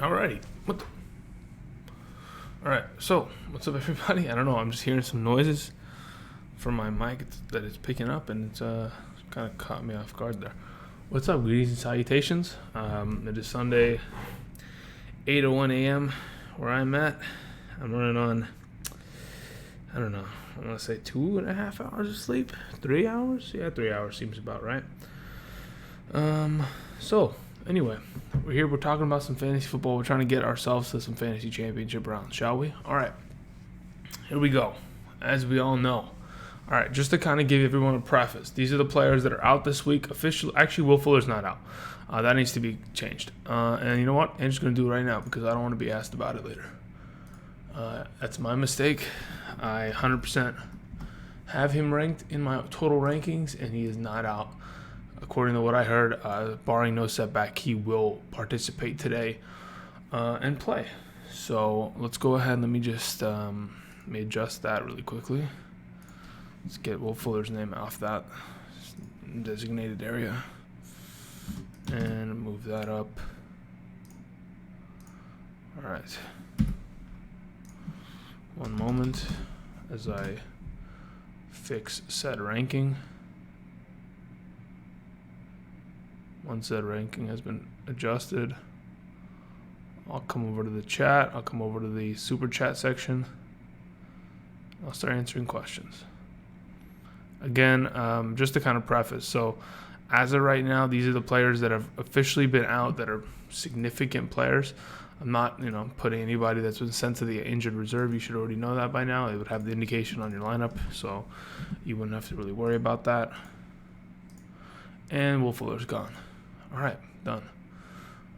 Alrighty. Alright, so, what's up, everybody? I don't know, I'm just hearing some noises from my mic that it's picking up, and it's kind of caught me off guard there. What's up, greetings and salutations? It is Sunday, 8:01 a.m. where I'm at. I'm running on, I don't know, I'm going to say 2.5 hours of sleep? 3 hours? Yeah, 3 hours seems about right. So, anyway, we're talking about some fantasy football. We're trying to get ourselves to some fantasy championship rounds, shall we? All right, here we go. As we all know. All right, just to kind of give everyone a preface, these are the players that are out this week. Actually, Will Fuller's not out. That needs to be changed. And you know what? I'm just going to do it right now because I don't want to be asked about it later. That's my mistake. I 100% have him ranked in my total rankings, and he is not out. According to what I heard, barring no setback, he will participate today and play. So let's go ahead and let me just adjust that really quickly. Let's get Will Fuller's name off that designated area and move that up. All right. One moment as I fix said ranking. Once that ranking has been adjusted, I'll come over to the chat. I'll come over to the super chat section. I'll start answering questions. Again, just to kind of preface, so as of right now, these are the players that have officially been out that are significant players. I'm not, putting anybody that's been sent to the injured reserve. You should already know that by now. It would have the indication on your lineup, so you wouldn't have to really worry about that. And Will Fuller's gone. All right, done.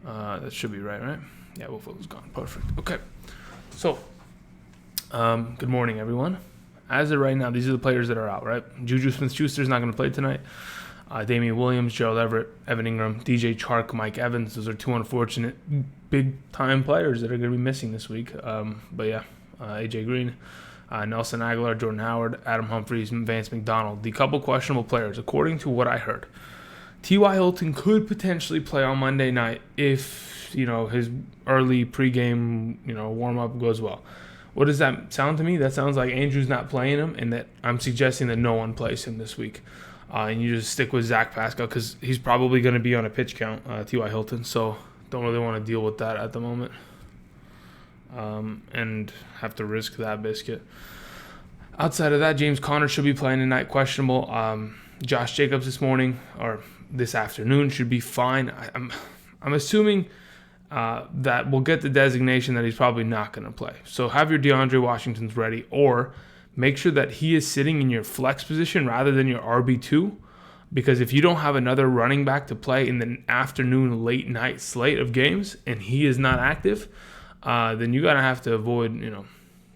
That should be right? Yeah, Will Fuller's gone. Perfect. Okay. So, good morning, everyone. As of right now, these are the players that are out, right? Juju Smith-Schuster's not going to play tonight. Damian Williams, Gerald Everett, Evan Ingram, DJ Chark, Mike Evans. Those are two unfortunate big-time players that are going to be missing this week. But yeah, AJ Green, Nelson Aguilar, Jordan Howard, Adam Humphries, Vance McDonald. The couple questionable players, according to what I heard. T.Y. Hilton could potentially play on Monday night if, his early pregame, warm-up goes well. What does that sound to me? That sounds like Andrew's not playing him, and that I'm suggesting that no one plays him this week. And you just stick with Zach Pascal because he's probably going to be on a pitch count, T.Y. Hilton. So don't really want to deal with that at the moment and have to risk that biscuit. Outside of that, James Conner should be playing tonight, questionable. Josh Jacobs this afternoon should be fine. I'm assuming that we'll get the designation that he's probably not going to play. So have your DeAndre Washingtons ready, or make sure that he is sitting in your flex position rather than your RB2, because if you don't have another running back to play in the afternoon, late night slate of games, and he is not active, then you're going to have to avoid, you're going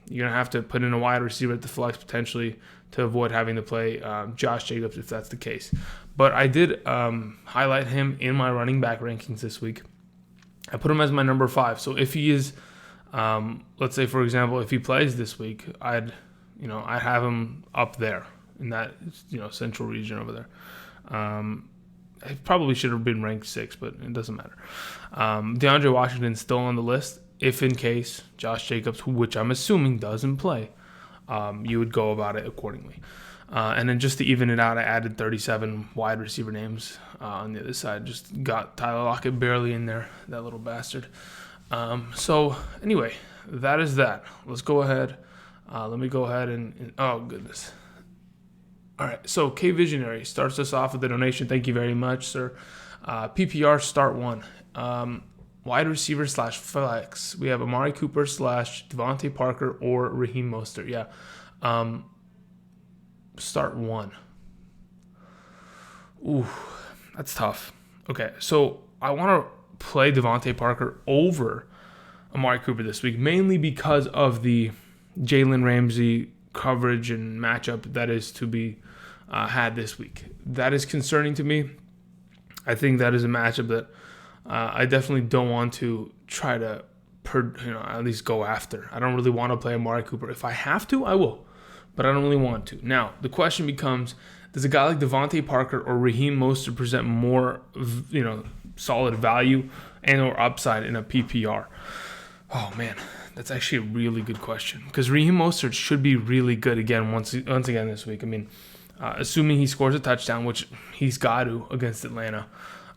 to have to put in a wide receiver at the flex potentially to avoid having to play Josh Jacobs if that's the case. But I did highlight him in my running back rankings this week. I put him as my number 5. So if he is, let's say, for example, if he plays this week, I'd have him up there in that, central region over there. I probably should have been ranked 6, but it doesn't matter. DeAndre Washington's still on the list. If in case Josh Jacobs, which I'm assuming doesn't play, you would go about it accordingly. And then just to even it out, I added 37 wide receiver names on the other side. Just got Tyler Lockett barely in there, that little bastard. So anyway, that is that. Let's go ahead. Let me go ahead and oh, goodness. All right, so K Visionary starts us off with a donation. Thank you very much, sir. PPR start 1. Wide receiver / flex. We have Amari Cooper / Devontae Parker or Raheem Mostert. Yeah. Start 1. Ooh, that's tough. Okay, so I want to play Devontae Parker over Amari Cooper this week, mainly because of the Jalen Ramsey coverage and matchup that is to be had this week. That is concerning to me. I think that is a matchup that I definitely don't want to try to, at least go after. I don't really want to play Amari Cooper. If I have to, I will, but I don't really want to. Now, the question becomes, does a guy like Devontae Parker or Raheem Mostert present more, solid value and or upside in a PPR? Oh, man, that's actually a really good question because Raheem Mostert should be really good again once again this week. I mean, assuming he scores a touchdown, which he's got to against Atlanta.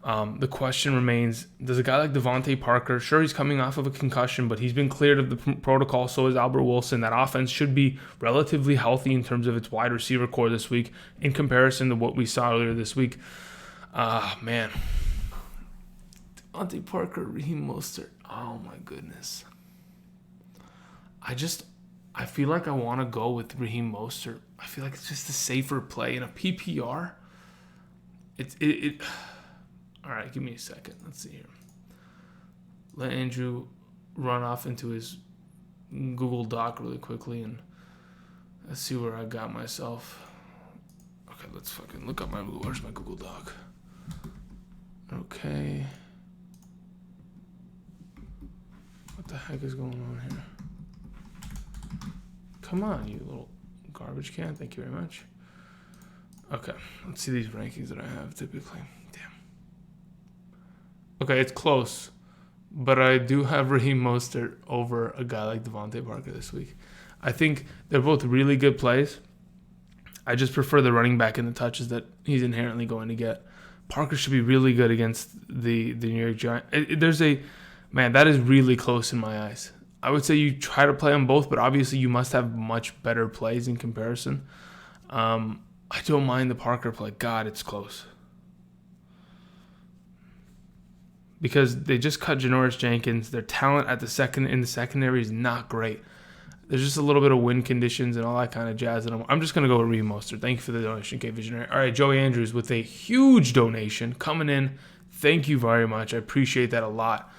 The question remains, does a guy like Devontae Parker, sure, he's coming off of a concussion, but he's been cleared of the protocol, so is Albert Wilson. That offense should be relatively healthy in terms of its wide receiver core this week in comparison to what we saw earlier this week. Man. Devontae Parker, Raheem Mostert. Oh, my goodness. I feel like I want to go with Raheem Mostert. I feel like it's just a safer play in a PPR. All right, give me a second. Let's see here. Let Andrew run off into his Google Doc really quickly, and let's see where I got myself. Okay, let's fucking look up where's my Google Doc? Okay. What the heck is going on here? Come on, you little garbage can. Thank you very much. Okay, let's see these rankings that I have typically. Damn. Okay, it's close, but I do have Raheem Mostert over a guy like Devontae Parker this week. I think they're both really good plays. I just prefer the running back in the touches that he's inherently going to get. Parker should be really good against the New York Giants. That is really close in my eyes. I would say you try to play them both, but obviously you must have much better plays in comparison. I don't mind the Parker play. God, it's close. Because they just cut Janoris Jenkins. Their talent in the secondary is not great. There's just a little bit of wind conditions and all that kind of jazz. And I'm just going to go with Raheem Mostert. Thank you for the donation, K Visionary. All right, Joey Andrews with a huge donation coming in. Thank you very much. I appreciate that a lot.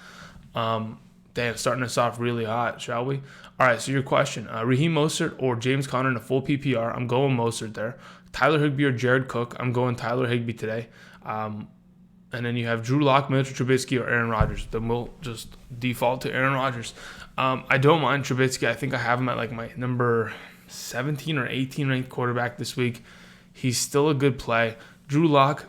Damn, starting us off really hot, shall we? All right, so your question. Raheem Mostert or James Conner in a full PPR. I'm going Mostert there. Tyler Higbee or Jared Cook. I'm going Tyler Higbee today. And then you have Drew Lock, Mitchell Trubisky, or Aaron Rodgers. Then we'll just default to Aaron Rodgers. I don't mind Trubisky. I think I have him at like my number 17 or 18 ranked quarterback this week. He's still a good play. Drew Lock,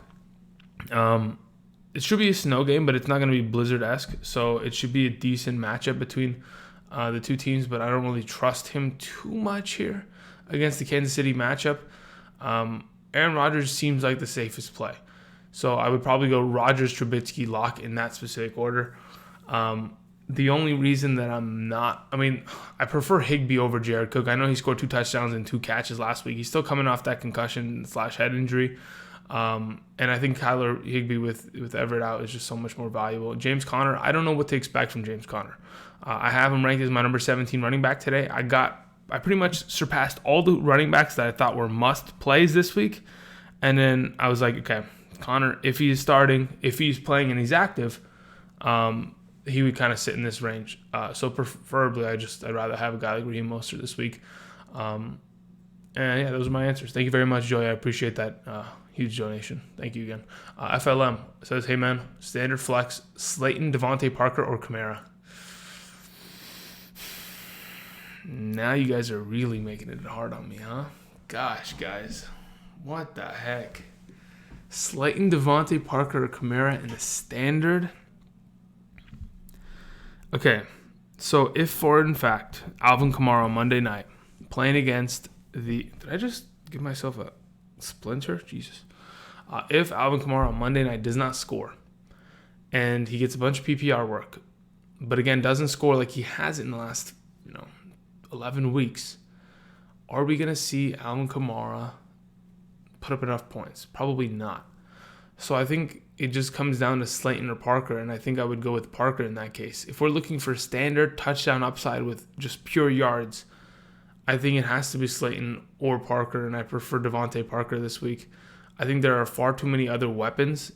it should be a snow game, but it's not going to be Blizzard-esque. So it should be a decent matchup between the two teams, but I don't really trust him too much here against the Kansas City matchup. Aaron Rodgers seems like the safest play. So I would probably go Rodgers, Trubisky, Lock in that specific order. The only reason that I prefer Higbee over Jared Cook. I know he scored 2 touchdowns and 2 catches last week. He's still coming off that concussion/head injury. And I think Tyler Higbee with Everett out is just so much more valuable. James Conner, I don't know what to expect from James Conner. I have him ranked as my number 17 running back today. I pretty much surpassed all the running backs that I thought were must plays this week. And then I was like, okay, Conner, if he's starting, if he's playing and he's active, he would kind of sit in this range. So preferably, I'd rather have a guy like Raheem Mostert this week. And yeah, those are my answers. Thank you very much, Joey. I appreciate that huge donation. Thank you again. FLM says, hey man, standard flex, Slayton, Devontae Parker, or Kamara? Now you guys are really making it hard on me, huh? Gosh, guys. What the heck? Slayton, Devontae Parker, or Kamara in the standard? Okay, so if for in fact Alvin Kamara on Monday night playing against did I just give myself a splinter? Jesus. If Alvin Kamara on Monday night does not score and he gets a bunch of PPR work, but again doesn't score like he has in the last 11 weeks, are we going to see Alvin Kamara put up enough points? Probably not. So I think it just comes down to Slayton or Parker, and I think I would go with Parker in that case. If we're looking for standard touchdown upside with just pure yards, I think it has to be Slayton or Parker, and I prefer Devontae Parker this week. I think there are far too many other weapons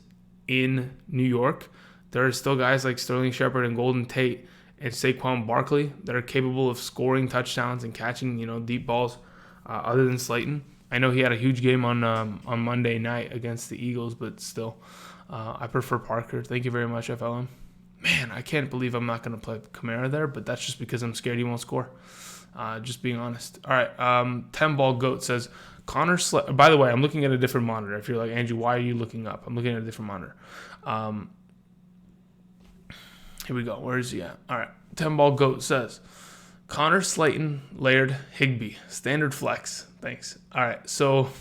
in New York. There are still guys like Sterling Shepard and Golden Tate and Saquon Barkley that are capable of scoring touchdowns and catching, deep balls other than Slayton. I know he had a huge game on Monday night against the Eagles, but still, I prefer Parker. Thank you very much, FLM. Man, I can't believe I'm not going to play Kamara there, but that's just because I'm scared he won't score. Just being honest. All right, 10 Ball Goat says, Connor by the way, I'm looking at a different monitor. If you're like, Andrew, why are you looking up? I'm looking at a different monitor. Here we go. Where is he at? All right. 10-ball goat says, Connor, Slayton, Laird, Higbee. Standard flex. Thanks. All right. So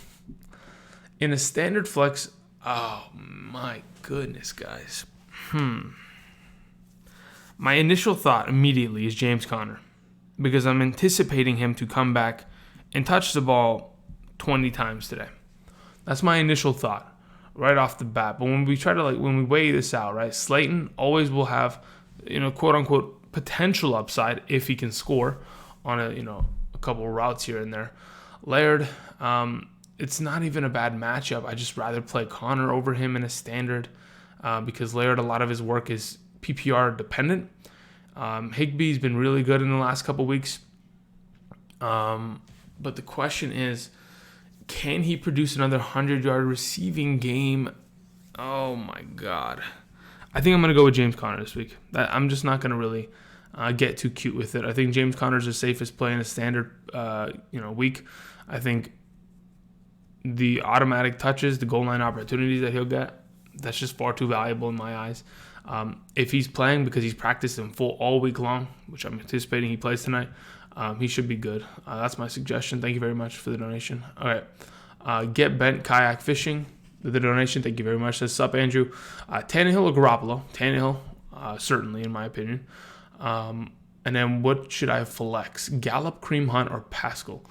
in a standard flex, oh my goodness, guys. My initial thought immediately is James Conner, because I'm anticipating him to come back and touch the ball 20 times today. That's my initial thought right off the bat. But when we weigh this out, right, Slayton always will have, quote unquote, potential upside if he can score on a couple of routes here and there. Laird, it's not even a bad matchup. I just rather play Connor over him in a standard because Laird, a lot of his work is PPR dependent. Higbee's been really good in the last couple weeks. But the question is, can he produce another 100-yard receiving game? Oh my God. I think I'm going to go with James Conner this week. I'm just not going to really get too cute with it. I think James Conner's the safest play in a standard week. I think the automatic touches, the goal line opportunities that he'll get, that's just far too valuable in my eyes. If he's playing because he's practiced in full all week long, which I'm anticipating he plays tonight, he should be good. That's my suggestion. Thank you very much for the donation. All right. Get Bent Kayak Fishing with the donation. Thank you very much. Says, sup, Andrew. Tannehill or Garoppolo? Tannehill, certainly, in my opinion. And then what should I flex? Gallup, Kareem Hunt, or Pascal?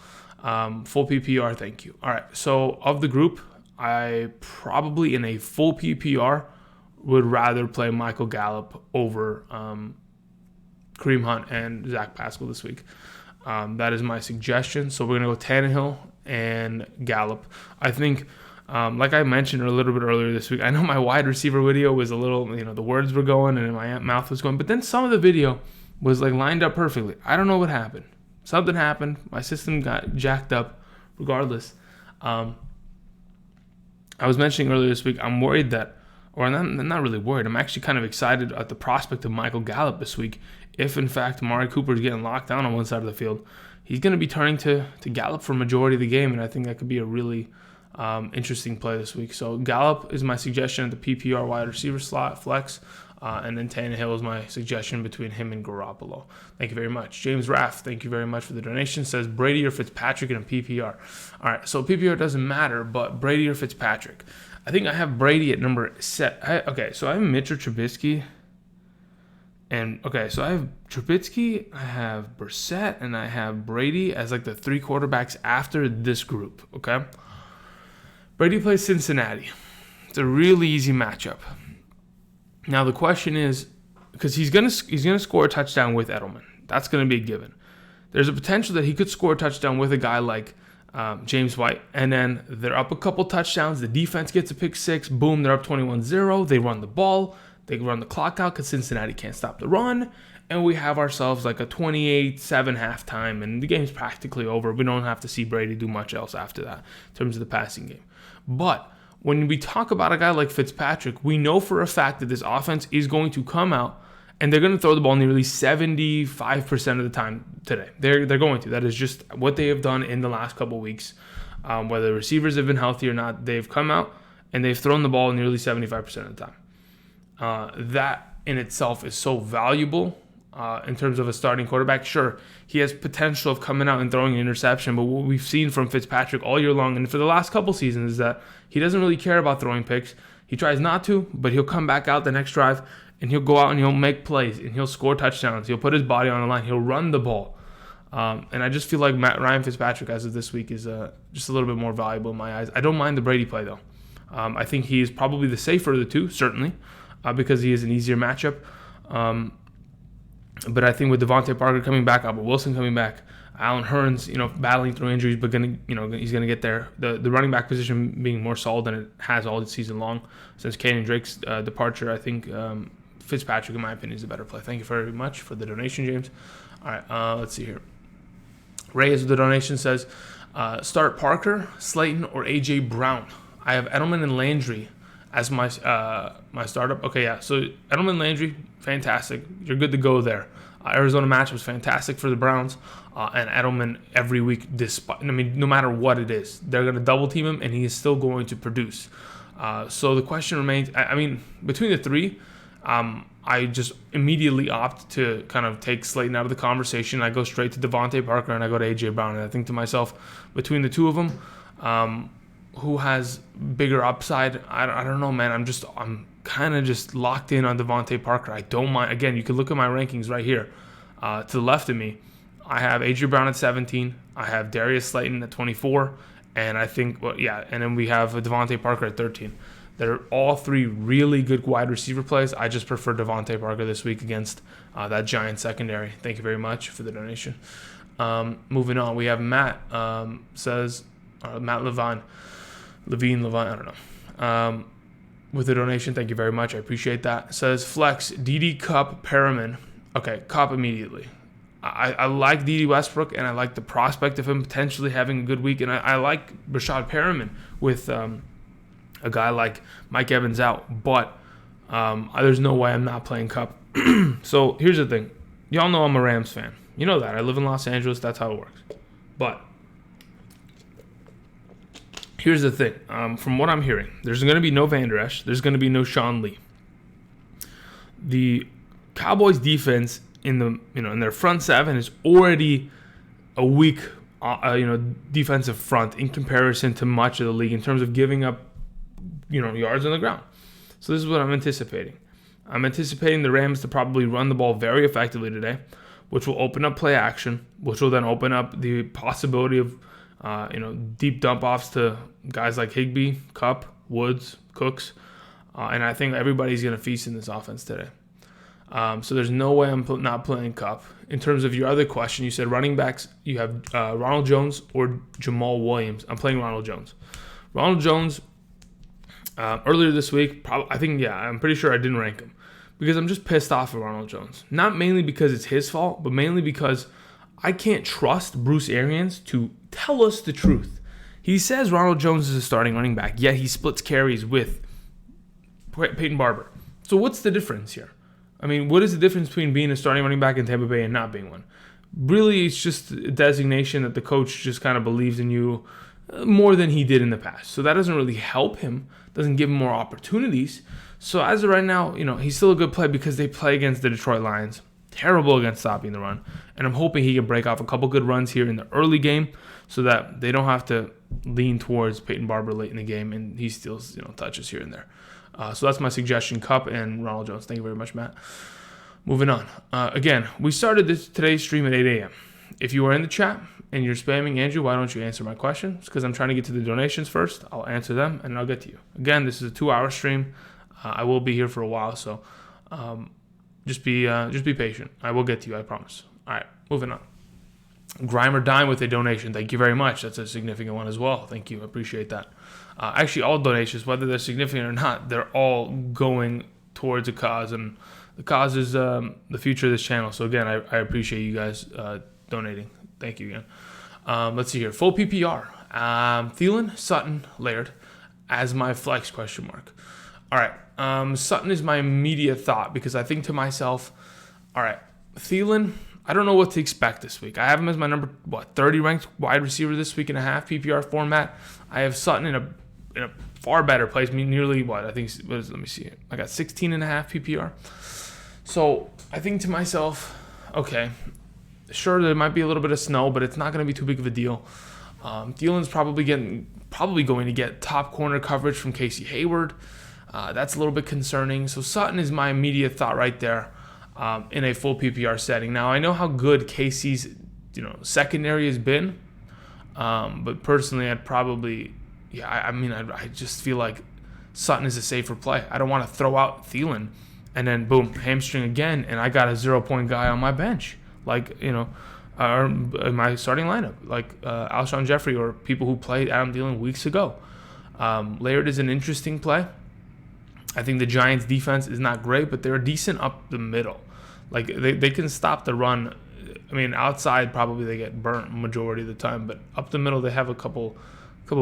Full PPR, thank you. All right. So of the group, I probably in a full PPR would rather play Michael Gallup over Kareem Hunt and Zach Pascal this week. That is my suggestion. So we're going to go Tannehill and Gallup. I think, like I mentioned a little bit earlier this week, I know my wide receiver video was a little, the words were going and my mouth was going, but then some of the video was like lined up perfectly. I don't know what happened. Something happened. My system got jacked up. Regardless, I was mentioning earlier this week, I'm worried that, or I'm not really worried, I'm actually kind of excited at the prospect of Michael Gallup this week. If, in fact, Amari Cooper is getting locked down on one side of the field, he's going to be turning to Gallup for a majority of the game, and I think that could be a really interesting play this week. So Gallup is my suggestion at the PPR wide receiver slot flex, and then Tannehill is my suggestion between him and Garoppolo. Thank you very much. James Raff, thank you very much for the donation. Says Brady or Fitzpatrick in a PPR. All right, so PPR doesn't matter, but Brady or Fitzpatrick. I think I have Brady at number set. Okay, so I have Mitch or Trubisky. And, okay, so I have Trubisky, I have Brissett, and I have Brady as like the three quarterbacks after this group, okay? Brady plays Cincinnati. It's a really easy matchup. Now, the question is, because he's gonna score a touchdown with Edelman. That's going to be a given. There's a potential that he could score a touchdown with a guy like James White, and then they're up a couple touchdowns. The defense gets a pick six. Boom, they're up 21-0. They run the ball. They run the clock out because Cincinnati can't stop the run, and we have ourselves like a 28-7 halftime, and the game's practically over. We don't have to see Brady do much else after that in terms of the passing game. But when we talk about a guy like Fitzpatrick, we know for a fact that this offense is going to come out, and they're going to throw the ball nearly 75% of the time today. They're going to. That is just what they have done in the last couple weeks. Whether the receivers have been healthy or not, they've come out, and they've thrown the ball nearly 75% of the time. That in itself is so valuable in terms of a starting quarterback. Sure, he has potential of coming out and throwing an interception, but what we've seen from Fitzpatrick all year long and for the last couple seasons is that he doesn't really care about throwing picks. He tries not to, but he'll come back out the next drive and he'll go out and he'll make plays and he'll score touchdowns. He'll put his body on the line. He'll run the ball. And I just feel like Ryan Fitzpatrick as of this week is just a little bit more valuable in my eyes. I don't mind the Brady play, though. I think he is probably the safer of the two, certainly. Because he is an easier matchup. But I think with Devontae Parker coming back, Albert Wilson coming back, Allen Hurns, battling through injuries, but he's gonna get there. The running back position being more solid than it has all season long since Kenyon Drake's departure. I think Fitzpatrick, in my opinion, is a better play. Thank you very much for the donation, James. All right, let's see here. Ray, as the donation says, start Parker, Slayton, or AJ Brown. I have Edelman and Landry as my startup. Okay, yeah. So Edelman, Landry, fantastic. You're good to go there. Arizona matchup was fantastic for the Browns, and Edelman every week, no matter what it is, they're going to double team him, and he is still going to produce. So the question remains. Between the three, I just immediately opt to kind of take Slayton out of the conversation. I go straight to Devontae Parker and I go to A.J. Brown. And I think to myself, between the two of them, who has bigger upside? I don't know, man. I'm kind of just locked in on Devontae Parker. I don't mind. Again, you can look at my rankings right here. To the left of me, I have A.J. Brown at 17. I have Darius Slayton at 24. And I think, and then we have Devontae Parker at 13. They're all three really good wide receiver plays. I just prefer Devontae Parker this week against that Giants secondary. Thank you very much for the donation. Moving on, we have Matt says, Matt Levine, I don't know. With a donation, thank you very much. I appreciate that. Says flex D.D. Cup Perriman. Okay, Cup immediately. I like D.D. Westbrook, and I like the prospect of him potentially having a good week, and I like Rashad Perriman with a guy like Mike Evans out, but there's no way I'm not playing Cup. So here's the thing. Y'all know I'm a Rams fan. You know that. I live in Los Angeles. That's how it works. But here's the thing. From what I'm hearing, there's going to be no Van Der Esch. There's going to be no Sean Lee. The Cowboys defense in their front seven is already a weak defensive front in comparison to much of the league in terms of giving up yards on the ground. So this is what I'm anticipating. I'm anticipating the Rams to probably run the ball very effectively today, which will open up play action, which will then open up the possibility of deep dump offs to guys like Higbee, Kupp, Woods, Cooks, and I think everybody's going to feast in this offense today. So there's no way I'm not playing Kupp. In terms of your other question, you said running backs, you have Ronald Jones or Jamal Williams. I'm playing Ronald Jones. Ronald Jones, earlier this week, I'm pretty sure I didn't rank him because I'm just pissed off at Ronald Jones. Not mainly because it's his fault, but mainly because I can't trust Bruce Arians to tell us the truth. He says Ronald Jones is a starting running back, yet he splits carries with Peyton Barber. So what's the difference here? I mean, what is the difference between being a starting running back in Tampa Bay and not being one? Really, it's just a designation that the coach just kind of believes in you more than he did in the past. So that doesn't really help him, doesn't give him more opportunities. So as of right now, he's still a good play because they play against the Detroit Lions. Terrible against stopping the run. And I'm hoping he can break off a couple good runs here in the early game so that they don't have to lean towards Peyton Barber late in the game and he steals touches here and there. So that's my suggestion, Kupp and Ronald Jones. Thank you very much, Matt. Moving on. Again, we started today's stream at 8 a.m. If you are in the chat and you're spamming Andrew, why don't you answer my questions? Because I'm trying to get to the donations first. I'll answer them, and I'll get to you. Again, this is a 2-hour stream. I will be here for a while, so just be patient. I will get to you, I promise. All right, moving on. Grimer Dime with a donation. Thank you very much. That's a significant one as well. Thank you. I appreciate that. Actually, all donations, whether they're significant or not, they're all going towards a cause, and the cause is the future of this channel. So again, I appreciate you guys donating. Thank you again. Let's see here. Full PPR. Thielen, Sutton, Laird as my flex question mark. All right. Sutton is my immediate thought because I think to myself, all right, Thielen, I don't know what to expect this week. I have him as my number 30 ranked wide receiver this week and a half PPR format. I have Sutton in a far better place. Let me see. I got 16 and a half PPR. So I think to myself, okay, sure there might be a little bit of snow, but it's not going to be too big of a deal. Thielen's probably going to get top corner coverage from Casey Hayward. That's a little bit concerning. So Sutton is my immediate thought right there in a full PPR setting. Now I know how good Casey's secondary has been, but personally I'd probably I just feel like Sutton is a safer play. I don't want to throw out Thielen and then boom, hamstring again, and I got a 0-point guy on my bench, or in my starting lineup, like Alshon Jeffrey or people who played Adam Thielen weeks ago. Laird is an interesting play. I think the Giants' defense is not great, but they're decent up the middle. Like they can stop the run. I mean, outside probably they get burnt majority of the time, but up the middle they have a couple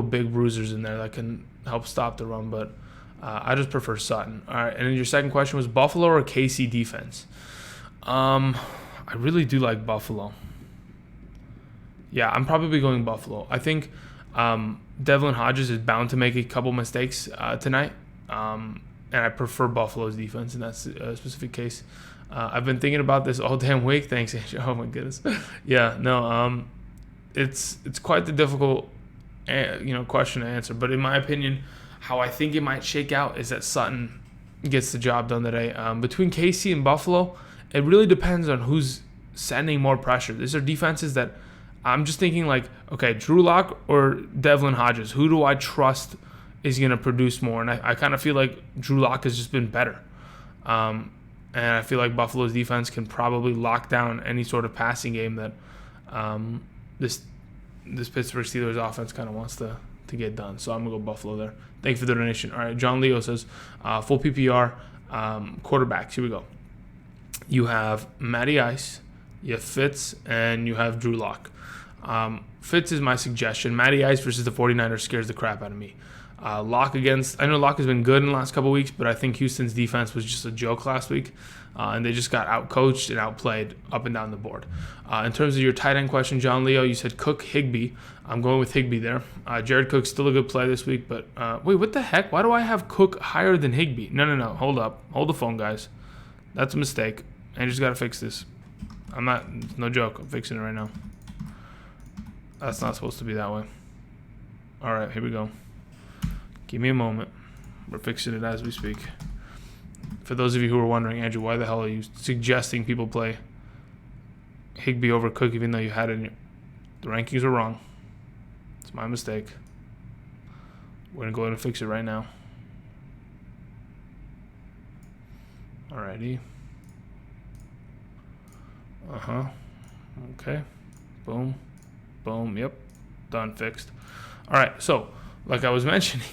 big bruisers in there that can help stop the run. But I just prefer Sutton. All right, and then your second question was Buffalo or KC defense. I really do like Buffalo. Yeah, I'm probably going Buffalo. I think Devlin Hodges is bound to make a couple mistakes tonight. and I prefer Buffalo's defense in that specific case. I've been thinking about this all damn week. Thanks, Andrew. Oh my goodness. Yeah, no. It's quite the difficult, question to answer. But in my opinion, how I think it might shake out is that Sutton gets the job done today. Between KC and Buffalo, it really depends on who's sending more pressure. These are defenses that I'm just thinking like, okay, Drew Lock or Devlin Hodges, who do I trust is going to produce more? And I kind of feel like Drew Lock has just been better. And I feel like Buffalo's defense can probably lock down any sort of passing game that this Pittsburgh Steelers offense kind of wants to get done. So I'm going to go Buffalo there. Thank you for the donation. All right, John Leo says, full PPR quarterbacks. Here we go. You have Matty Ice, you have Fitz, and you have Drew Lock. Fitz is my suggestion. Matty Ice versus the 49ers scares the crap out of me. Lock I know Lock has been good in the last couple of weeks, but I think Houston's defense was just a joke last week, and they just got outcoached and outplayed up and down the board. In terms of your tight end question, John Leo, you said Cook, Higbee. I'm going with Higbee there. Jared Cook's still a good play this week, but wait, what the heck? Why do I have Cook higher than Higbee? No. Hold up. Hold the phone, guys. That's a mistake. I just got to fix this. No joke. I'm fixing it right now. That's not supposed to be that way. All right, here we go. Give me a moment. We're fixing it as we speak. For those of you who are wondering, Andrew, why the hell are you suggesting people play Higbee over Cook even though you had it the rankings were wrong? It's my mistake. We're going to go ahead and fix it right now. Alrighty. Okay. Boom. Boom. Yep. Done. Fixed. Alright, so, like I was mentioning,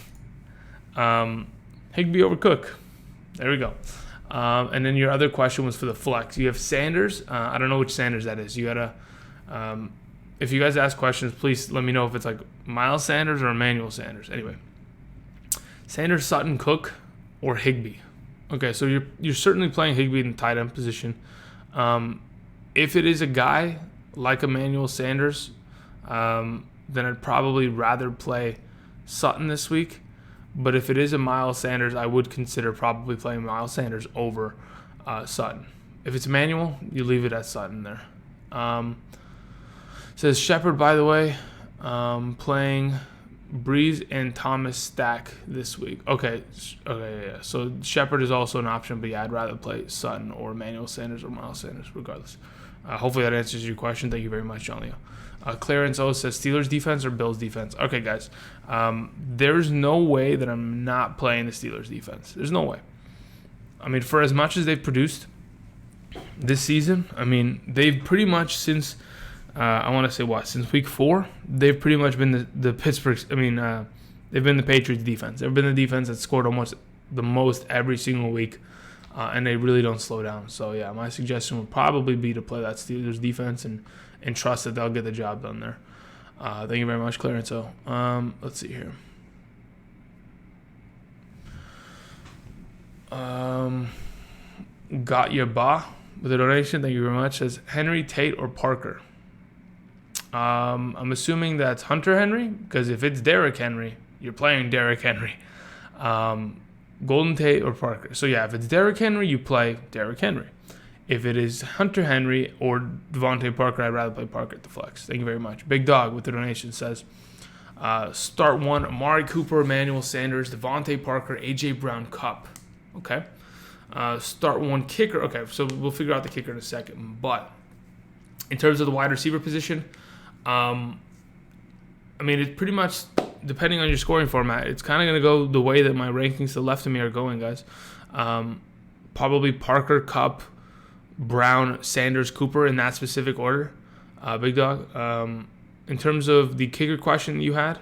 Higbee over Cook. There we go. And then your other question was for the flex. You have Sanders. I don't know which Sanders that is. You gotta. If you guys ask questions, please let me know if it's like Miles Sanders or Emmanuel Sanders. Anyway, Sanders, Sutton, Cook, or Higbee. Okay, so you're certainly playing Higbee in the tight end position. If it is a guy like Emmanuel Sanders, then I'd probably rather play Sutton this week. But if it is a Miles Sanders, I would consider probably playing Miles Sanders over Sutton. If it's Emmanuel, you leave it at Sutton there. Says Shepard, by the way, playing Breeze and Thomas stack this week. Okay, yeah. So Shepard is also an option, but yeah, I'd rather play Sutton or Emmanuel Sanders or Miles Sanders, regardless. Hopefully that answers your question. Thank you very much, John Leo. Clarence O says Steelers defense or Bills defense. Okay, guys, there's no way that I'm not playing the Steelers defense. There's no way. I mean, for as much as they've produced this season, I mean, they've pretty much since since week 4, they've pretty much been the Pittsburgh. They've been the Patriots defense. They've been the defense that scored almost the most every single week, and they really don't slow down. So yeah, my suggestion would probably be to play that Steelers defense and trust that they'll get the job done there. Thank you very much, Clarence. So, let's see here. Got your ba with a donation. Thank you very much. Says Henry, Tate, or Parker. I'm assuming that's Hunter Henry, because if it's Derrick Henry, you're playing Derrick Henry. Golden Tate or Parker. So yeah, if it's Derrick Henry, you play Derrick Henry. If it is Hunter Henry or Devontae Parker, I'd rather play Parker at the flex. Thank you very much. Big Dog with the donation says, start one, Amari Cooper, Emmanuel Sanders, Devontae Parker, A.J. Brown, Cup. Okay. Start one kicker. Okay, so we'll figure out the kicker in a second. But in terms of the wide receiver position, it's pretty much, depending on your scoring format, it's kind of going to go the way that my rankings to the left of me are going, guys. Probably Parker, Cup, Brown, Sanders, Cooper in that specific order. Big Dog. In terms of the kicker question you had,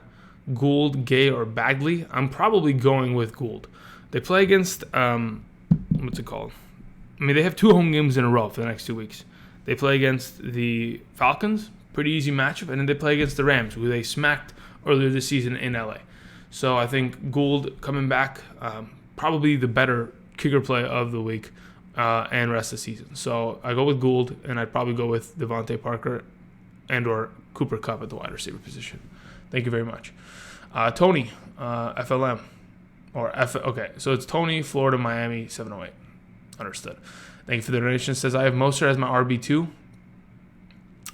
Gould, Gay, or Bagley, I'm probably going with Gould. They play against, what's it called? They have 2 home games in a row for the next 2 weeks. They play against the Falcons, pretty easy matchup, and then they play against the Rams, who they smacked earlier this season in LA. So I think Gould coming back, probably the better kicker play of the week. And rest of the season. So I go with Gould, and I'd probably go with Devontae Parker and or Cooper Kupp at the wide receiver position. Thank you very much. Tony, FLM, Okay, so it's Tony, Florida, Miami, 708. Understood. Thank you for the donation. It says, I have Mostert as my RB2.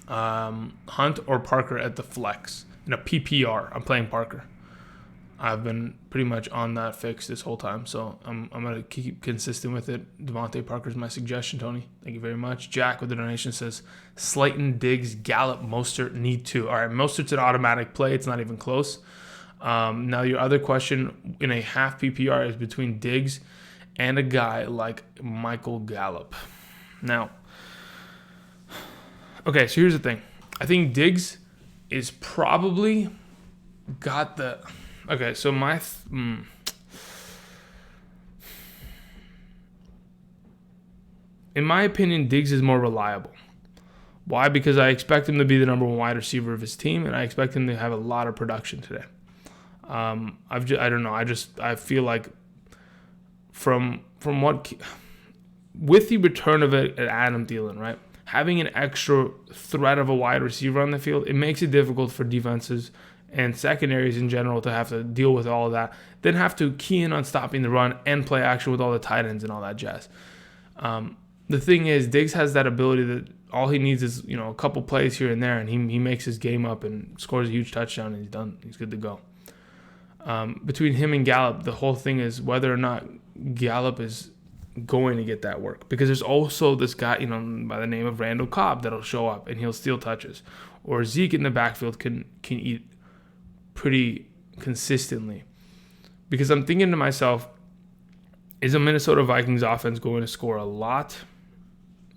Hunt or Parker at the flex. In a PPR, I'm playing Parker. I've been pretty much on that fix this whole time, so I'm going to keep consistent with it. Devontae Parker's my suggestion, Tony. Thank you very much. Jack with the donation says, Slayton, Diggs, Gallup, Mostert, need to. All right, Mostert's an automatic play. It's not even close. Now, your other question in a half PPR is between Diggs and a guy like Michael Gallup. Now, okay, so here's the thing. I think Diggs is probably got the... Okay, so in my opinion, Diggs is more reliable. Why? Because I expect him to be the number one wide receiver of his team, and I expect him to have a lot of production today. I don't know. I feel like from what with the return of it at Adam Thielen, right? Having an extra threat of a wide receiver on the field, it makes it difficult for defenses and secondaries in general to have to deal with all of that, then have to key in on stopping the run and play action with all the tight ends and all that jazz. The thing is, Diggs has that ability that all he needs is a couple plays here and there, and he makes his game up and scores a huge touchdown, and he's done. He's good to go. Between him and Gallup, the whole thing is whether or not Gallup is going to get that work, because there's also this guy by the name of Randall Cobb that'll show up and he'll steal touches, or Zeke in the backfield can eat pretty consistently. Because I'm thinking to myself, is a Minnesota Vikings offense going to score a lot?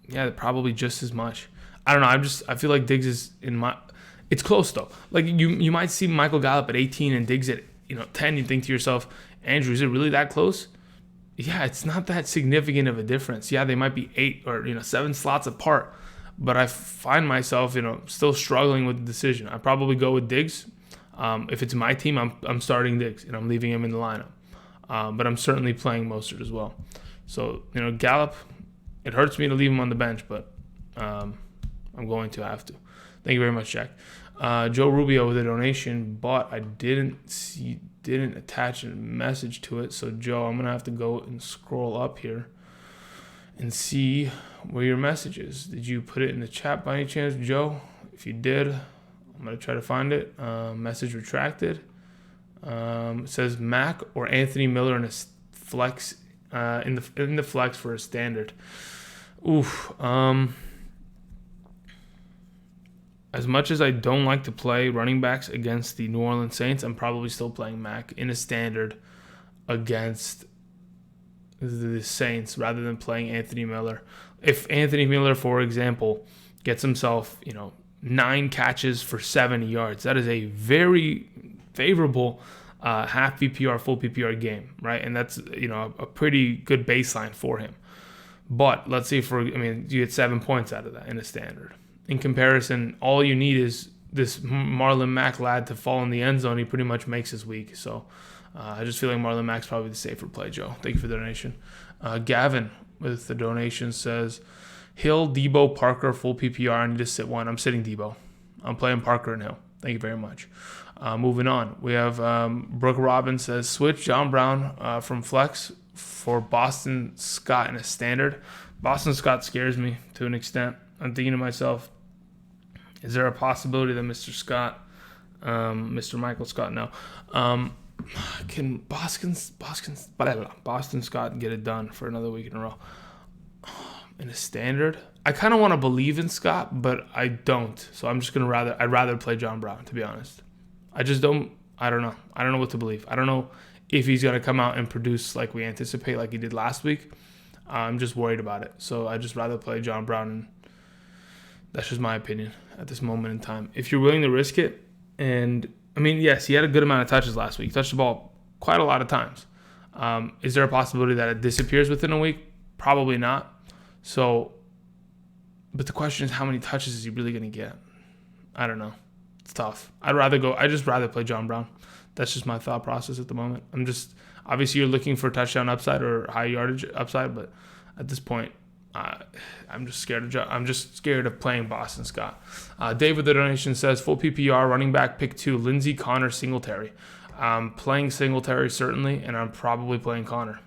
Yeah, probably just as much. I don't know. I feel like Diggs is it's close though. Like you might see Michael Gallup at 18 and Diggs at 10. You think to yourself, Andrew, is it really that close? Yeah, it's not that significant of a difference. Yeah, they might be 8 or 7 slots apart, but I find myself still struggling with the decision. I probably go with Diggs. If it's my team, I'm starting Diggs and I'm leaving him in the lineup. But I'm certainly playing Mostert as well. So Gallup, it hurts me to leave him on the bench, but I'm going to have to. Thank you very much, Jack. Joe Rubio with a donation, but I didn't attach a message to it. So Joe, I'm gonna have to go and scroll up here and see where your message is. Did you put it in the chat by any chance, Joe? If you did, I'm gonna try to find it. Message retracted. It says Mac or Anthony Miller in a flex in the flex for a standard. Oof. As much as I don't like to play running backs against the New Orleans Saints, I'm probably still playing Mac in a standard against the Saints rather than playing Anthony Miller. If Anthony Miller, for example, gets himself, 9 catches for 70 yards, that is a very favorable half PPR, full PPR game, right? And that's, a pretty good baseline for him. But let's say you get 7 points out of that in a standard. In comparison, all you need is this Marlon Mack lad to fall in the end zone. He pretty much makes his week. So I just feel like Marlon Mack's probably the safer play, Joe. Thank you for the donation. Gavin with the donation says, Hill, Debo, Parker, full PPR. I need to sit one. I'm sitting Debo. I'm playing Parker and Hill. Thank you very much. Moving on. We have Brooke Robbins says, switch John Brown from flex for Boston Scott in a standard. Boston Scott scares me to an extent. I'm thinking to myself, is there a possibility that Mr. Michael Scott, no. Can Boston Scott get it done for another week in a row? In a standard? I kind of want to believe in Scott, but I don't. So I'm just going to I'd rather play John Brown, to be honest. I don't know. I don't know what to believe. I don't know if he's going to come out and produce like we anticipate, like he did last week. I'm just worried about it. So I'd just rather play John Brown, and that's just my opinion at this moment in time. If you're willing to risk it, and yes, he had a good amount of touches last week. He touched the ball quite a lot of times. Is there a possibility that it disappears within a week? Probably not. So, but the question is, how many touches is he really going to get? I don't know. It's tough. I'd just rather play John Brown. That's just my thought process at the moment. Obviously you're looking for touchdown upside or high yardage upside, but at this point, I'm just scared of playing Boston Scott. Dave with the donation says, full PPR, running back, pick 2, Lindsey, Connor, Singletary. I'm playing Singletary certainly, and I'm probably playing Connor.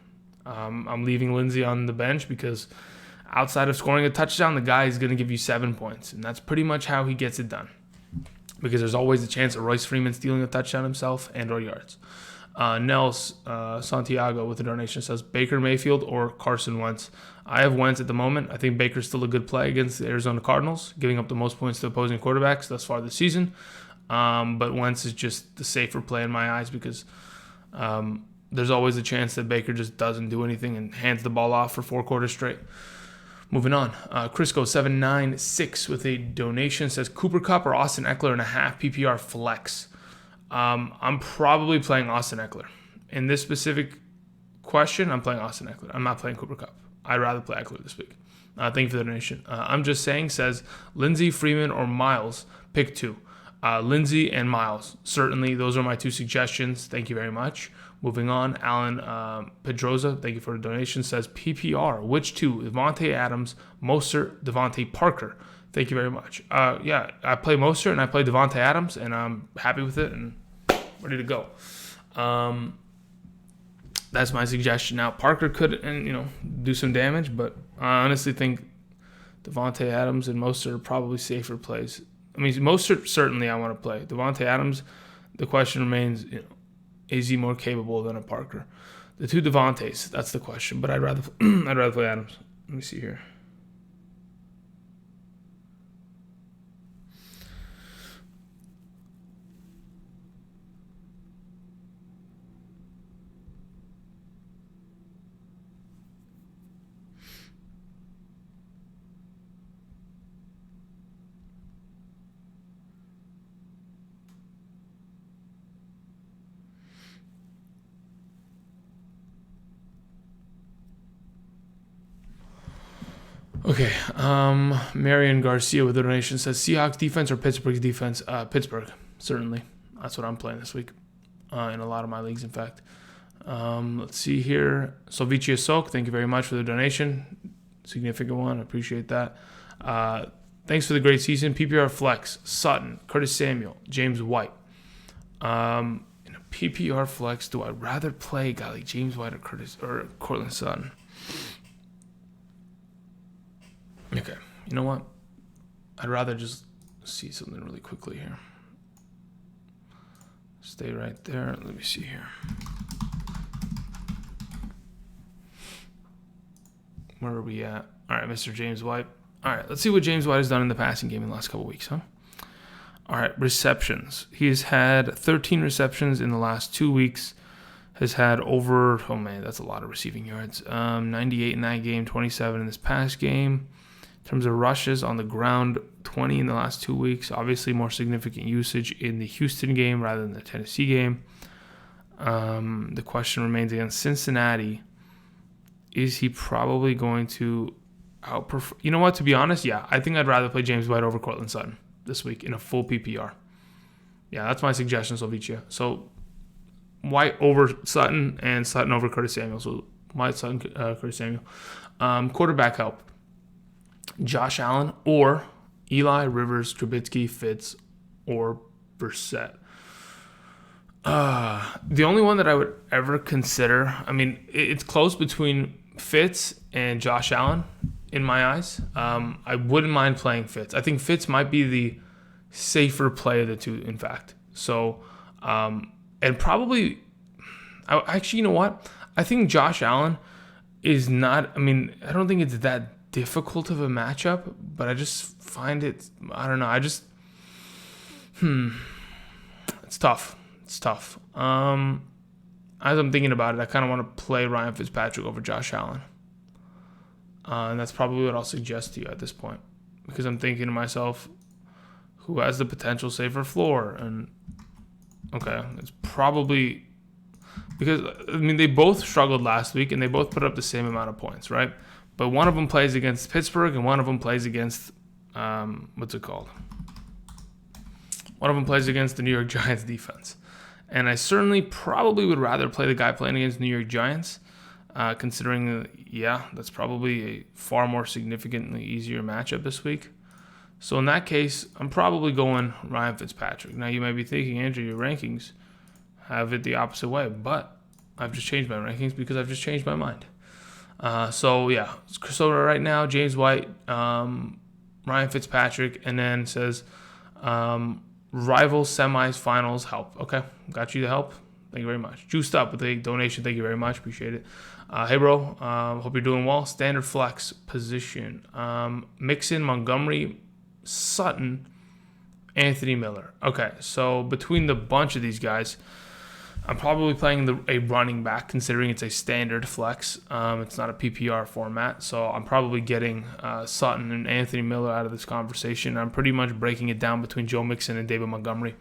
I'm leaving Lindsey on the bench because outside of scoring a touchdown, the guy is going to give you 7 points, and that's pretty much how he gets it done. Because there's always a chance of Royce Freeman stealing a touchdown himself and/or yards. Nels Santiago with a donation says Baker Mayfield or Carson Wentz. I have Wentz at the moment. I think Baker's still a good play against the Arizona Cardinals, giving up the most points to opposing quarterbacks thus far this season. But Wentz is just the safer play in my eyes because there's always a chance that Baker just doesn't do anything and hands the ball off for 4 quarters straight. Moving on, Crisco796 with a donation says Cooper Kupp or Austin Eckler in a half PPR flex. I'm probably playing Austin Eckler. In this specific question, I'm playing Austin Eckler. I'm not playing Cooper Kupp. I'd rather play Eckler this week. Thank you for the donation. I'm just saying says Lindsey, Freeman, or Miles. Pick 2. Lindsey and Miles. Certainly, those are my 2 suggestions. Thank you very much. Moving on, Alan Pedroza, thank you for the donation, says PPR. Which 2? Devontae Adams, Mostert, Devontae Parker. Thank you very much. Yeah, I play Mostert and I play Devontae Adams, and I'm happy with it and ready to go. That's my suggestion. Now, Parker could do some damage, but I honestly think Devontae Adams and Mostert are probably safer plays. I mean, Mostert certainly I want to play. Devontae Adams, the question remains, is he more capable than a Parker? The 2 Devontaes, that's the question. But I'd rather play Adams. Let me see here. Okay, Marion Garcia with a donation says Seahawks defense or Pittsburgh's defense? Pittsburgh, certainly. That's what I'm playing this week in a lot of my leagues, in fact. Let's see here. Solvicia Sok, thank you very much for the donation. Significant one. I appreciate that. Thanks for the great season. PPR Flex, Sutton, Curtis Samuel, James White. In a PPR Flex, do I rather play a guy like James White or Cortland Sutton? Okay, you know what? I'd rather just see something really quickly here. Stay right there. Let me see here. Where are we at? All right, Mr. James White. All right, let's see what James White has done in the passing game in the last couple weeks, huh? All right, receptions. He has had 13 receptions in the last 2 weeks. Has had over, oh man, that's a lot of receiving yards. 98 in that game, 27 in this past game. In terms of rushes on the ground, 20 in the last 2 weeks. Obviously, more significant usage in the Houston game rather than the Tennessee game. The question remains against Cincinnati. Is he probably going to outperform? You know what? To be honest, yeah. I think I'd rather play James White over Cortland Sutton this week in a full PPR. Yeah, that's my suggestion, Solvicia. So, White over Sutton and Sutton over Curtis Samuel. So, White, Sutton, Curtis Samuel. Quarterback help. Josh Allen or Eli, Rivers, Trubisky, Fitz, or Brissett. The only one that I would ever consider, I mean, it's close between Fitz and Josh Allen in my eyes. I wouldn't mind playing Fitz. I think Fitz might be the safer play of the 2, in fact. So, and probably, actually, you know what? I think Josh Allen is not, I mean, I don't think it's that difficult of a matchup, but I just find it, I don't know, it's tough. It's tough. As I'm thinking about it, I kind of want to play Ryan Fitzpatrick over Josh Allen. And that's probably what I'll suggest to you at this point, because I'm thinking to myself, who has the potential safer floor? And okay, it's probably, because, I mean, they both struggled last week and they both put up the same amount of points, right? But one of them plays against Pittsburgh and one of them plays against, what's it called? One of them plays against the New York Giants defense. And I certainly probably would rather play the guy playing against New York Giants, considering, that's probably a far more significantly easier matchup this week. So in that case, I'm probably going Ryan Fitzpatrick. Now you might be thinking, Andrew, your rankings, have it the opposite way, but I've just changed my rankings because I've just changed my mind. So right now, James White, Ryan Fitzpatrick, and then says rival semis, finals help. Okay, got you the help. Thank you very much. Juiced up with the donation. Thank you very much. Appreciate it. Hey, bro. Hope you're doing well. Standard flex position. Mixon, Montgomery, Sutton, Anthony Miller. Okay, so between the bunch of these guys, I'm probably playing a running back, considering it's a standard flex. It's not a PPR format, so I'm probably getting Sutton and Anthony Miller out of this conversation. I'm pretty much breaking it down between Joe Mixon and David Montgomery.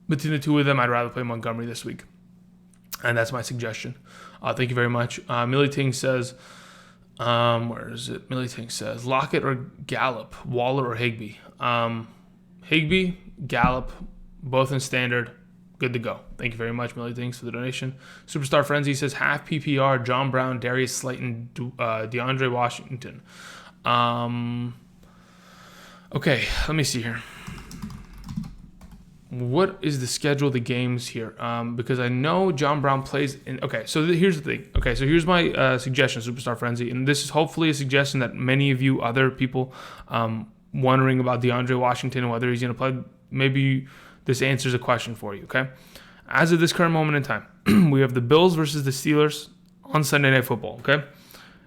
Between the two of them, I'd rather play Montgomery this week, and that's my suggestion. Thank you very much. Millie Ting says, where is it? Millie Ting says, Lockett or Gallup, Waller or Higbee? Higbee, Gallup, both in standard. Good to go. Thank you very much, Millie. Thanks for the donation. Superstar Frenzy says half PPR, John Brown, Darius Slayton, DeAndre Washington. Okay, let me see here. What is the schedule of the games here? Because I know John Brown plays in... Okay, so here's the thing. Okay, so here's my suggestion, Superstar Frenzy. And this is hopefully a suggestion that many of you other people wondering about DeAndre Washington and whether he's going to play, maybe this answers a question for you, okay? As of this current moment in time, we have the Bills versus the Steelers on Sunday Night Football, okay?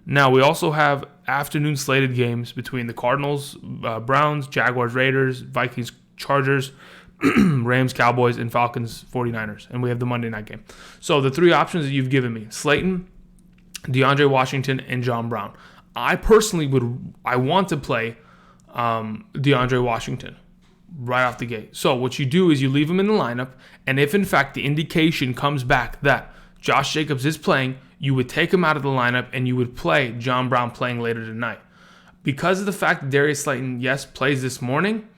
Now, we also have afternoon slated games between the Cardinals, Browns, Jaguars, Raiders, Vikings, Chargers, Rams, Cowboys, and Falcons, 49ers. And we have the Monday night game. So the three options that you've given me, Slayton, DeAndre Washington, and John Brown. I personally want to play DeAndre Washington right off the gate. So what you do is you leave him in the lineup, and if in fact the indication comes back that Josh Jacobs is playing, you would take him out of the lineup and you would play John Brown playing later tonight. Because of the fact that Darius Slayton, yes, plays this morning,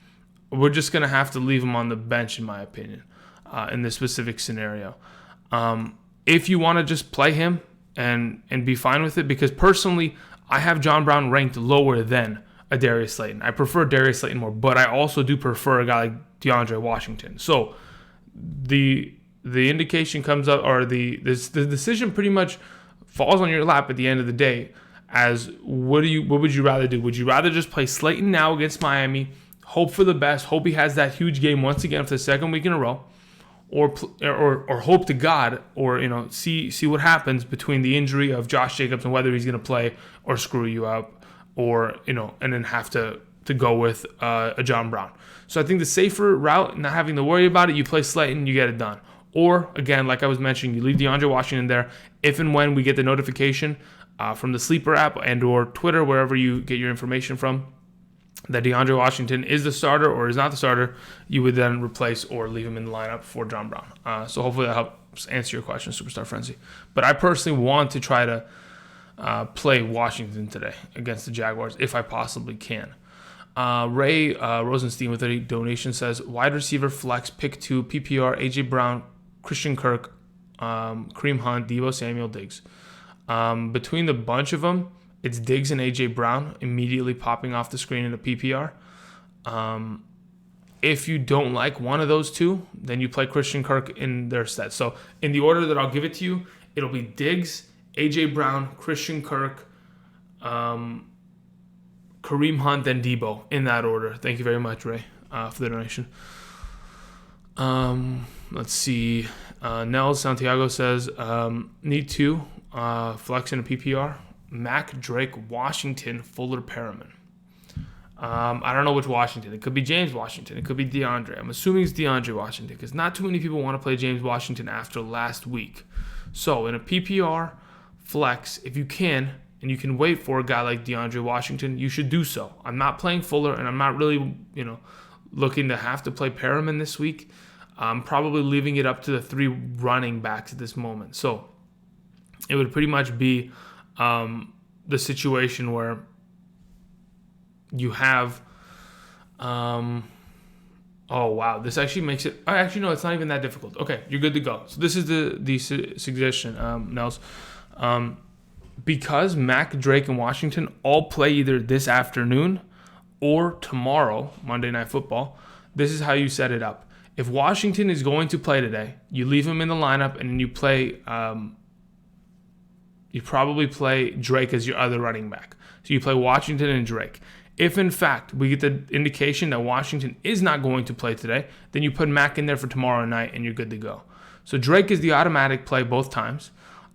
we're just going to have to leave him on the bench, in my opinion, in this specific scenario. If you want to just play him and be fine with it, because personally, I have John Brown ranked lower than a Darius Slayton. I prefer Darius Slayton more, but I also do prefer a guy like DeAndre Washington. So the indication comes up, or the decision pretty much falls on your lap at the end of the day. As what would you rather do? Would you rather just play Slayton now against Miami, hope for the best, hope he has that huge game once again for the second week in a row, or hope to God, or see what happens between the injury of Josh Jacobs and whether he's going to play or screw you up, or and then have to go with a John Brown. So I think the safer route, not having to worry about it, you play Slayton, you get it done. Or again, like I was mentioning, you leave DeAndre Washington there. If and when we get the notification from the Sleeper app and or Twitter, wherever you get your information from, that DeAndre Washington is the starter or is not the starter, you would then replace or leave him in the lineup for John Brown. So hopefully that helps answer your question, Superstar Frenzy. But I personally want to try to play Washington today against the Jaguars if I possibly can. Ray Rosenstein with a donation says, wide receiver flex, pick 2, PPR, AJ Brown, Christian Kirk, Kareem Hunt, Deebo Samuel, Diggs. Between the bunch of them, it's Diggs and AJ Brown immediately popping off the screen in a PPR. If you don't like one of those two, then you play Christian Kirk in their stead. So in the order that I'll give it to you, it'll be Diggs, AJ Brown, Christian Kirk, Kareem Hunt, then Deebo, in that order. Thank you very much, Ray, for the donation. Let's see. Nels Santiago says, need 2, flex in a PPR. Mac, Drake, Washington, Fuller, Perriman. I don't know which Washington. It could be James Washington. It could be DeAndre. I'm assuming it's DeAndre Washington because not too many people want to play James Washington after last week. So in a PPR flex, if you can, and you can wait for a guy like DeAndre Washington, you should do so. I'm not playing Fuller, and I'm not really, looking to have to play Perriman this week. I'm probably leaving it up to the 3 running backs at this moment. So it would pretty much be the situation where you have, oh wow, this actually makes it, actually no, it's not even that difficult. Okay, you're good to go. So this is the suggestion, Nels. Because Mac, Drake, and Washington all play either this afternoon or tomorrow, Monday Night Football, this is how you set it up. If Washington is going to play today, you leave him in the lineup and then you play. You probably play Drake as your other running back. So you play Washington and Drake. If, in fact, we get the indication that Washington is not going to play today, then you put Mack in there for tomorrow night and you're good to go. So Drake is the automatic play both times.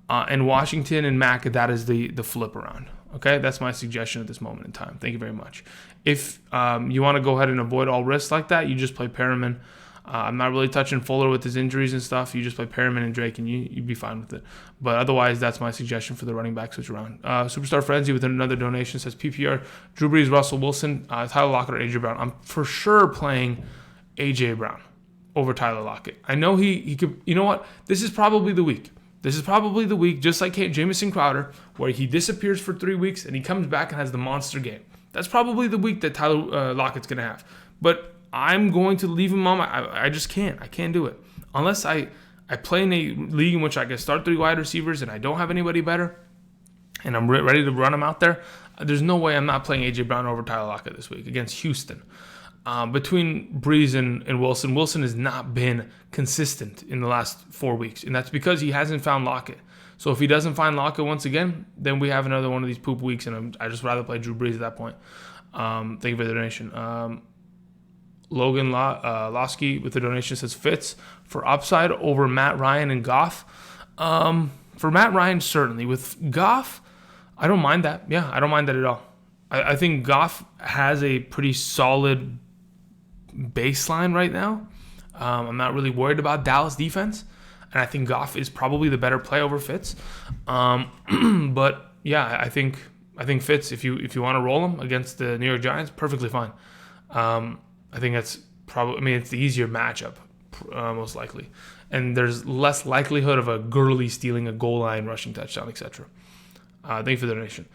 And Washington and Mack, that is the flip around. Okay, that's my suggestion at this moment in time. Thank you very much. If you want to go ahead and avoid all risks like that, you just play Perriman. I'm not really touching Fuller with his injuries and stuff. You just play Perriman and Drake, and you'd be fine with it. But otherwise, that's my suggestion for the running back switch around. Superstar Frenzy with another donation says PPR, Drew Brees, Russell Wilson, Tyler Lockett, or AJ Brown. I'm for sure playing AJ Brown over Tyler Lockett. I know he could. You know what? This is probably the week. This is probably the week, just like Jamison Crowder, where he disappears for 3 weeks and he comes back and has the monster game. That's probably the week that Tyler Lockett's going to have. But I'm going to leave him on I just can't. I can't do it. Unless I play in a league in which I can start 3 wide receivers and I don't have anybody better and I'm ready to run them out there, there's no way I'm not playing A.J. Brown over Tyler Lockett this week against Houston. Between Breeze and Wilson has not been consistent in the last 4 weeks, and that's because he hasn't found Lockett. So if he doesn't find Lockett once again, then we have another one of these poop weeks, and I just rather play Drew Brees at that point. Thank you for the donation. Logan Losky with the donation says Fitz for upside over Matt Ryan and Goff. For Matt Ryan, certainly. With Goff, I don't mind that. Yeah, I don't mind that at all. I think Goff has a pretty solid baseline right now. I'm not really worried about Dallas defense, and I think Goff is probably the better play over Fitz. But yeah, I think Fitz, if you want to roll him against the New York Giants, perfectly fine. I think that's probably. I mean, it's the easier matchup, most likely, and there's less likelihood of a Gurley stealing a goal line rushing touchdown, etc. Thank you for the donation.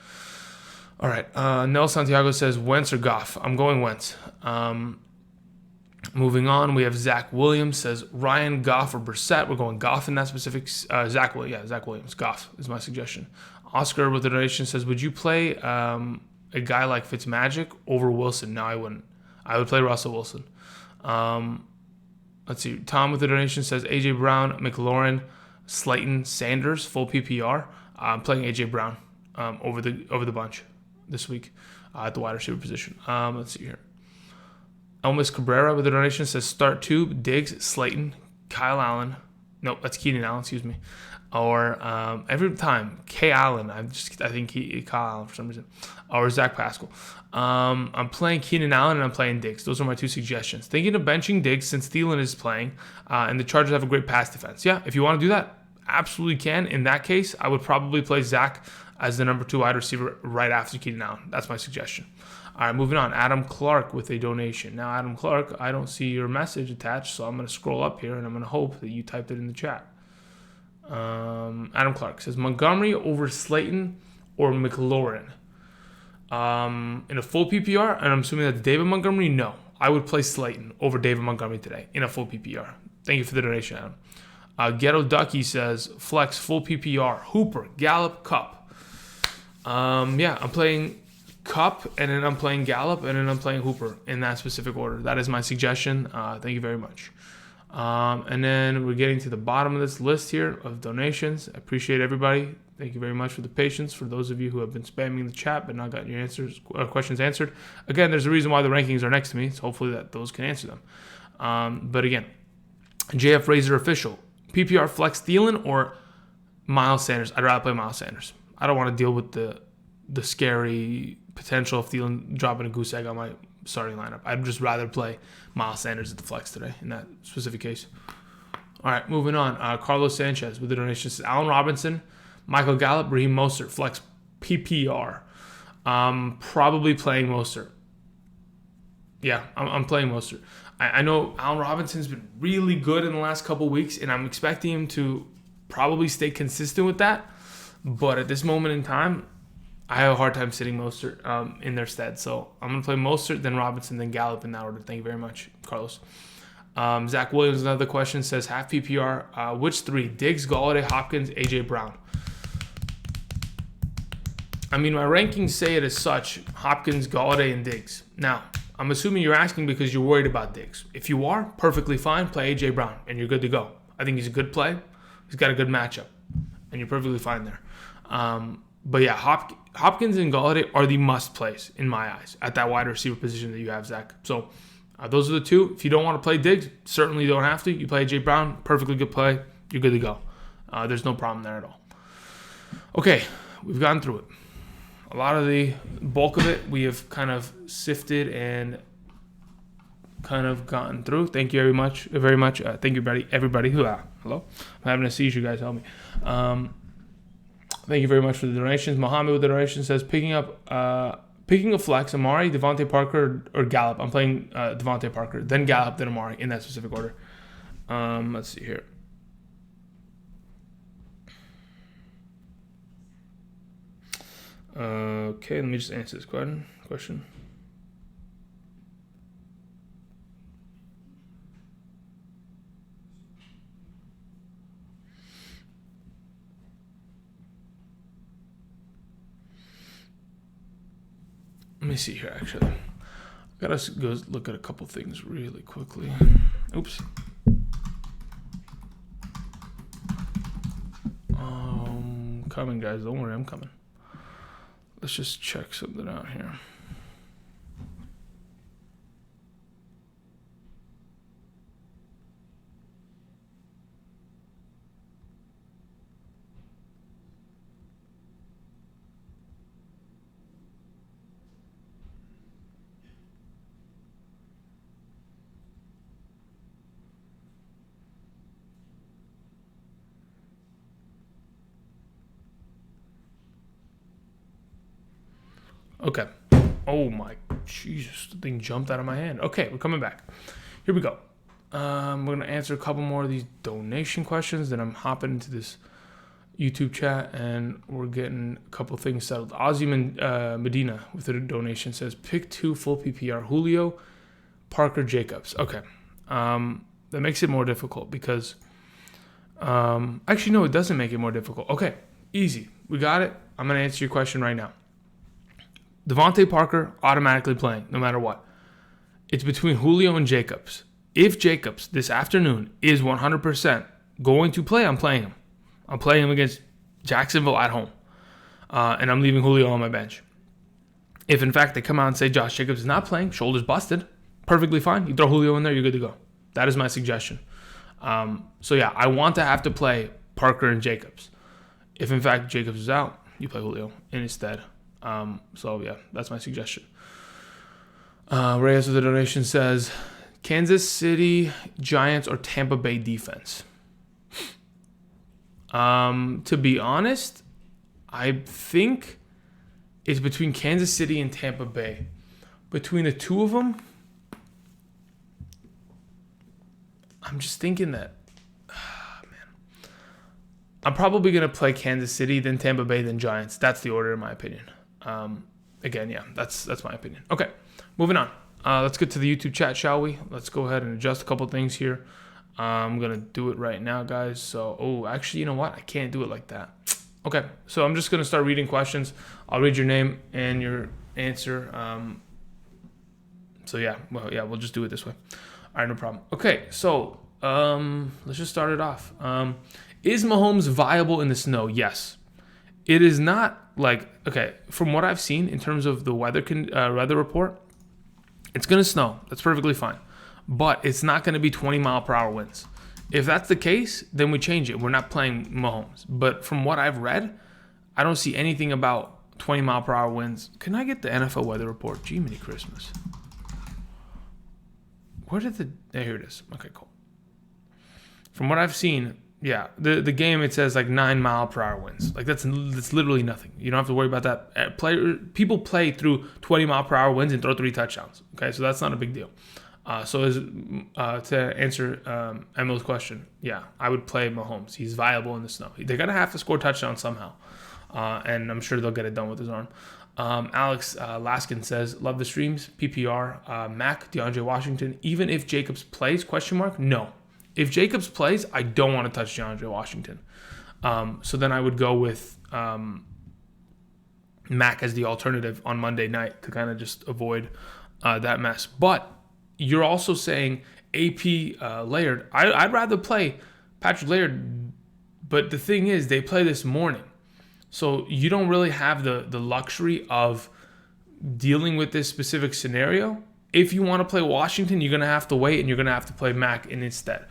All right, Nel Santiago says Wentz or Goff. I'm going Wentz. Moving on, we have Zach Williams says Ryan, Goff, or Brissett. We're going Goff in that specific. Zach Williams. Goff is my suggestion. Oscar with the donation says, would you play a guy like Fitzmagic over Wilson? No, I wouldn't. I would play Russell Wilson. Let's see. Tom with the donation says AJ Brown, McLaurin, Slayton, Sanders, full PPR. I'm playing AJ Brown over the bunch this week at the wide receiver position. Let's see here. Elvis Cabrera with the donation says start 2, Diggs, Slayton, Kyle Allen. Nope, that's Keenan Allen, excuse me. Or every time, K. Allen. I think Kyle Allen for some reason. Or Zach Pascal. I'm playing Keenan Allen and I'm playing Diggs. Those are my 2 suggestions. Thinking of benching Diggs since Thielen is playing and the Chargers have a great pass defense. Yeah, if you want to do that, absolutely can. In that case, I would probably play Zach as the number 2 wide receiver right after Keenan Allen. That's my suggestion. All right, moving on. Adam Clark with a donation. Now, Adam Clark, I don't see your message attached, so I'm going to scroll up here and I'm going to hope that you typed it in the chat. Adam Clark says Montgomery over Slayton or McLaurin in a full PPR, and I'm assuming that's David Montgomery. No, I would play Slayton over David Montgomery today in a full PPR. Thank you for the donation, Adam. Ghetto Ducky says flex full PPR Hooper, Gallup, Cup. Yeah, I'm playing Cup and then I'm playing Gallup and then I'm playing Hooper in that specific order. That is my suggestion. Thank you very much. And then we're getting to the bottom of this list here of donations. I appreciate everybody. Thank you very much for the patience. For those of you who have been spamming the chat but not gotten your questions answered, again, there's a reason why the rankings are next to me. So hopefully that those can answer them. But again, JF Razor official, PPR flex Thielen or Miles Sanders. I'd rather play Miles Sanders. I don't want to deal with the scary potential of Thielen dropping a goose egg on my starting lineup. I'd just rather play Miles Sanders at the flex today in that specific case. All right, moving on. Carlos Sanchez with the donation says Allen Robinson, Michael Gallup, Raheem Mostert, flex PPR. Probably playing Mostert. Yeah, I'm playing Mostert. I know Allen Robinson's been really good in the last couple weeks, and I'm expecting him to probably stay consistent with that. But at this moment in time, I have a hard time sitting Mostert in their stead. So I'm going to play Mostert, then Robinson, then Gallup in that order. Thank you very much, Carlos. Zach Williams, another question, says half PPR. Which 3? Diggs, Golladay, Hopkins, A.J. Brown. I mean, my rankings say it as such. Hopkins, Golladay, and Diggs. Now, I'm assuming you're asking because you're worried about Diggs. If you are, perfectly fine. Play A.J. Brown, and you're good to go. I think he's a good play. He's got a good matchup, and you're perfectly fine there. But yeah, Hopkins and Golladay are the must plays in my eyes at that wide receiver position that you have, Zach. So those are the two. If you don't want to play Diggs, certainly don't have to. You play A.J. Brown, perfectly good play. You're good to go. There's no problem there at all. Okay, we've gone through it. A lot of the bulk of it we have kind of sifted and kind of gotten through. Thank you very much. Thank you, everybody. Hello. I'm having a seizure, guys. Help me. Thank you very much for the donations. Mohammed with the donation says, picking a flex, Amari, Devontae Parker, or Gallup. I'm playing Devontae Parker, then Gallup, then Amari, in that specific order. Let's see here. Okay, let me just answer this question. Let me see here, actually. I gotta go look at a couple things really quickly. Oops. Coming, guys. Don't worry, I'm coming. Let's just check something out here. Okay. Oh my Jesus, the thing jumped out of my hand. Okay, we're coming back. Here we go. We're gonna answer a couple more of these donation questions. Then I'm hopping into this YouTube chat and we're getting a couple things settled. Ozzy Medina with a donation says, pick 2 full PPR, Julio, Parker, Jacobs. Okay. That makes it more difficult because actually no, it doesn't make it more difficult. Okay, easy. We got it. I'm gonna answer your question right now. Devontae Parker automatically playing no matter what. It's between Julio and Jacobs. If Jacobs this afternoon is 100% going to play, I'm playing him. I'm playing him against Jacksonville at home. And I'm leaving Julio on my bench. If in fact they come out and say Josh Jacobs is not playing, shoulders busted, perfectly fine. You throw Julio in there, you're good to go. That is my suggestion. So yeah, I want to have to play Parker and Jacobs. If in fact Jacobs is out, you play Julio instead. So yeah, that's my suggestion. Reyes with the donation says, Kansas City Giants or Tampa Bay defense. To be honest, I think it's between Kansas City and Tampa Bay. Between the two of them, I'm just thinking that, I'm probably going to play Kansas City, then Tampa Bay, then Giants. That's the order in my opinion. Again, yeah, that's my opinion. Okay, moving on. Let's get to the YouTube chat, shall we? Let's go ahead and adjust a couple things here. I'm going to do it right now, guys. So, actually, you know what? I can't do it like that. Okay, so I'm just going to start reading questions. I'll read your name and your answer. We'll just do it this way. All right, no problem. Okay, so let's just start it off. Is Mahomes viable in the snow? Yes. It is not from what I've seen in terms of the weather report, it's going to snow. That's perfectly fine. But it's not going to be 20-mile-per-hour winds. If that's the case, then we change it. We're not playing Mahomes. But from what I've read, I don't see anything about 20-mile-per-hour winds. Can I get the NFL weather report? Jiminy Christmas. Here it is. Okay, cool. From what I've seen, yeah, the game, it says 9-mile-per-hour winds. That's literally nothing. You don't have to worry about that. People play through 20-mile-per-hour winds and throw 3 touchdowns. Okay, so that's not a big deal. To answer Emil's question, yeah, I would play Mahomes. He's viable in the snow. They're going to have to score touchdowns somehow, and I'm sure they'll get it done with his arm. Alex Laskin says, love the streams, PPR, Mac, DeAndre Washington. Even if Jacobs plays, ? No. If Jacobs plays, I don't want to touch DeAndre Washington. So then I would go with Mac as the alternative on Monday night to kind of just avoid that mess. But you're also saying AP Laird. I'd rather play Patrick Laird, but the thing is, they play this morning. So you don't really have the luxury of dealing with this specific scenario. If you want to play Washington, you're going to have to wait, and you're going to have to play Mac instead.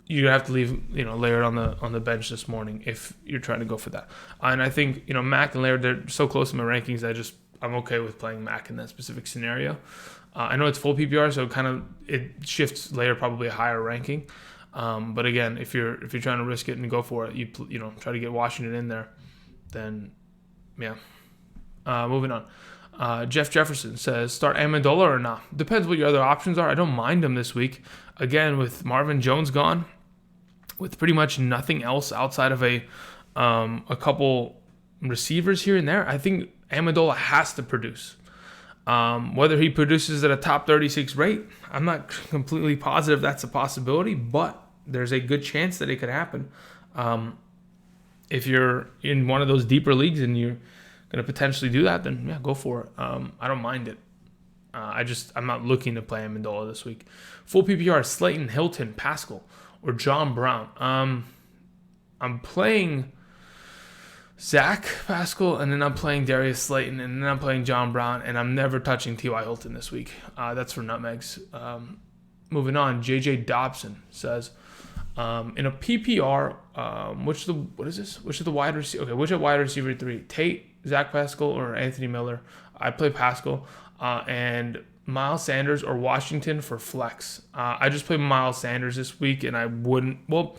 You're gonna have to leave, Laird on the bench this morning if you're trying to go for that. And I think Mac and Laird, they're so close in my rankings. I'm okay with playing Mac in that specific scenario. I know it's full PPR, so it shifts Laird probably a higher ranking. But again, if you're trying to risk it and go for it, you try to get Washington in there. Then yeah. Moving on. Jeff Jefferson says, start Amendola or not? Depends what your other options are. I don't mind him this week. Again, with Marvin Jones gone, with pretty much nothing else outside of a couple receivers here and there, I think Amendola has to produce. Whether he produces at a top 36 rate, I'm not completely positive that's a possibility, but there's a good chance that it could happen. If you're in one of those deeper leagues and you're going to potentially do that, then yeah, go for it. I don't mind it. I'm not looking to play Amendola this week. Full PPR, Slayton, Hilton, Pascal, or John Brown. I'm playing Zach Pascal, and then I'm playing Darius Slayton, and then I'm playing John Brown, and I'm never touching T.Y. Hilton this week. That's for nutmegs. Moving on, J.J. Dobson says, in a PPR, which is the wide receiver? Okay, which is wide receiver 3? Tate, Zach Pascal, or Anthony Miller? I play Pascal, and Miles Sanders or Washington for flex. I just play Miles Sanders this week, and I wouldn't. Well,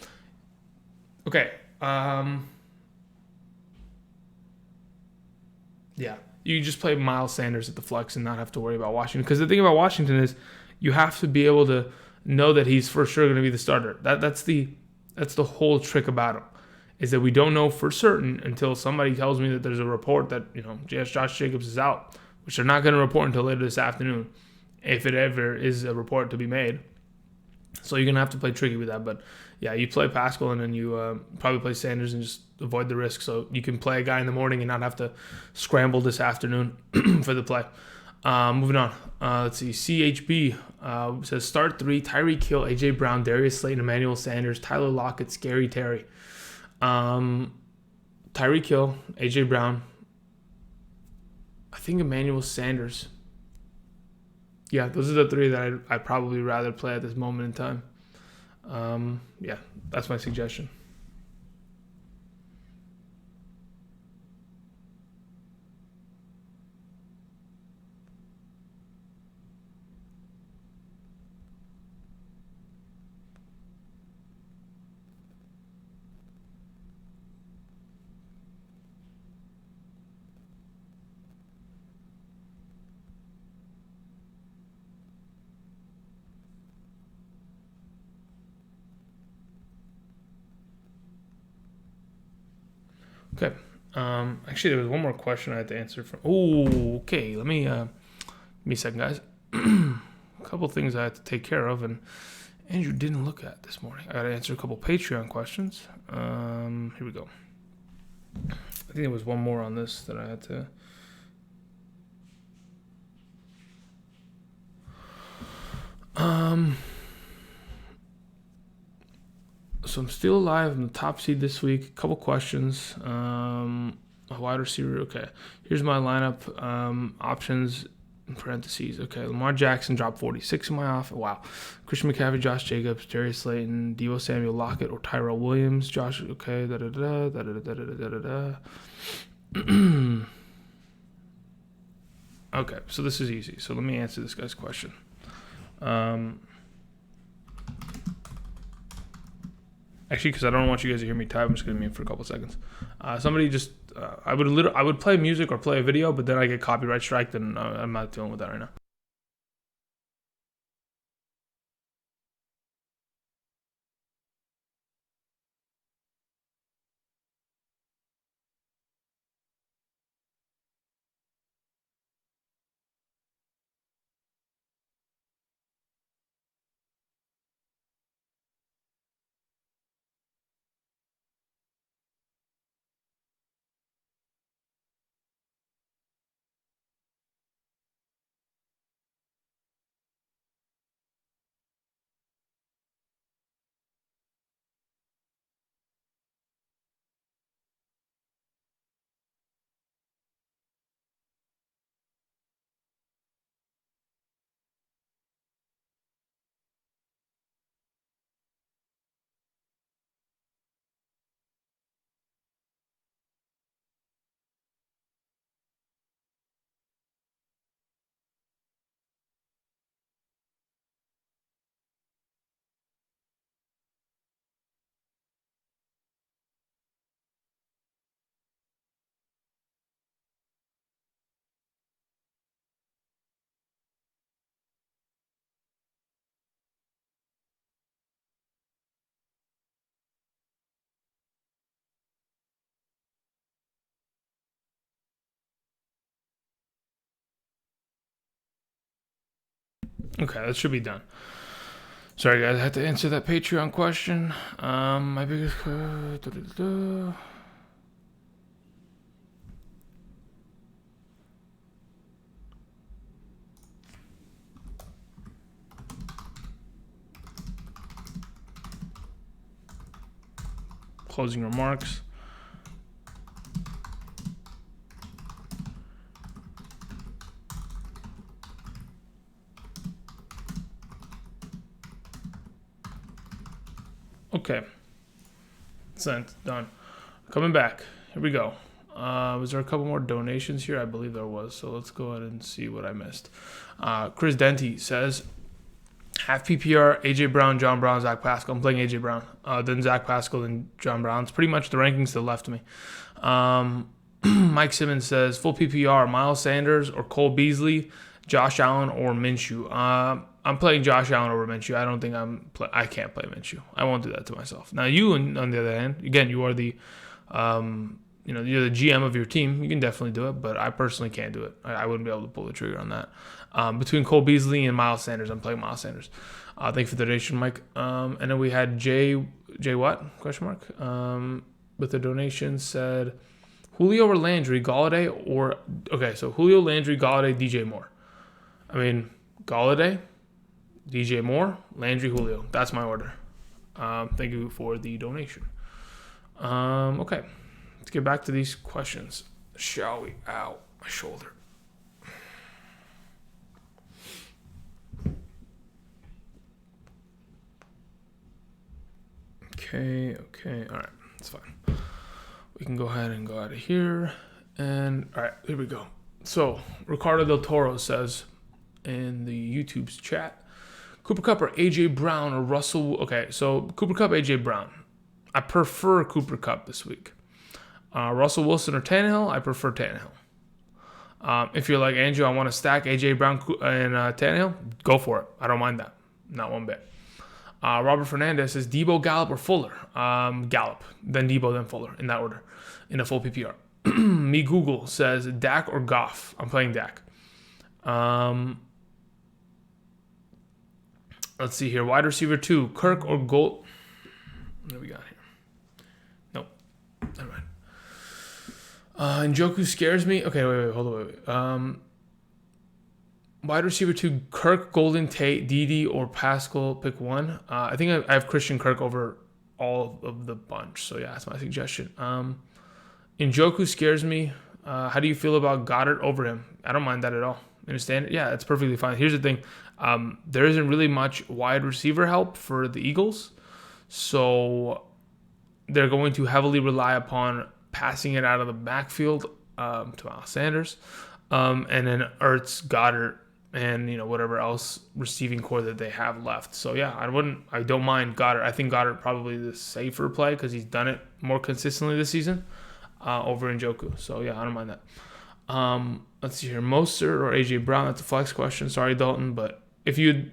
okay. Yeah, you just play Miles Sanders at the flex and not have to worry about Washington. Because the thing about Washington is you have to be able to know that he's for sure going to be the starter. That's the whole trick about him, is that we don't know for certain until somebody tells me that there's a report that Josh Jacobs is out, which they're not going to report until later this afternoon, if it ever is a report to be made. So you're going to have to play tricky with that. But yeah, you play Pascal, and then you probably play Sanders and just avoid the risk. So you can play a guy in the morning and not have to scramble this afternoon for the play. Moving on. Let's see. CHB says start 3, Tyreek Hill, AJ Brown, Darius Slayton, Emmanuel Sanders, Tyler Lockett, Scary Terry. Tyreek Hill, AJ Brown, I think Emmanuel Sanders. Yeah, those are the 3 that I'd probably rather play at this moment in time. Yeah, that's my suggestion. Okay. Actually, there was one more question I had to answer from. Oh, okay. Let me give me a second, guys. A couple things I had to take care of, and Andrew didn't look at this morning. I got to answer a couple Patreon questions. Here we go. I think there was one more on this that I had to. So I'm still alive. I'm the top seed this week. A couple questions. A wide receiver. Okay. Here's my lineup. Options in parentheses. Okay. Lamar Jackson dropped 46 in my offer. Wow. Christian McCaffrey, Josh Jacobs, Darius Slayton, Deebo Samuel, Lockett, or Tyrell Williams. Josh. Okay. Okay. So this is easy. So let me answer this guy's question. Actually, because I don't want you guys to hear me type, I'm just gonna mute for a couple seconds. Somebody just, I would play music or play a video, but then I get copyright striked, and I'm not dealing with that right now. Okay, that should be done. Sorry, guys, I had to answer that Patreon question. My biggest... Closing remarks. Okay. Sent. Done. Coming back. Here we go. Was there a couple more donations here? I believe there was. So let's go ahead and see what I missed. Chris Denti says, half PPR, AJ Brown, John Brown, Zach Pascal. I'm playing AJ Brown. Then Zach Pascal, then John Brown. It's pretty much the rankings to the left of me. Mike Simmons says, full PPR, Miles Sanders or Cole Beasley, Josh Allen or Minshew. I'm playing Josh Allen over Minshew. I don't think I can't play Minshew. I won't do that to myself. Now you, on the other hand, again, you are the, you're the GM of your team. You can definitely do it, but I personally can't do it. I wouldn't be able to pull the trigger on that. Between Cole Beasley and Miles Sanders, I'm playing Miles Sanders. Thank you for the donation, Mike. And then we had Jay what? Question mark. With the donation said Julio or Landry, Galladay or okay. So Julio, Landry, Galladay, DJ Moore. I mean Galladay, DJ Moore, Landry, Julio. That's my order. Thank you for the donation. Okay, let's get back to these questions, shall we? Ow, my shoulder. Okay, all right, that's fine. We can go ahead and go out of here. And all right, here we go. So Ricardo Del Toro says in the YouTube's chat, Cooper Kupp or AJ Brown or Russell. Okay, so Cooper Kupp, AJ Brown. I prefer Cooper Kupp this week. Russell Wilson or Tannehill, I prefer Tannehill. If you're like Andrew, I want to stack AJ Brown and Tannehill, go for it. I don't mind that, not one bit. Robert Fernandez says Debo, Gallup, or Fuller. Gallup, then Debo, then Fuller, in that order, in a full PPR. Me Google says Dak or Goff. I'm playing Dak. Let's see here. Wide receiver 2, Kirk or Gold. What do we got here? Nope. Never mind. Njoku scares me. Okay, wait. Hold on, wait. Wide receiver 2, Kirk, Golden Tate, Dede, or Pascal. Pick one. I think I have Christian Kirk over all of the bunch. So, yeah, that's my suggestion. Njoku scares me. How do you feel about Goddard over him? I don't mind that at all. Understand? Yeah, it's perfectly fine. Here's the thing. There isn't really much wide receiver help for the Eagles. So, they're going to heavily rely upon passing it out of the backfield to Miles Sanders. And then Ertz, Goddard, and whatever else receiving core that they have left. So yeah, I don't mind Goddard. I think Goddard probably the safer play because he's done it more consistently this season over Njoku. So yeah, I don't mind that. Let's see here, Mostert or AJ Brown. That's a flex question. Sorry, Dalton, but if you're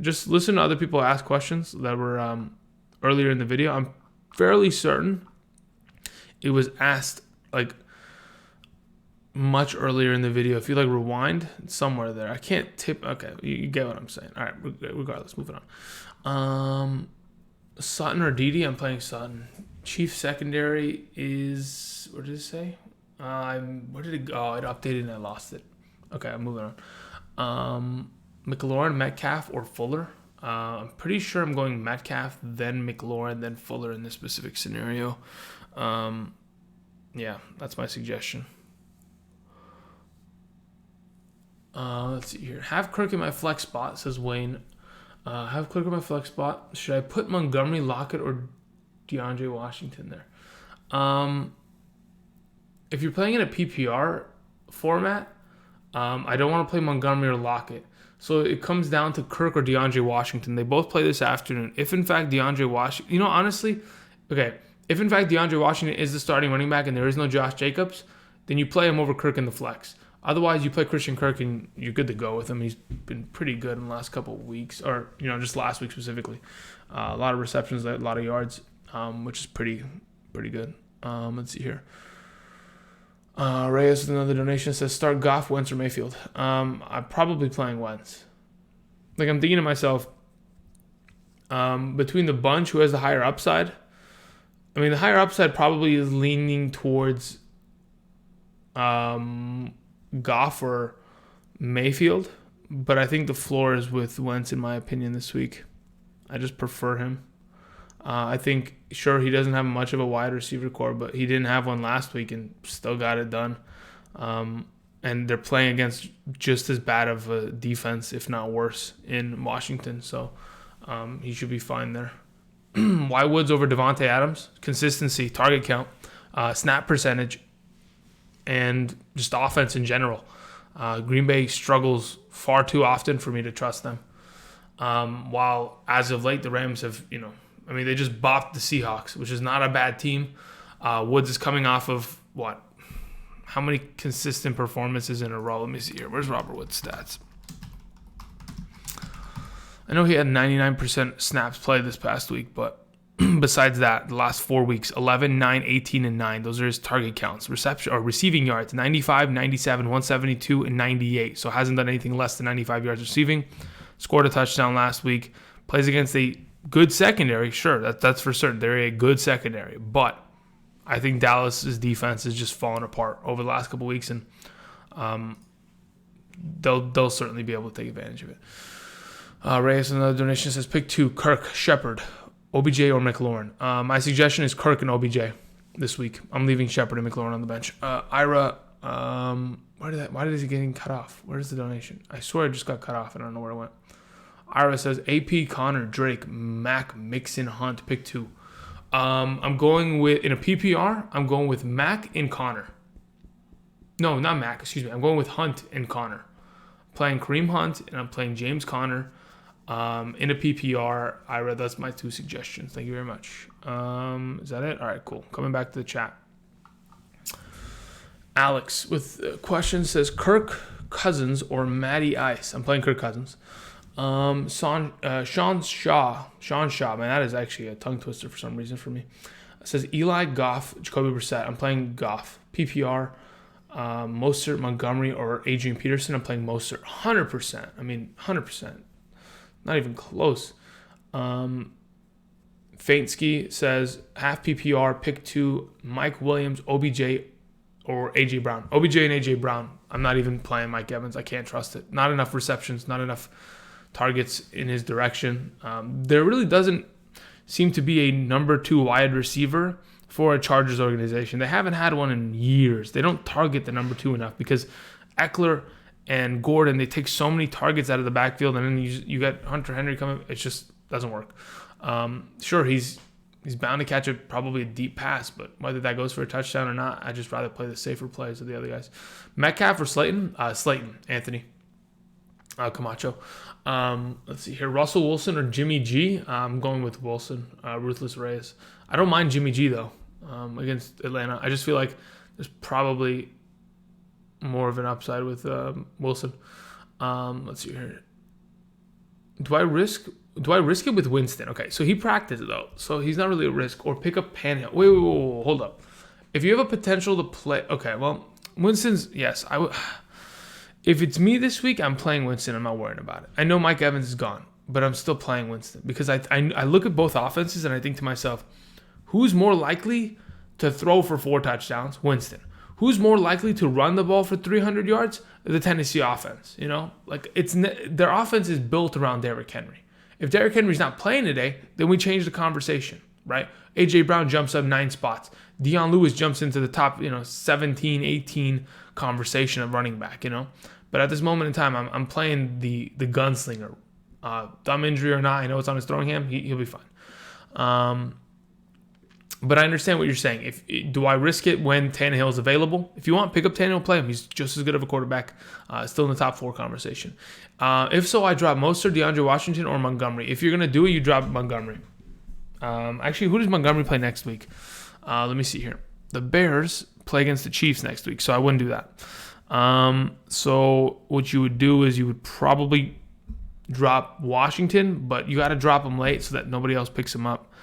just listen to other people ask questions that were earlier in the video. I'm fairly certain it was asked like much earlier in the video. If you rewind somewhere there, I can't tip. Okay, you get what I'm saying. All right, regardless, moving on. Sutton or Dede? I'm playing Sutton. Chief secondary is, what did it say? Where did it go? Oh, it updated and I lost it. Okay, I'm moving on. McLaurin, Metcalf, or Fuller? I'm pretty sure I'm going Metcalf, then McLaurin, then Fuller in this specific scenario. Yeah, that's my suggestion. Let's see here. Have Kirk in my flex spot, says Wayne. Have Kirk in my flex spot. Should I put Montgomery, Lockett, or DeAndre Washington there? If you're playing in a PPR format, I don't want to play Montgomery or Lockett. So it comes down to Kirk or DeAndre Washington. They both play this afternoon. If in fact DeAndre Washington, honestly, okay, if in fact DeAndre Washington is the starting running back and there is no Josh Jacobs, then you play him over Kirk in the flex. Otherwise, you play Christian Kirk and you're good to go with him. He's been pretty good in the last couple of weeks, or just last week specifically. A lot of receptions, a lot of yards, which is pretty good. Let's see here. Reyes with another donation says start Goff, Wentz, or Mayfield. I'm probably playing Wentz. Like I'm thinking to myself, between the bunch, who has the higher upside? I mean, the higher upside probably is leaning towards Goff or Mayfield, but I think the floor is with Wentz in my opinion this week. I just prefer him. I think, sure, he doesn't have much of a wide receiver core, but he didn't have one last week and still got it done. And they're playing against just as bad of a defense, if not worse, in Washington. So he should be fine there. Why Woods over Devontae Adams? Consistency, target count, snap percentage, and just offense in general. Green Bay struggles far too often for me to trust them. While as of late, the Rams have, they just bopped the Seahawks, which is not a bad team. Woods is coming off of what? How many consistent performances in a row? Let me see here. Where's Robert Woods' stats? I know he had 99% snaps played this past week, but besides that, the last 4 weeks, 11, 9, 18, and 9. Those are his target counts. Reception or receiving yards, 95, 97, 172, and 98. So hasn't done anything less than 95 yards receiving. Scored a touchdown last week. Plays against a good secondary. Sure, that's for certain. They're a good secondary. But I think Dallas's defense has just fallen apart over the last couple weeks, and they'll certainly be able to take advantage of it. Reyes, another donation, says pick 2, Kirk, Shepard, OBJ, or McLaurin. My suggestion is Kirk and OBJ this week. I'm leaving Shepard and McLaurin on the bench. Ira, why did he getting cut off? Where's the donation? I swear it just got cut off. I don't know where it went. Ira says AP, Connor, Drake, Mac, Mixon, Hunt, pick 2. I'm going with, in a PPR, I'm going with Mac and Connor. No, not Mac, excuse me. I'm going with Hunt and Connor. I'm playing Kareem Hunt and I'm playing James Conner. In a PPR, Ira, that's my 2 suggestions. Thank you very much. Is that it? All right, cool. Coming back to the chat. Alex with a question says Kirk Cousins or Matty Ice. I'm playing Kirk Cousins. Sean Shaw, man, that is actually a tongue twister for some reason for me. It says Eli, Goff, Jacoby Brissett. I'm playing Goff. PPR, Mostert, Montgomery, or Adrian Peterson. I'm playing Mostert. 100%. 100%. Not even close. Faintski says half PPR, pick 2, Mike Williams, OBJ, or AJ Brown. OBJ and AJ Brown. I'm not even playing Mike Evans. I can't trust it. Not enough receptions, not enough targets in his direction. There really doesn't seem to be a number 2 wide receiver for a Chargers organization. They haven't had one in years. They don't target the number 2 enough because Eckler and Gordon, they take so many targets out of the backfield, and then you got Hunter Henry coming. It just doesn't work. Sure, he's bound to catch probably a deep pass, but whether that goes for a touchdown or not, I'd just rather play the safer plays of the other guys. Metcalf or Slayton? Slayton, Anthony. Camacho. Let's see here. Russell Wilson or Jimmy G? I'm going with Wilson. Ruthless Reyes. I don't mind Jimmy G, though, against Atlanta. I just feel like there's probably more of an upside with Wilson. Let's see here. Do I risk it with Winston? Okay, so he practiced though, so he's not really a risk. Or pick up Tannehill. Wait, hold up. If you have a potential to play, okay, well, Winston's, yes, I would. If it's me this week, I'm playing Winston. I'm not worrying about it. I know Mike Evans is gone, but I'm still playing Winston because I look at both offenses and I think to myself, who's more likely to throw for 4 touchdowns? Winston. Who's more likely to run the ball for 300 yards? The Tennessee offense. Their offense is built around Derrick Henry. If Derrick Henry's not playing today, then we change the conversation, right? A.J. Brown jumps up 9 spots. Deion Lewis jumps into the top, 17, 18 conversation of running back, But at this moment in time, I'm playing the gunslinger. Thumb injury or not, I know it's on his throwing hand. He'll be fine. But I understand what you're saying. Do I risk it when Tannehill is available? If you want, pick up Tannehill, play him. He's just as good of a quarterback, still in the top 4 conversation. If so, I drop Mostert, DeAndre Washington, or Montgomery. If you're going to do it, you drop Montgomery. Actually, who does Montgomery play next week? Let me see here. The Bears play against the Chiefs next week, so I wouldn't do that. So what you would do is you would probably drop Washington, but you got to drop him late so that nobody else picks him up.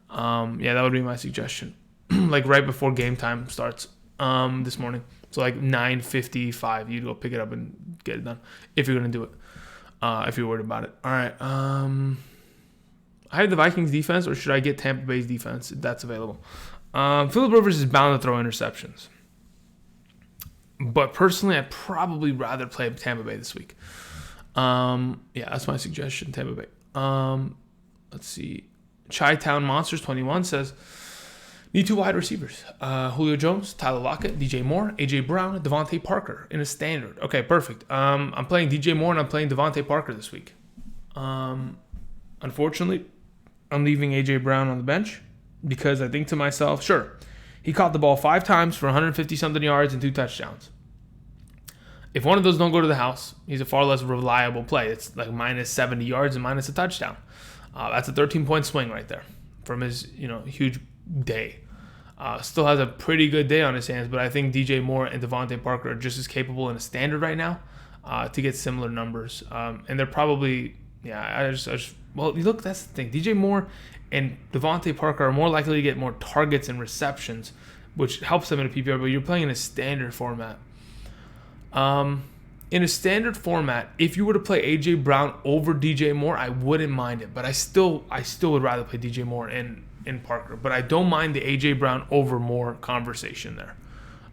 That would be my suggestion. Like right before game time starts this morning. So like 9:55, you'd go pick it up and get it done if you're gonna do it. If you're worried about it. All right. I have the Vikings defense, or should I get Tampa Bay's defense? That's available. Phillip Rivers is bound to throw interceptions, but personally, I'd probably rather play Tampa Bay this week. Yeah, that's my suggestion. Tampa Bay. Let's see. Chi-Town Monsters 21 says, need 2 wide receivers. Julio Jones, Tyler Lockett, DJ Moore, AJ Brown, Devontae Parker in a standard. Okay, perfect. I'm playing DJ Moore and I'm playing Devontae Parker this week. Unfortunately, I'm leaving AJ Brown on the bench because I think to myself, sure, he caught the ball 5 times for 150-something yards and 2 touchdowns. If one of those don't go to the house, he's a far less reliable play. It's like minus 70 yards and minus a touchdown. That's a 13-point swing right there from his huge day. Still has a pretty good day on his hands, but I think DJ Moore and Devontae Parker are just as capable in a standard right now to get similar numbers. And they're probably, well, look, that's the thing. DJ Moore and Devontae Parker are more likely to get more targets and receptions, which helps them in a PPR, but you're playing in a standard format. In a standard format, if you were to play AJ Brown over DJ Moore, I wouldn't mind it, but I still would rather play DJ Moore and Parker, but I don't mind the AJ Brown over Moore conversation there.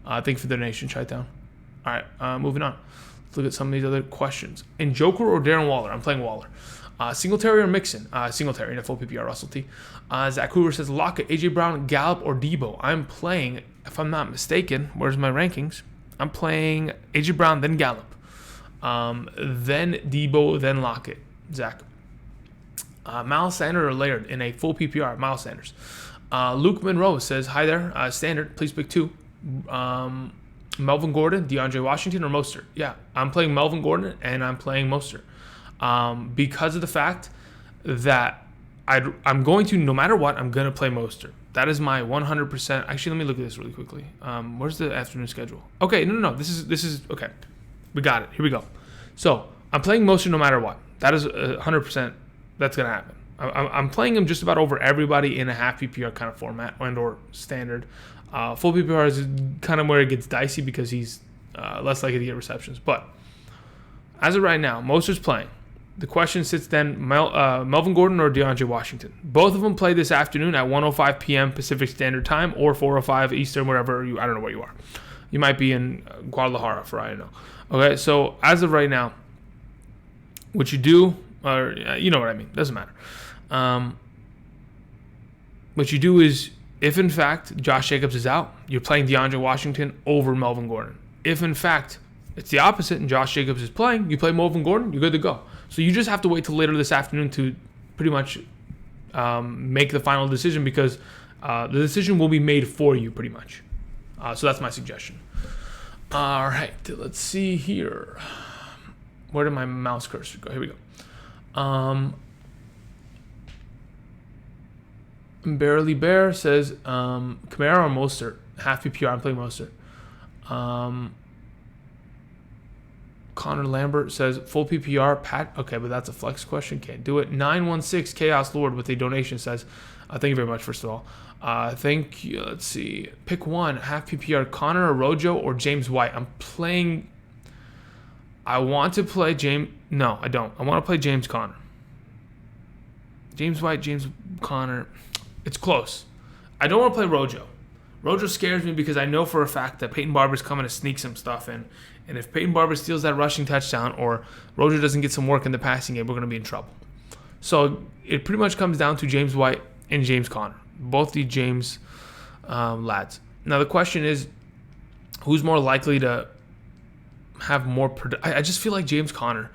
Thank you for the donation, Chi-Town. All right, moving on. Let's look at some of these other questions. In Joker or Darren Waller? I'm playing Waller. Singletary or Mixon? Singletary in a full PPR, Russell T. Zach Hoover says Lockett, AJ Brown, Gallup, or Debo. I'm playing, if I'm not mistaken, where's my rankings? I'm playing AJ Brown, then Gallup, then Debo, then Lockett. Zach. Miles Sanders or Laird in a full PPR. Miles Sanders. Luke Monroe says, hi there, standard, please pick 2. Melvin Gordon, DeAndre Washington, or Mostert? Yeah, I'm playing Melvin Gordon and I'm playing Mostert. Because of the fact that I'm going to, no matter what, I'm going to play Mostert. That is my 100%. Actually, let me look at this really quickly. Where's the afternoon schedule? Okay, no. This is okay. We got it. Here we go. So I'm playing Mostert no matter what. That is 100%. That's going to happen. I'm playing him just about over everybody in a half PPR kind of format and/or standard. Full PPR is kind of where it gets dicey because he's less likely to get receptions. But as of right now, Mostert's playing. The question sits then, Melvin Gordon or DeAndre Washington. Both of them play this afternoon at 1:05 p.m. Pacific Standard Time or 4:05 Eastern, wherever I don't know where you are. You might be in Guadalajara for all I know. Okay, so as of right now, what you do, or you know what I mean, doesn't matter. What you do is, if in fact Josh Jacobs is out, you're playing DeAndre Washington over Melvin Gordon. If in fact it's the opposite and Josh Jacobs is playing, you play Melvin Gordon, you're good to go. So you just have to wait till later this afternoon to pretty much make the final decision because the decision will be made for you pretty much. So that's my suggestion. All right, let's see here. Where did my mouse cursor go? Here we go. Barely Bear says Kamara or Mostert. Half PPR, I'm playing Mostert. Connor Lambert says full PPR. Pat, okay, but that's a flex question. Can't do it. 916 Chaos Lord with a donation says, thank you very much, first of all. Thank you. Let's see. Pick one. Half PPR. Connor or Rojo or James White. I'm playing. I want to play James. No, I don't. I want to play James Conner. James White, James Conner. It's close. I don't want to play Rojo. Rojo scares me because I know for a fact that Peyton Barber's coming to sneak some stuff in. And if Peyton Barber steals that rushing touchdown or Rojo doesn't get some work in the passing game, we're going to be in trouble. So it pretty much comes down to James White and James Conner. Both the James lads. Now the question is, who's more likely to have more... I just feel like James Conner,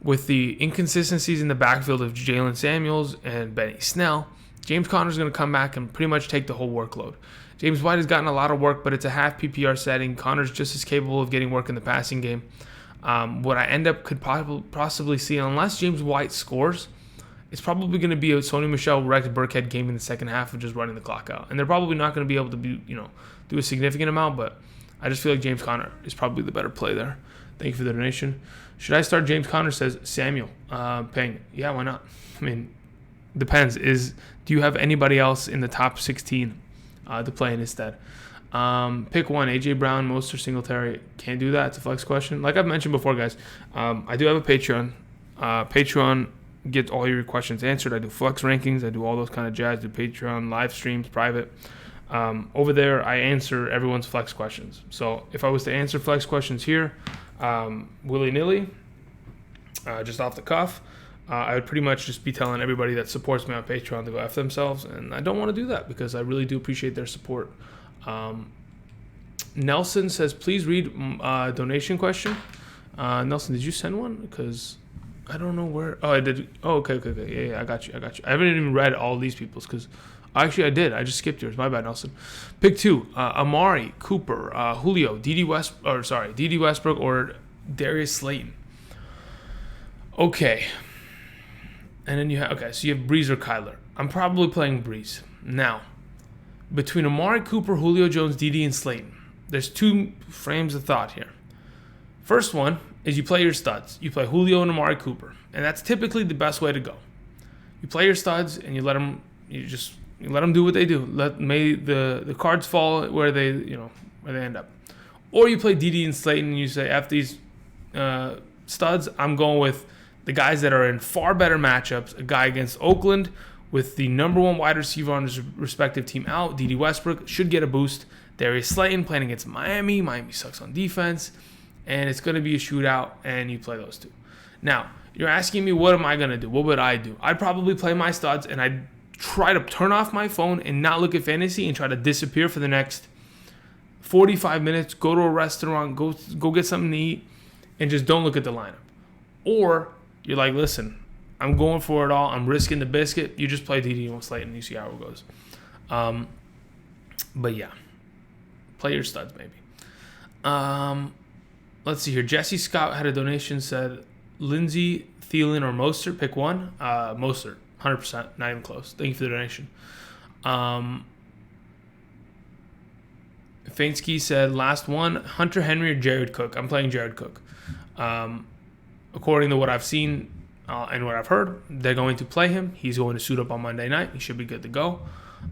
with the inconsistencies in the backfield of Jalen Samuels and Benny Snell, James Conner's going to come back and pretty much take the whole workload. James White has gotten a lot of work, but it's a half PPR setting. Conner's just as capable of getting work in the passing game. What I end up could possibly see, unless James White scores, it's probably going to be a Sony Michel, Rex Burkhead game in the second half of just running the clock out. And they're probably not going to be able to do a significant amount, but I just feel like James Conner is probably the better play there. Thank you for the donation. Should I start James Conner, says Samuel Peng. Yeah, why not? I mean, depends. Do you have anybody else in the top 16 to play in instead? Pick one, A.J. Brown, Mostert, Singletary. Can't do that. It's a flex question. Like I've mentioned before, guys, I do have a Patreon. Patreon gets all your questions answered. I do flex rankings. I do all those kind of jazz. I do Patreon, live streams, private. Over there, I answer everyone's flex questions. So if I was to answer flex questions here, willy-nilly, just off the cuff, I would pretty much just be telling everybody that supports me on Patreon to go F themselves. And I don't want to do that because I really do appreciate their support. Nelson says, please read donation question. Nelson, did you send one? Because I don't know where. Oh, I did. Oh, okay. Yeah, I got you. I haven't even read all these people's because actually I did. I just skipped yours. My bad, Nelson. Pick two: Amari, Cooper, Julio, D.D. Westbrook, or Darius Slayton. Okay. And then you have so you have Breeze or Kyler. I'm probably playing Breeze now. Between Amari Cooper, Julio Jones, D.D., and Slayton, there's two frames of thought here. First one is you play your studs. You play Julio and Amari Cooper, and that's typically the best way to go. You play your studs and you let them do what they do. May the cards fall where they end up. Or you play D.D. and Slayton and you say, F these studs, I'm going with the guys that are in far better matchups. A guy against Oakland with the number one wide receiver on his respective team out, D.D. Westbrook, should get a boost. Darius Slayton playing against Miami. Miami sucks on defense. And it's going to be a shootout, and you play those two. Now, you're asking me, what am I going to do? What would I do? I'd probably play my studs, and I'd try to turn off my phone and not look at fantasy and try to disappear for the next 45 minutes, go to a restaurant, go get something to eat, and just don't look at the lineup. Or you're like, listen, I'm going for it all. I'm risking the biscuit. You just play D.D. and Slayton and you see how it goes. But yeah, play your studs maybe. Let's see here. Jesse Scott had a donation, said Lindsey, Thielen, or Mostert. Pick one. Mostert, 100%. Not even close. Thank you for the donation. Fainsky said last one, Hunter Henry or Jared Cook. I'm playing Jared Cook. According to what I've seen and what I've heard, they're going to play him. He's going to suit up on Monday night. He should be good to go.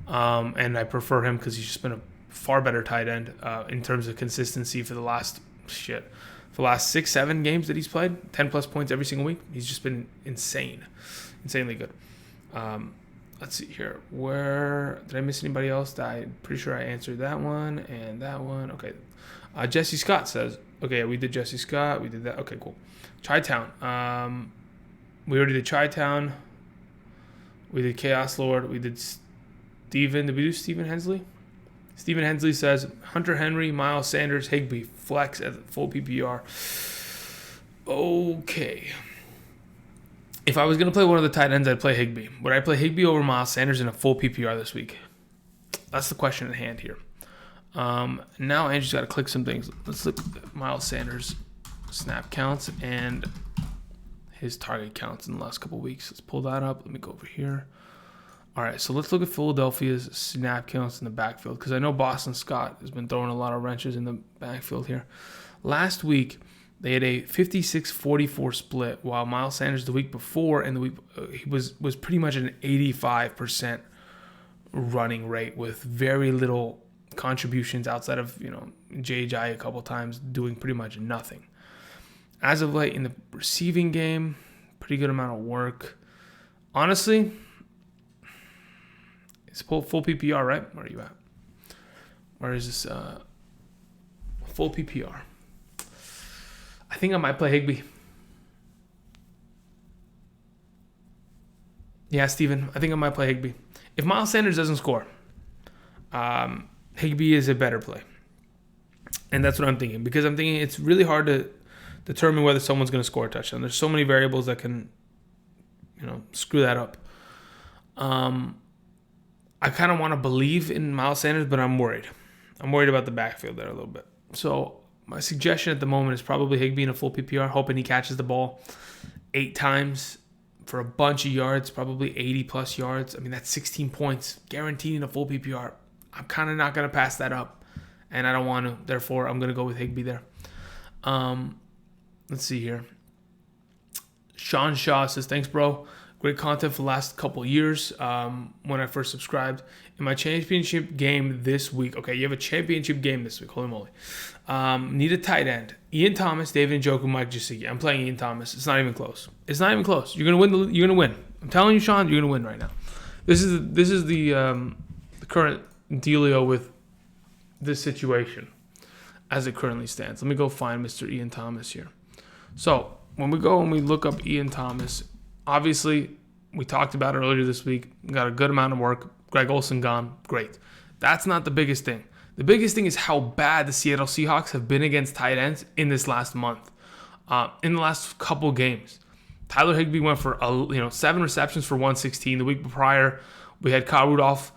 And I prefer him because he's just been a far better tight end in terms of consistency for the last 6-7 games that he's played. 10 plus points every single week. He's just been insanely good. Let's see here. Where did I miss anybody else? I'm pretty sure I answered that one and that one. Okay. Jesse Scott says, okay, we did Jesse Scott. We did that. Okay, cool. Chi-Town. We already did Chi-Town. We did Chaos Lord. We did Steven. Did we do Stephen Hensley? Stephen Hensley says Hunter Henry, Miles Sanders, Higbee, flex at full PPR. Okay. If I was going to play one of the tight ends, I'd play Higbee. Would I play Higbee over Miles Sanders in a full PPR this week? That's the question at hand here. Now Andrew's got to click some things. Let's look at Miles Sanders' snap counts and his target counts in the last couple of weeks. Let's pull that up. Let me go over here. All right, so let's look at Philadelphia's snap counts in the backfield because I know Boston Scott has been throwing a lot of wrenches in the backfield here. Last week, they had a 56-44 split, while Miles Sanders the week before and the week he was pretty much an 85% running rate with very little contributions outside of JJ a couple times doing pretty much nothing. As of late in the receiving game, pretty good amount of work. Honestly, it's full PPR, right? Where are you at? Where is this full PPR? I think I might play Higbee. Yeah, Steven, I think I might play Higbee. If Miles Sanders doesn't score, Higbee is a better play. And that's what I'm thinking. Because I'm thinking it's really hard to determine whether someone's going to score a touchdown. There's so many variables that can, screw that up. I kind of want to believe in Miles Sanders, but I'm worried. I'm worried about the backfield there a little bit. So my suggestion at the moment is probably Higbee in a full PPR, hoping he catches the ball 8 times for a bunch of yards, probably 80-plus yards. I mean, that's 16 points guaranteed in a full PPR. I'm kind of not going to pass that up, and I don't want to. Therefore, I'm going to go with Higbee there. Let's see here. Sean Shaw says, thanks, bro. Great content for the last couple years when I first subscribed. In my championship game this week, okay, you have a championship game this week, holy moly. Need a tight end. Ian Thomas, David Njoku, Mike Gesicki. I'm playing Ian Thomas. It's not even close. It's not even close. You're gonna win. You're gonna win. I'm telling you, Sean, you're gonna win right now. This is the current dealio with this situation as it currently stands. Let me go find Mr. Ian Thomas here. So when we go and we look up Ian Thomas, obviously we talked about it earlier this week. Got a good amount of work. Greg Olsen gone. Great. That's not the biggest thing. The biggest thing is how bad the Seattle Seahawks have been against tight ends in this last month. In the last couple games, Tyler Higbee went for 7 receptions for 116. The week prior, we had Kyle Rudolph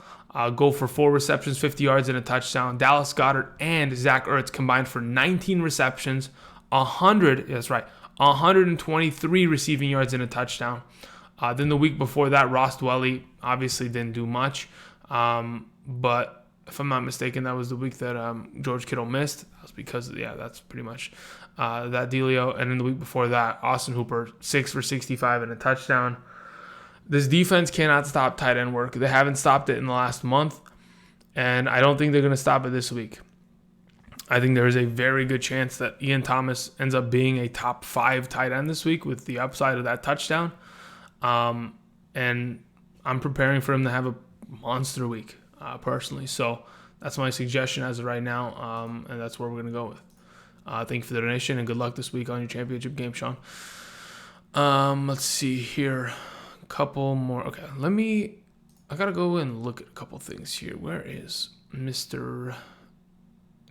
go for 4 receptions, 50 yards, and a touchdown. Dallas Goedert and Zach Ertz combined for 19 receptions, 123 receiving yards, and a touchdown. Then the week before that, Ross Dwelly obviously didn't do much. But if I'm not mistaken, that was the week that George Kittle missed. That was because, that's pretty much that dealio. And then the week before that, Austin Hooper, 6 for 65 and a touchdown. This defense cannot stop tight end work. They haven't stopped it in the last month, and I don't think they're going to stop it this week. I think there is a very good chance that Ian Thomas ends up being a top 5 tight end this week with the upside of that touchdown. And I'm preparing for him to have a monster week, personally. So that's my suggestion as of right now, and that's where we're going to go with. Thank you for the donation, and good luck this week on your championship game, Sean. Let's see here. Couple more. Okay, I gotta go and look at a couple things here. Where is Mr.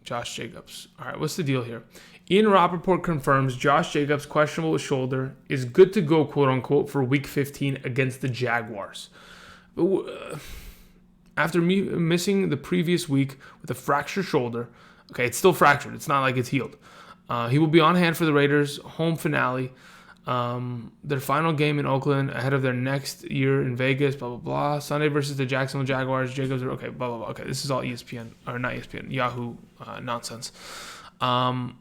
Josh Jacobs? All right, what's the deal here? Ian Rappaport confirms Josh Jacobs, questionable with shoulder, is good to go, quote unquote, for week 15 against the Jaguars. After missing the previous week with a fractured shoulder, okay, it's still fractured. It's not like it's healed. He will be on hand for the Raiders' home finale. Their final game in Oakland ahead of their next year in Vegas, blah, blah, blah. Sunday versus the Jacksonville Jaguars. Jacobs are okay, blah, blah, blah. Okay, this is all ESPN, or not ESPN, Yahoo nonsense. Damn,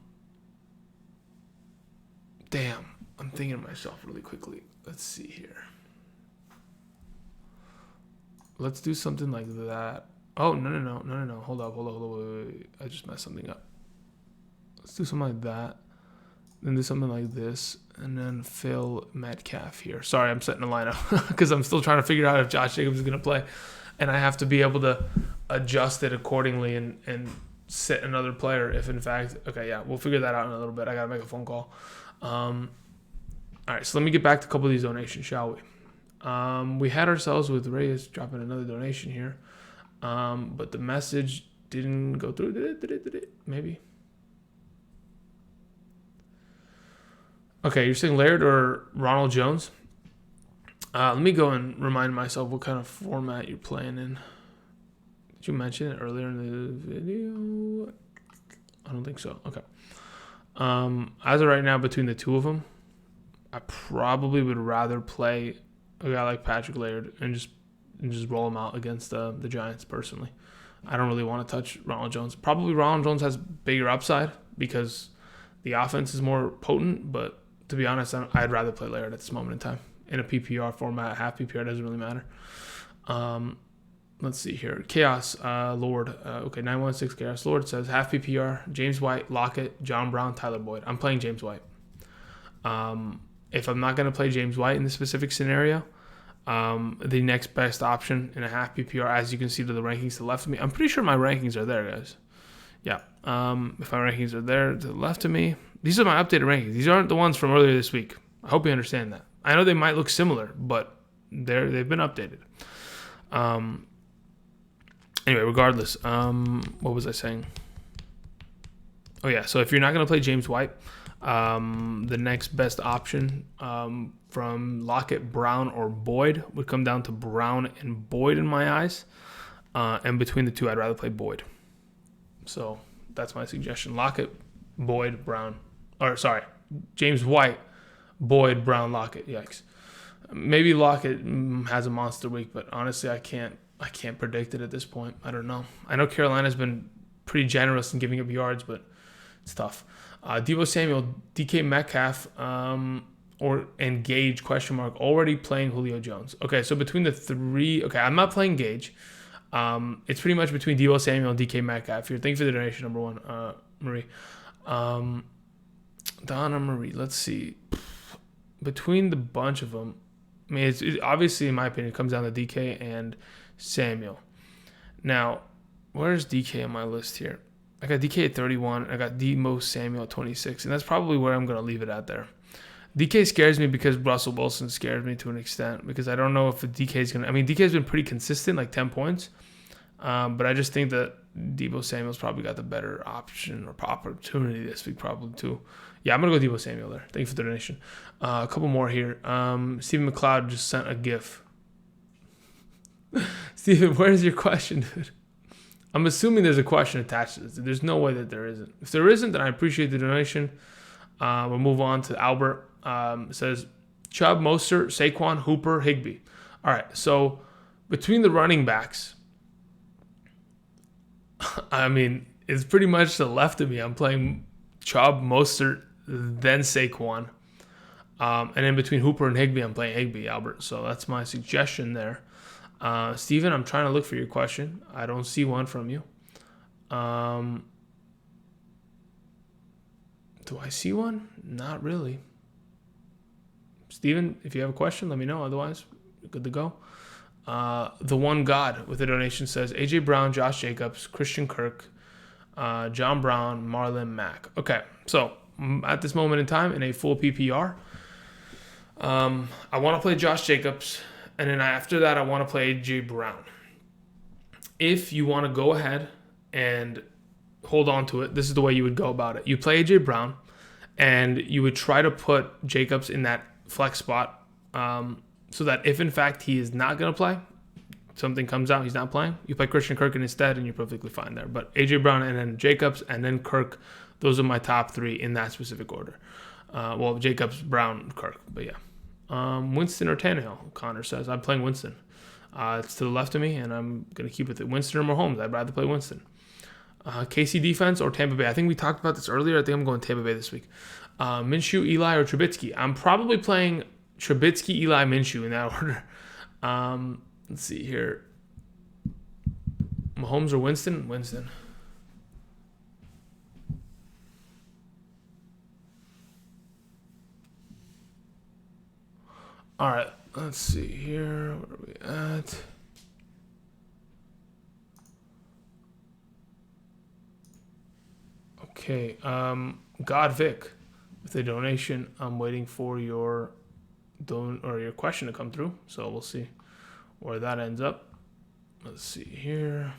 I'm thinking to myself really quickly. Let's see here. Let's do something like that. Oh, no. Hold up, wait. I just messed something up. Let's do something like that. Then do something like this, and then Phil Metcalf here. Sorry, I'm setting a lineup because I'm still trying to figure out if Josh Jacobs is going to play, and I have to be able to adjust it accordingly and set another player if, in fact, okay, yeah, we'll figure that out in a little bit. I got to make a phone call. All right, so let me get back to a couple of these donations, shall we? We had ourselves with Reyes dropping another donation here, but the message didn't go through. Did it? Maybe. Okay, you're saying Laird or Ronald Jones? Let me go and remind myself what kind of format you're playing in. Did you mention it earlier in the video? I don't think so. Okay. As of right now, between the two of them, I probably would rather play a guy like Patrick Laird and just roll him out against the Giants personally. I don't really want to touch Ronald Jones. Probably Ronald Jones has bigger upside because the offense is more potent, but to be honest, I'd rather play Laird at this moment in time. In a PPR format, half PPR doesn't really matter. Let's see here. Chaos Lord. Okay, 916 Chaos Lord says half PPR, James White, Lockett, John Brown, Tyler Boyd. I'm playing James White. If I'm not going to play James White in this specific scenario, the next best option in a half PPR, as you can see to the rankings to the left of me, I'm pretty sure my rankings are there, guys. Yeah. If my rankings are there to the left of me, these are my updated rankings. These aren't the ones from earlier this week. I hope you understand that. I know they might look similar, but they've been updated. Anyway, regardless, what was I saying? Oh yeah, so if you're not going to play James White, the next best option from Lockett, Brown, or Boyd would come down to Brown and Boyd in my eyes. And between the two, I'd rather play Boyd. So that's my suggestion. Lockett, Boyd, Brown. James White, Boyd, Brown, Lockett. Yikes. Maybe Lockett has a monster week, but honestly, I can't predict it at this point. I don't know. I know Carolina's been pretty generous in giving up yards, but it's tough. Deebo Samuel, DK Metcalf. and Gage already playing Julio Jones. Okay, so between the three, okay, I'm not playing Gage. It's pretty much between Deebo Samuel and DK Metcalf here. Thank you for the donation, number one, Marie. Donna Marie, let's see. Between the bunch of them, I mean, it's obviously, in my opinion, it comes down to DK and Samuel. Now, where's DK on my list here? I got DK at 31. I got Deebo Samuel at 26. And that's probably where I'm going to leave it at there. DK scares me because Russell Wilson scares me to an extent. Because I don't know if DK is going to... I mean, DK has been pretty consistent, like 10 points. But I just think that Deebo Samuel's probably got the better option or opportunity this week, probably, too. Yeah, I'm going to go Deebo Samuel there. Thank you for the donation. A couple more here. Stephen McLeod just sent a GIF. Stephen, where's your question, dude? I'm assuming there's a question attached to this. There's no way that there isn't. If there isn't, then I appreciate the donation. We'll move on to Albert. It says, Chubb, Mostert, Saquon, Hooper, Higbee. All right, so between the running backs, I mean, it's pretty much to the left of me. I'm playing Chubb, Mostert, then Saquon. And in between Hooper and Higbee, I'm playing Higbee, Albert. So that's my suggestion there. Steven, I'm trying to look for your question. I don't see one from you. Do I see one? Not really. Steven, if you have a question, let me know. Otherwise, you're good to go. The One God with a donation says, AJ Brown, Josh Jacobs, Christian Kirk, John Brown, Marlon Mack. Okay, so at this moment in time, in a full PPR, I want to play Josh Jacobs. And then after that, I want to play A.J. Brown. If you want to go ahead and hold on to it, this is the way you would go about it. You play A.J. Brown, and you would try to put Jacobs in that flex spot so that if, in fact, he is not going to play, something comes out, he's not playing, you play Christian Kirk instead, and you're perfectly fine there. But A.J. Brown and then Jacobs and then Kirk, those are my top three in that specific order. Well, Jacobs, Brown, Kirk, but yeah. Winston or Tannehill, Connor says. I'm playing Winston. It's to the left of me, and I'm going to keep with it. Winston or Mahomes. I'd rather play Winston. KC defense or Tampa Bay. I think we talked about this earlier. I think I'm going Tampa Bay this week. Minshew, Eli, or Trubisky. I'm probably playing Trubisky, Eli, Minshew in that order. Let's see here. Mahomes or Winston? Winston. All right, let's see here. Where are we at? Okay, God Vic with a donation. I'm waiting for your your question to come through, so we'll see where that ends up. Let's see here.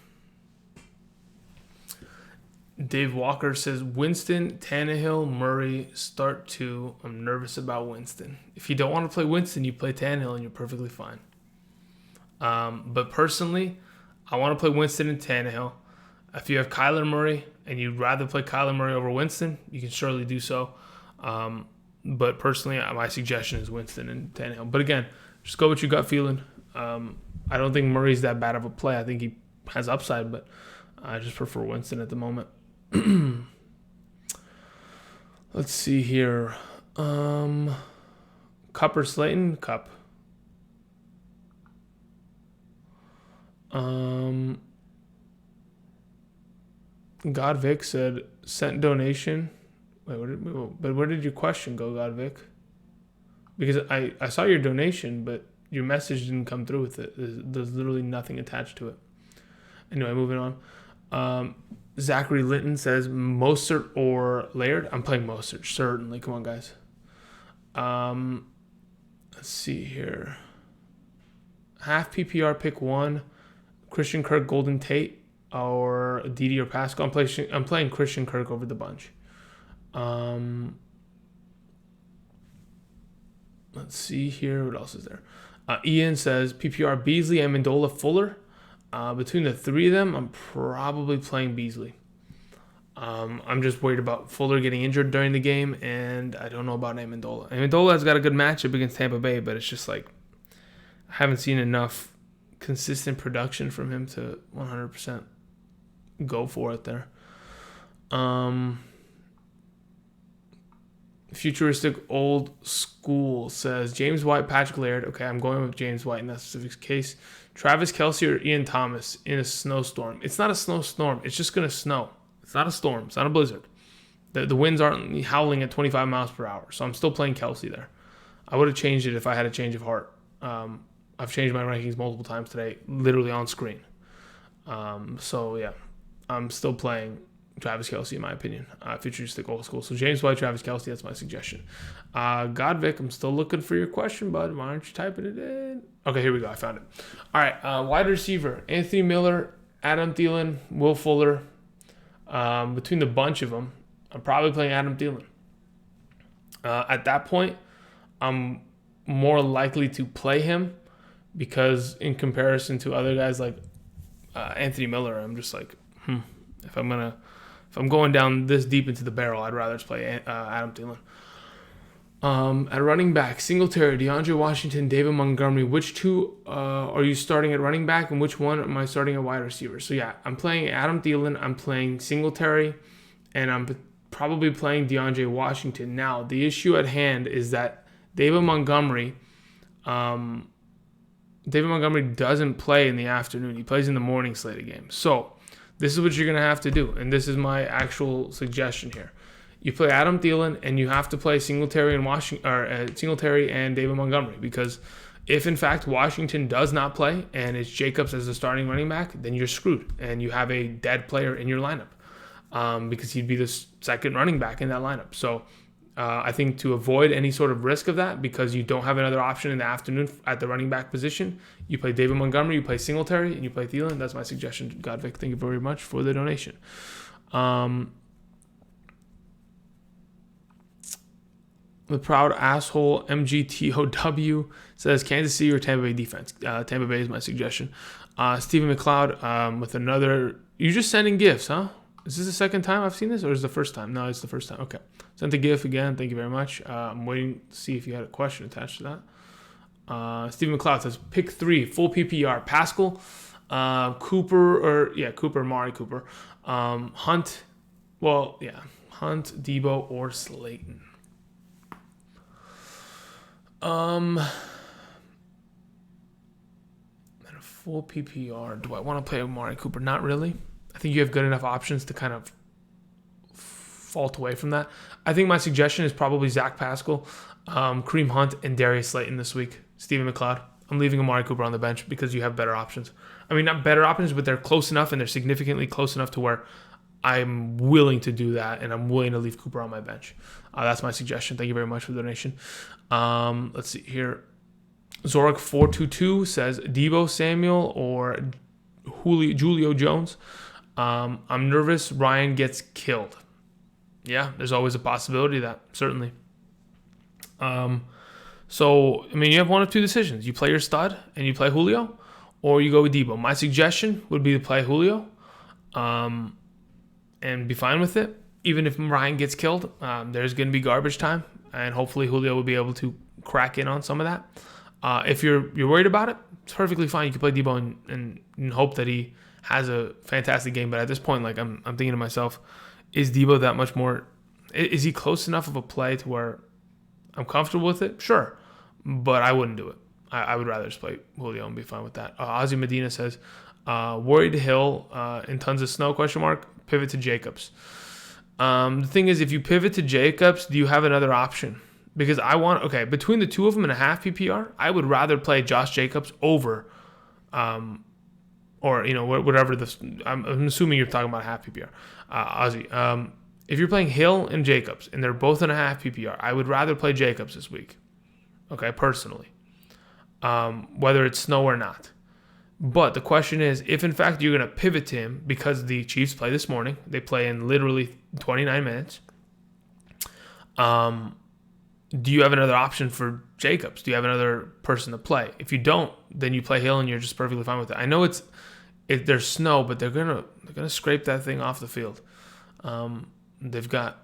Dave Walker says, Winston, Tannehill, Murray, start two. I'm nervous about Winston. If you don't want to play Winston, you play Tannehill and you're perfectly fine. But personally, I want to play Winston and Tannehill. If you have Kyler Murray and you'd rather play Kyler Murray over Winston, you can surely do so. But personally, my suggestion is Winston and Tannehill. But again, just go with your gut feeling. I don't think Murray's that bad of a play. I think he has upside, but I just prefer Winston at the moment. Let's see here. Cup or Slayton? Cup. God Vic said, sent donation. Wait, where did your question go, God Vic? Because I saw your donation, but your message didn't come through with it. There's literally nothing attached to it. Anyway, moving on. Zachary Linton says, Mostert or Laird? I'm playing Mostert, certainly. Come on, guys. Let's see here. Half PPR, pick one. Christian Kirk, Golden Tate, or Didi or Pascal. I'm playing Christian Kirk over the bunch. Let's see here. What else is there? Ian says, PPR, Beasley, Amendola, Fuller. Between the three of them, I'm probably playing Beasley. I'm just worried about Fuller getting injured during the game, and I don't know about Amendola. Amendola has got a good matchup against Tampa Bay, but it's just like I haven't seen enough consistent production from him to 100% go for it there. Futuristic Old School says James White, Patrick Laird. Okay, I'm going with James White in that specific case. Travis Kelce or Ian Thomas in a snowstorm. It's not a snowstorm. It's just going to snow. It's not a storm. It's not a blizzard. The winds aren't howling at 25 miles per hour. So I'm still playing Kelce there. I would have changed it if I had a change of heart. I've changed my rankings multiple times today, literally on screen. So, yeah, I'm still playing Travis Kelce, in my opinion. Futuristic Old School. So, James White, Travis Kelce, that's my suggestion. Godvic, I'm still looking for your question, bud. Why aren't you typing it in? Okay, here we go. I found it. All right, wide receiver, Anthony Miller, Adam Thielen, Will Fuller. Between the bunch of them, I'm probably playing Adam Thielen. At that point, I'm more likely to play him because in comparison to other guys like Anthony Miller, I'm just like, if I'm going down this deep into the barrel, I'd rather just play Adam Thielen. At running back, Singletary, DeAndre Washington, David Montgomery. Which two are you starting at running back, and which one am I starting at wide receiver? So yeah, I'm playing Adam Thielen, I'm playing Singletary, and I'm probably playing DeAndre Washington. Now, the issue at hand is that David Montgomery doesn't play in the afternoon. He plays in the morning slate of games. So this is what you're going to have to do, and this is my actual suggestion here. You play Adam Thielen, and you have to play Singletary and David Montgomery, because if in fact Washington does not play and it's Jacobs as the starting running back, then you're screwed, and you have a dead player in your lineup because he'd be the second running back in that lineup. So I think to avoid any sort of risk of that, because you don't have another option in the afternoon at the running back position, you play David Montgomery, you play Singletary, and you play Thielen. That's my suggestion, Godvic. Thank you very much for the donation. The proud asshole MGTOW says Kansas City or Tampa Bay defense. Tampa Bay is my suggestion. Stephen McLeod with another. You're just sending gifts, huh? Is this the second time I've seen this, or is it the first time? No, it's the first time. Okay. Sent the gift again. Thank you very much. I'm waiting to see if you had a question attached to that. Stephen McLeod says, pick 3, full PPR. Pascal, Cooper, Amari Cooper. Hunt, Hunt, Debo, or Slayton. And a full PPR. Do I want to play Amari Cooper? Not really. I think you have good enough options to kind of fault away from that. I think my suggestion is probably Zach Pascal, Kareem Hunt, and Darius Slayton this week. Stephen McLeod. I'm leaving Amari Cooper on the bench because you have better options. I mean, not better options, but they're close enough, and they're significantly close enough to where I'm willing to do that, and I'm willing to leave Cooper on my bench. That's my suggestion. Thank you very much for the donation. Let's see here. Zorik422 says Debo Samuel or Julio Jones. I'm nervous Ryan gets killed. Yeah, there's always a possibility of that, certainly. So, I mean, you have one of two decisions. You play your stud and you play Julio, or you go with Debo. My suggestion would be to play Julio and be fine with it. Even if Ryan gets killed, there's going to be garbage time, and hopefully Julio will be able to crack in on some of that. If you're worried about it, it's perfectly fine. You can play Debo and hope that he has a fantastic game. But at this point, like I'm thinking to myself, is Debo that much more? Is he close enough of a play to where I'm comfortable with it? Sure, but I wouldn't do it. I would rather just play Julio and be fine with that. Ozzy Medina says, worried Hill in tons of snow, ? Pivot to Jacobs. The thing is, if you pivot to Jacobs, do you have another option? Because between the two of them in a half PPR, I would rather play Josh Jacobs over, whatever I'm assuming you're talking about a half PPR. Ozzy, if you're playing Hill and Jacobs, and they're both in a half PPR, I would rather play Jacobs this week. Okay, personally. Whether it's snow or not. But the question is, if in fact you're going to pivot to him because the Chiefs play this morning, they play in literally 29 minutes, do you have another option for Jacobs? Do you have another person to play? If you don't, then you play Hill and you're just perfectly fine with it. I know there's snow, but they're gonna scrape that thing off the field. They've got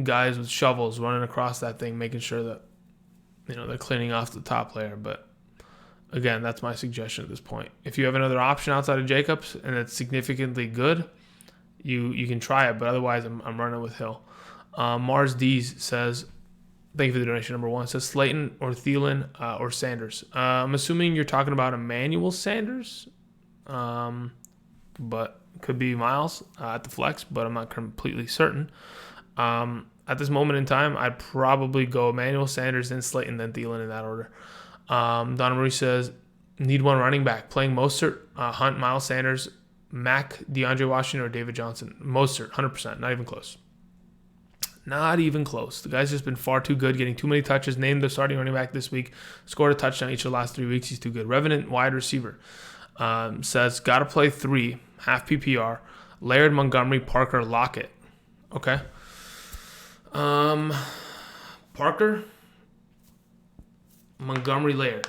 guys with shovels running across that thing, making sure that they're cleaning off the top layer. But again, that's my suggestion at this point. If you have another option outside of Jacobs and it's significantly good, you can try it. But otherwise, I'm running with Hill. Mars D's says, Thank you for the donation. Number 1 says Slayton or Thielen or Sanders. I'm assuming you're talking about Emmanuel Sanders, but could be Miles at the flex, but I'm not completely certain. At this moment in time, I'd probably go Emmanuel Sanders, then Slayton, then Thielen in that order. Donna Marie says, need one running back. Playing Mostert, Hunt, Miles Sanders, Mac, DeAndre Washington, or David Johnson. Mostert, 100%. Not even close. Not even close. The guy's just been far too good, getting too many touches. Named the starting running back this week. Scored a touchdown each of the last 3 weeks. He's too good. Revenant, wide receiver. Says, got to play 3, half PPR. Laird, Montgomery, Parker, Lockett. Okay. Parker, Montgomery, Laird.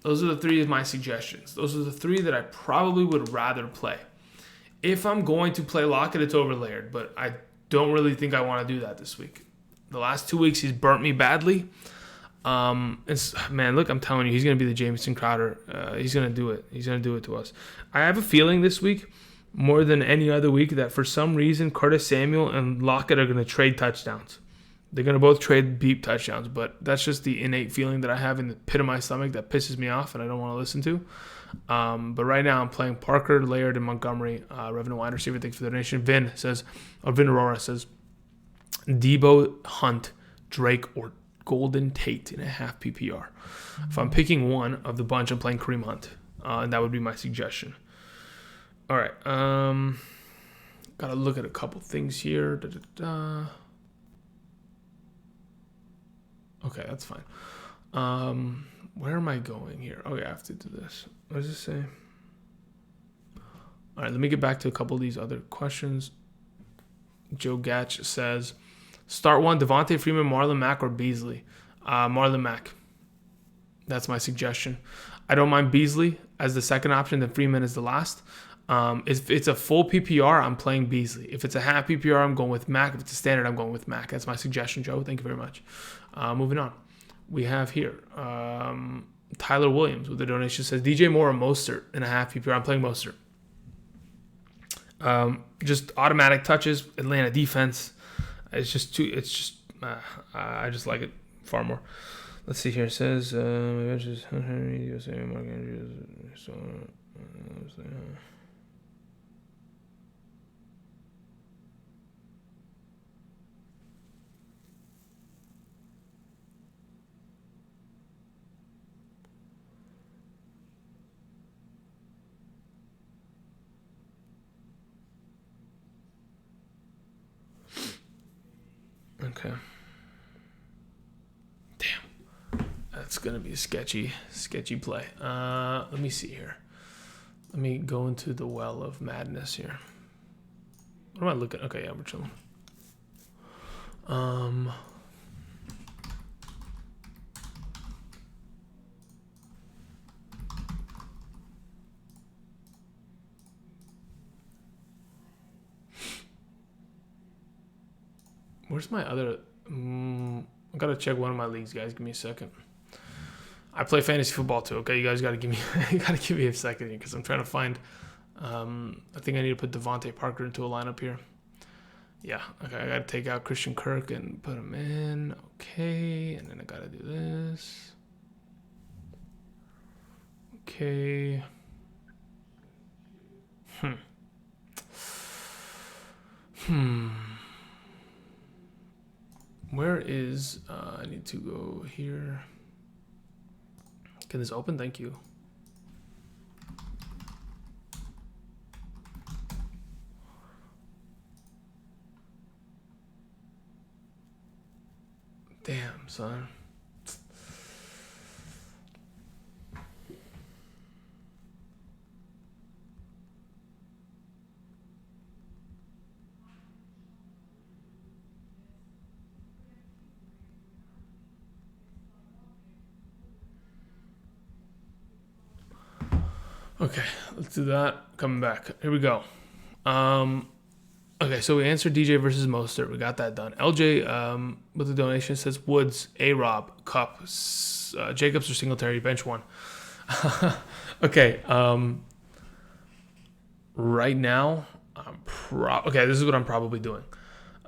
Those are the 3 of my suggestions. Those are the 3 that I probably would rather play. If I'm going to play Lockett, it's over Laird, but I don't really think I want to do that this week. The last 2 weeks, he's burnt me badly. Man, look, I'm telling you, he's going to be the Jamison Crowder. He's going to do it. He's going to do it to us. I have a feeling this week, more than any other week, that for some reason, Curtis Samuel and Lockett are going to trade touchdowns. They're going to both trade deep touchdowns, but that's just the innate feeling that I have in the pit of my stomach that pisses me off and I don't want to listen to. But right now I'm playing Parker, Laird, and Montgomery. Revenue wide receiver, thanks for the donation. Vin Aurora says, Debo, Hunt, Drake, or Golden Tate in a half PPR. If I'm picking one of the bunch, I'm playing Kareem Hunt. And that would be my suggestion. All right. Got to look at a couple things here. Okay, that's fine. Where am I going here? Okay, I have to do this. What does it say? All right, let me get back to a couple of these other questions. Joe Gatch says, start 1, Devontae Freeman, Marlon Mack, or Beasley? Marlon Mack. That's my suggestion. I don't mind Beasley as the second option, then Freeman is the last. If it's a full PPR, I'm playing Beasley. If it's a half PPR, I'm going with Mack. If it's a standard, I'm going with Mack. That's my suggestion, Joe. Thank you very much. Moving on. We have here Tyler Williams with the donation says, DJ Moore or Mostert in a half PPR. I'm playing Mostert. Just automatic touches, Atlanta defense. I just like it far more. Let's see here. It says, okay. Damn. That's going to be a sketchy play. Let me see here. Let me go into the well of madness here. What am I looking? Okay, yeah, we're chilling. Where's my other... I got to check one of my leagues, guys. Give me a second. I play fantasy football too, okay? You guys got to give me a second here because I'm trying to find... I think I need to put Devontae Parker into a lineup here. Yeah, okay. I got to take out Christian Kirk and put him in. Okay, and then I got to do this. Okay. Where is... I need to go here. Can this open? Thank you. Damn, son. Okay, let's do that. Coming back. Here we go. Okay, so we answered DJ versus Mostert. We got that done. LJ with the donation says Woods, A-Rob, Cup, Jacobs or Singletary, bench one. Okay, right now, okay, this is what I'm probably doing.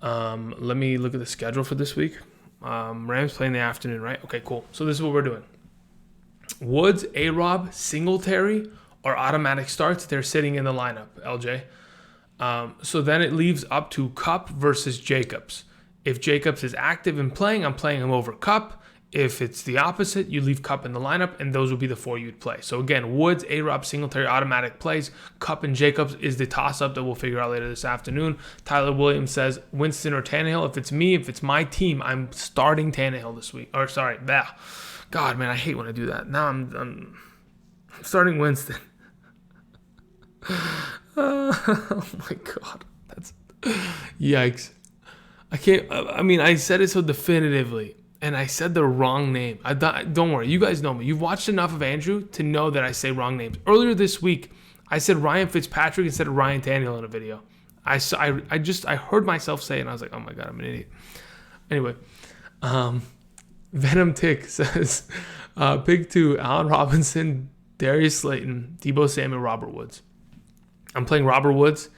Let me look at the schedule for this week. Rams play in the afternoon, right? Okay, cool. So this is what we're doing. Woods, A-Rob, Singletary are automatic starts. They're sitting in the lineup, LJ. So then it leaves up to Kupp versus Jacobs. If Jacobs is active and playing, I'm playing him over Kupp. If it's the opposite, you leave Kupp in the lineup, and those would be the four you'd play. So again, Woods, A-Rob, Singletary, automatic plays. Kupp and Jacobs is the toss-up that we'll figure out later this afternoon. Tyler Williams says Winston or Tannehill. If it's me, if it's my team, I'm starting Tannehill this week. Or sorry, God, man, I hate when I do that. Now I'm starting Winston. Oh my God, that's yikes. I said it so definitively. And I said the wrong name. Don't worry. You guys know me. You've watched enough of Andrew to know that I say wrong names. Earlier this week, I said Ryan Fitzpatrick instead of Ryan Tannehill in a video. I heard myself say it, and I was like, oh my God, I'm an idiot. Anyway, Venom Tick says, pick 2, Allen Robinson, Darius Slayton, Deebo Samuel, Robert Woods. I'm playing Robert Woods,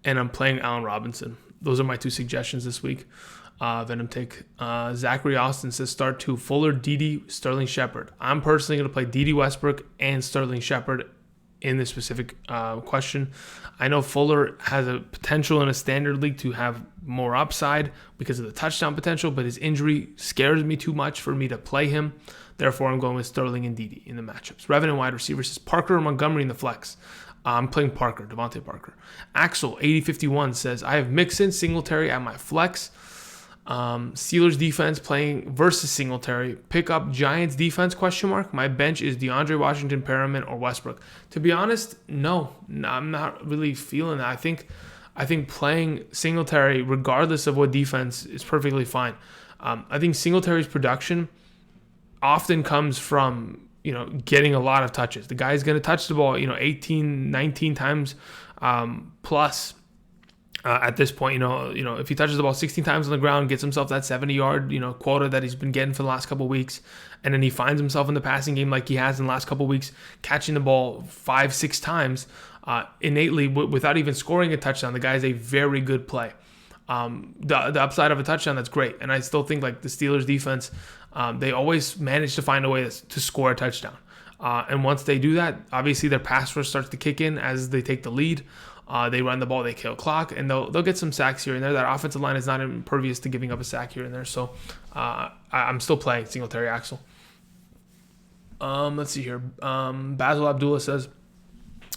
and I'm playing Allen Robinson. Those are my 2 suggestions this week. Venom Tick. Zachary Austin says start 2, Fuller, Dede, Sterling Shepard. I'm personally going to play Dede Westbrook and Sterling Shepard in this specific question. I know Fuller has a potential in a standard league to have more upside because of the touchdown potential, but his injury scares me too much for me to play him. Therefore, I'm going with Sterling and Dede in the matchups. Revenant wide receiver says Parker or Montgomery in the flex. I'm playing Parker, Devontae Parker. Axel, 8051, says I have Mixon, Singletary at my flex. Steelers defense playing versus Singletary. Pick up Giants defense, ? My bench is DeAndre Washington, Perriman, or Westbrook. To be honest, no, I'm not really feeling that. I think playing Singletary, regardless of what defense, is perfectly fine. I think Singletary's production often comes from, getting a lot of touches. The guy's going to touch the ball, 18, 19 times plus. At this point, if he touches the ball 16 times on the ground, gets himself that 70-yard, quota that he's been getting for the last couple of weeks, and then he finds himself in the passing game like he has in the last couple of weeks, catching the ball 5-6 times innately without even scoring a touchdown, the guy is a very good play. The upside of a touchdown, that's great. And I still think like the Steelers defense, they always manage to find a way to score a touchdown. And once they do that, obviously their pass rush starts to kick in as they take the lead. They run the ball, they kill clock, and they'll get some sacks here and there. That offensive line is not impervious to giving up a sack here and there. So I'm still playing Singletary Axel. Let's see here. Basil Abdullah says,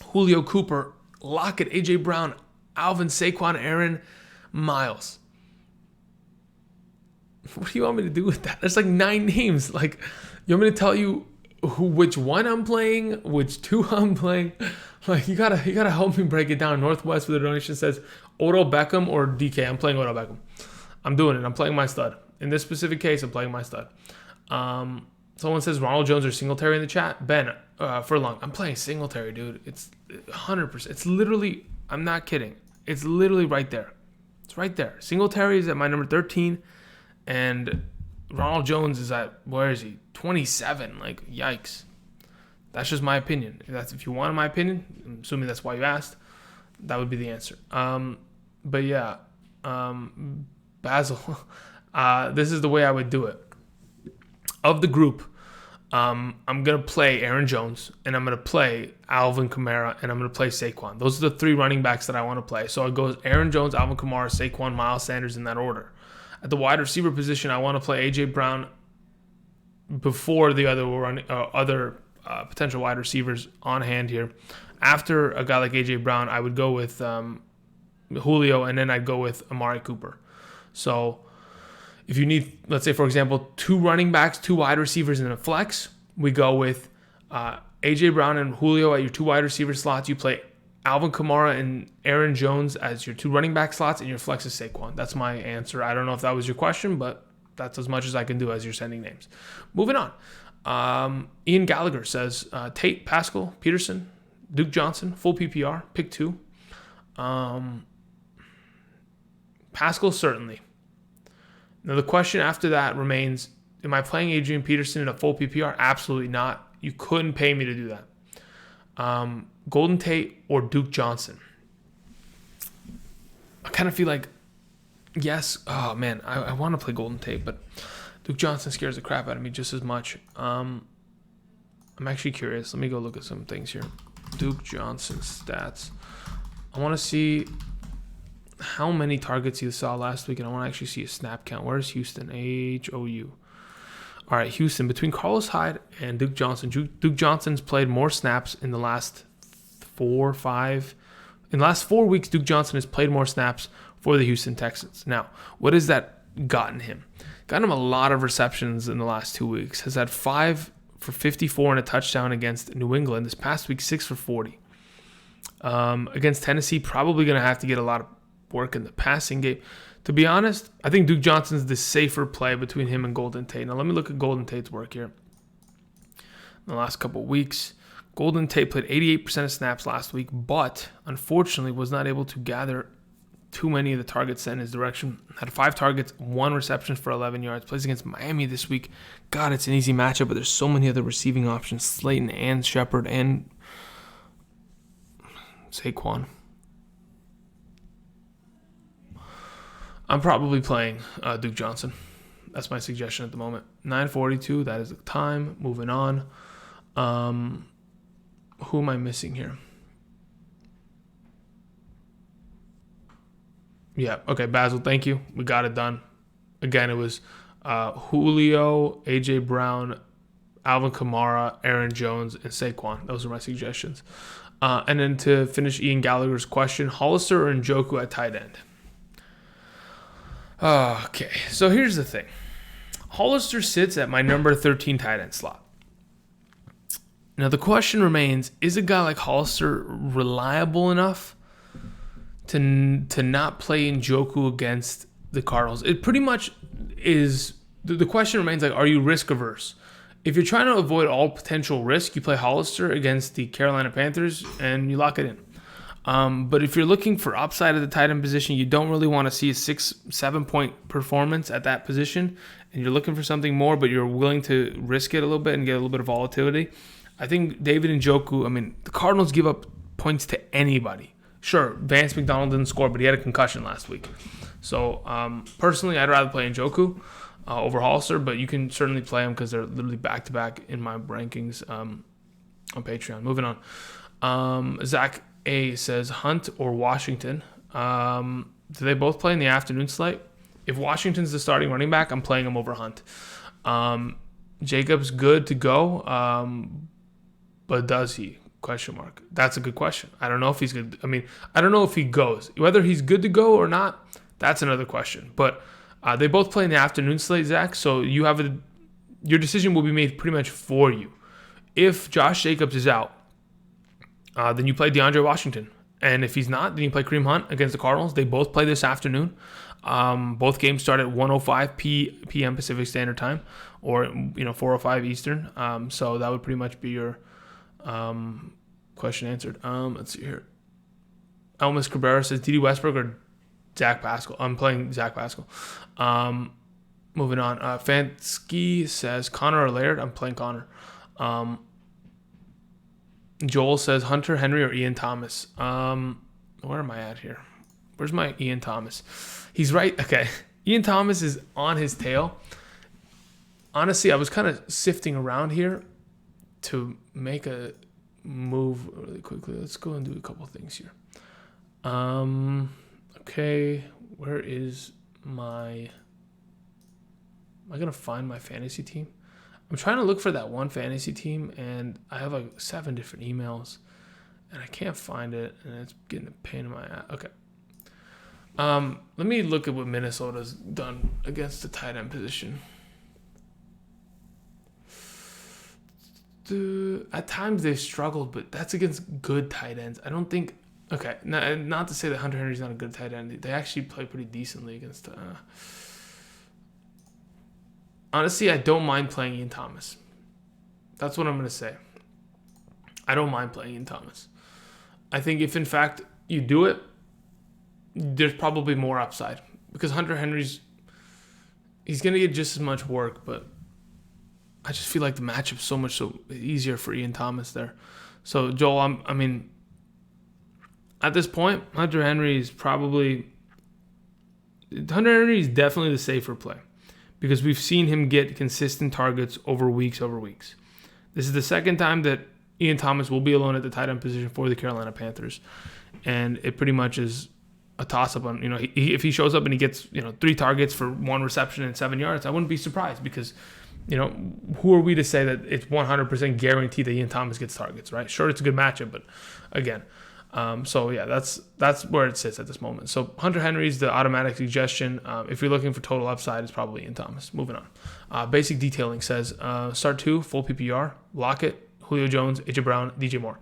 Julio Cooper, Lockett, A.J. Brown, Alvin, Saquon, Aaron, Miles. What do you want me to do with that? There's like 9 names. Like, you want me to tell you which one I'm playing, which 2 I'm playing? Like, you gotta help me break it down. Northwest with a donation says Odell Beckham or DK. I'm playing Odell Beckham. I'm doing it. I'm playing my stud. In this specific case, I'm playing my stud. Someone says Ronald Jones or Singletary in the chat. Ben Furlong. I'm playing Singletary, dude. It's 100%. It's literally, I'm not kidding. It's literally right there. It's right there. Singletary is at my number 13, and Ronald Jones is at, where is he? 27. Like, yikes. That's just my opinion. If you wanted my opinion, I'm assuming that's why you asked, that would be the answer. But yeah, Basil, this is the way I would do it. Of the group, I'm going to play Aaron Jones, and I'm going to play Alvin Kamara, and I'm going to play Saquon. Those are the 3 running backs that I want to play. So it goes Aaron Jones, Alvin Kamara, Saquon, Miles Sanders in that order. At the wide receiver position, I want to play A.J. Brown before the other potential wide receivers on hand here. After a guy like A.J. Brown, I would go with Julio, and then I'd go with Amari Cooper. So if you need, let's say, for example, 2 running backs, 2 wide receivers in a flex, we go with A.J. Brown and Julio at your 2 wide receiver slots. You play Alvin Kamara and Aaron Jones as your 2 running back slots, and your flex is Saquon. That's my answer. I don't know if that was your question, but that's as much as I can do as you're sending names. Moving on. Ian Gallagher says Tate, Pascal, Peterson, Duke Johnson, full PPR, pick 2. Pascal, certainly. Now the question after that remains, am I playing Adrian Peterson in a full PPR? Absolutely not. You couldn't pay me to do that. Golden Tate or Duke Johnson? I kind of feel like, yes. Oh man, I want to play Golden Tate, but Duke Johnson scares the crap out of me just as much. I'm actually curious. Let me go look at some things here. Duke Johnson stats. I want to see how many targets he saw last week, and I want to actually see a snap count. Where's Houston? HOU. All right, Houston. Between Carlos Hyde and Duke Johnson, Duke Johnson's played more snaps in the last 4 weeks. Duke Johnson has played more snaps for the Houston Texans. Now, what has that gotten him? Gotten him a lot of receptions in the last 2 weeks. Has had 5 for 54 and a touchdown against New England. This past week, 6 for 40. Against Tennessee, probably going to have to get a lot of work in the passing game. To be honest, I think Duke Johnson's the safer play between him and Golden Tate. Now, let me look at Golden Tate's work here. In the last couple of weeks, Golden Tate played 88% of snaps last week, but unfortunately was not able to gather too many of the targets sent in his direction. Had 5 targets, 1 reception for 11 yards. Plays against Miami this week. God, it's an easy matchup, but there's so many other receiving options. Slayton and Shepard and Saquon. I'm probably playing Duke Johnson. That's my suggestion at the moment. 9:42, that is the time. Moving on. Who am I missing here? Yeah, okay, Basil, thank you. We got it done. Again, it was Julio, A.J. Brown, Alvin Kamara, Aaron Jones, and Saquon. Those are my suggestions. And then to finish Ian Gallagher's question, Hollister or Njoku at tight end? Okay, so here's the thing. Hollister sits at my number 13 tight end slot. Now the question remains, is a guy like Hollister reliable enough to not play Njoku against the Cardinals? It pretty much is. The question remains, like, are you risk averse? If you're trying to avoid all potential risk, you play Hollister against the Carolina Panthers and you lock it in. But if you're looking for upside at the tight end position, you don't really want to see a 6-7 point performance at that position, and you're looking for something more, but you're willing to risk it a little bit and get a little bit of volatility. I think David Njoku, the Cardinals give up points to anybody. Sure, Vance McDonald didn't score, but he had a concussion last week. So personally, I'd rather play Njoku over Hollister, but you can certainly play them because they're literally back-to-back in my rankings on Patreon. Moving on. Zach A says Hunt or Washington. Do they both play in the afternoon slate? If Washington's the starting running back, I'm playing him over Hunt. Jacobs good to go, but does he? Question mark. That's a good question. I don't know if he's good. I don't know if he goes. Whether he's good to go or not, that's another question. But they both play in the afternoon slate, Zach, so you have your decision will be made pretty much for you. If Josh Jacobs is out, then you play DeAndre Washington. And if he's not, then you play Kareem Hunt against the Cardinals. They both play this afternoon. Both games start at 1:05 p.m. Pacific Standard Time, or 4:05 Eastern. So that would pretty much be your question answered. Let's see here. Elmas Cabrera says D.D. Westbrook or Zach Pascal. I'm playing Zach Pascal. Moving on. Fansky says Connor or Laird. I'm playing Connor. Joel says Hunter Henry or Ian Thomas. Where am I at here? Where's my Ian Thomas? He's right. Okay. Ian Thomas is on his tail. Honestly, I was kind of sifting around here to make a move really quickly. Let's go and do a couple things here. Okay. Where is my... Am I going to find my fantasy team? I'm trying to look for that one fantasy team, and I have like 7 different emails, and I can't find it, and it's getting a pain in my ass. Okay. Let me look at what Minnesota's done against the tight end position. At times they've struggled, but that's against good tight ends. I don't think... Okay, not to say that Hunter Henry's not a good tight end. They actually play pretty decently against... Honestly, I don't mind playing Ian Thomas. That's what I'm going to say. I don't mind playing Ian Thomas. I think if, in fact, you do it, there's probably more upside. Because Hunter Henry's... He's going to get just as much work, but I just feel like the matchup's so easier for Ian Thomas there. So, Joel, at this point, Hunter Henry is definitely the safer play. because we've seen him get consistent targets over weeks. This is the second time that Ian Thomas will be alone at the tight end position for the Carolina Panthers, and it pretty much is a toss-up on, if he shows up and he gets, 3 targets for 1 reception and 7 yards, I wouldn't be surprised because, who are we to say that it's 100% guaranteed that Ian Thomas gets targets, right? Sure, it's a good matchup, but again, that's where it sits at this moment. So Hunter Henry's the automatic suggestion. If you're looking for total upside, it's probably Ian Thomas. Moving on. Basic detailing says, start 2, full PPR, Lockett, Julio Jones, AJ Brown, DJ Moore.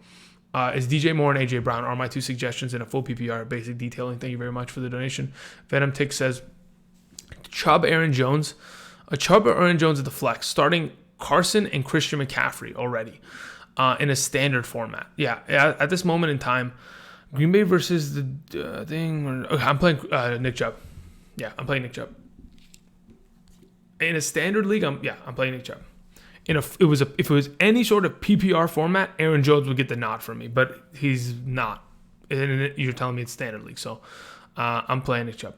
Is DJ Moore and AJ Brown are my 2 suggestions in a full PPR basic detailing. Thank you very much for the donation. Venom Tick says, Chubb, Aaron Jones at the flex, starting Carson and Christian McCaffrey already in a standard format. Yeah, at this moment in time, Green Bay versus the thing. I'm playing Nick Chubb. Yeah, I'm playing Nick Chubb. In a standard league, I'm playing Nick Chubb. If it was any sort of PPR format, Aaron Jones would get the nod from me, but he's not. And you're telling me it's standard league, so I'm playing Nick Chubb.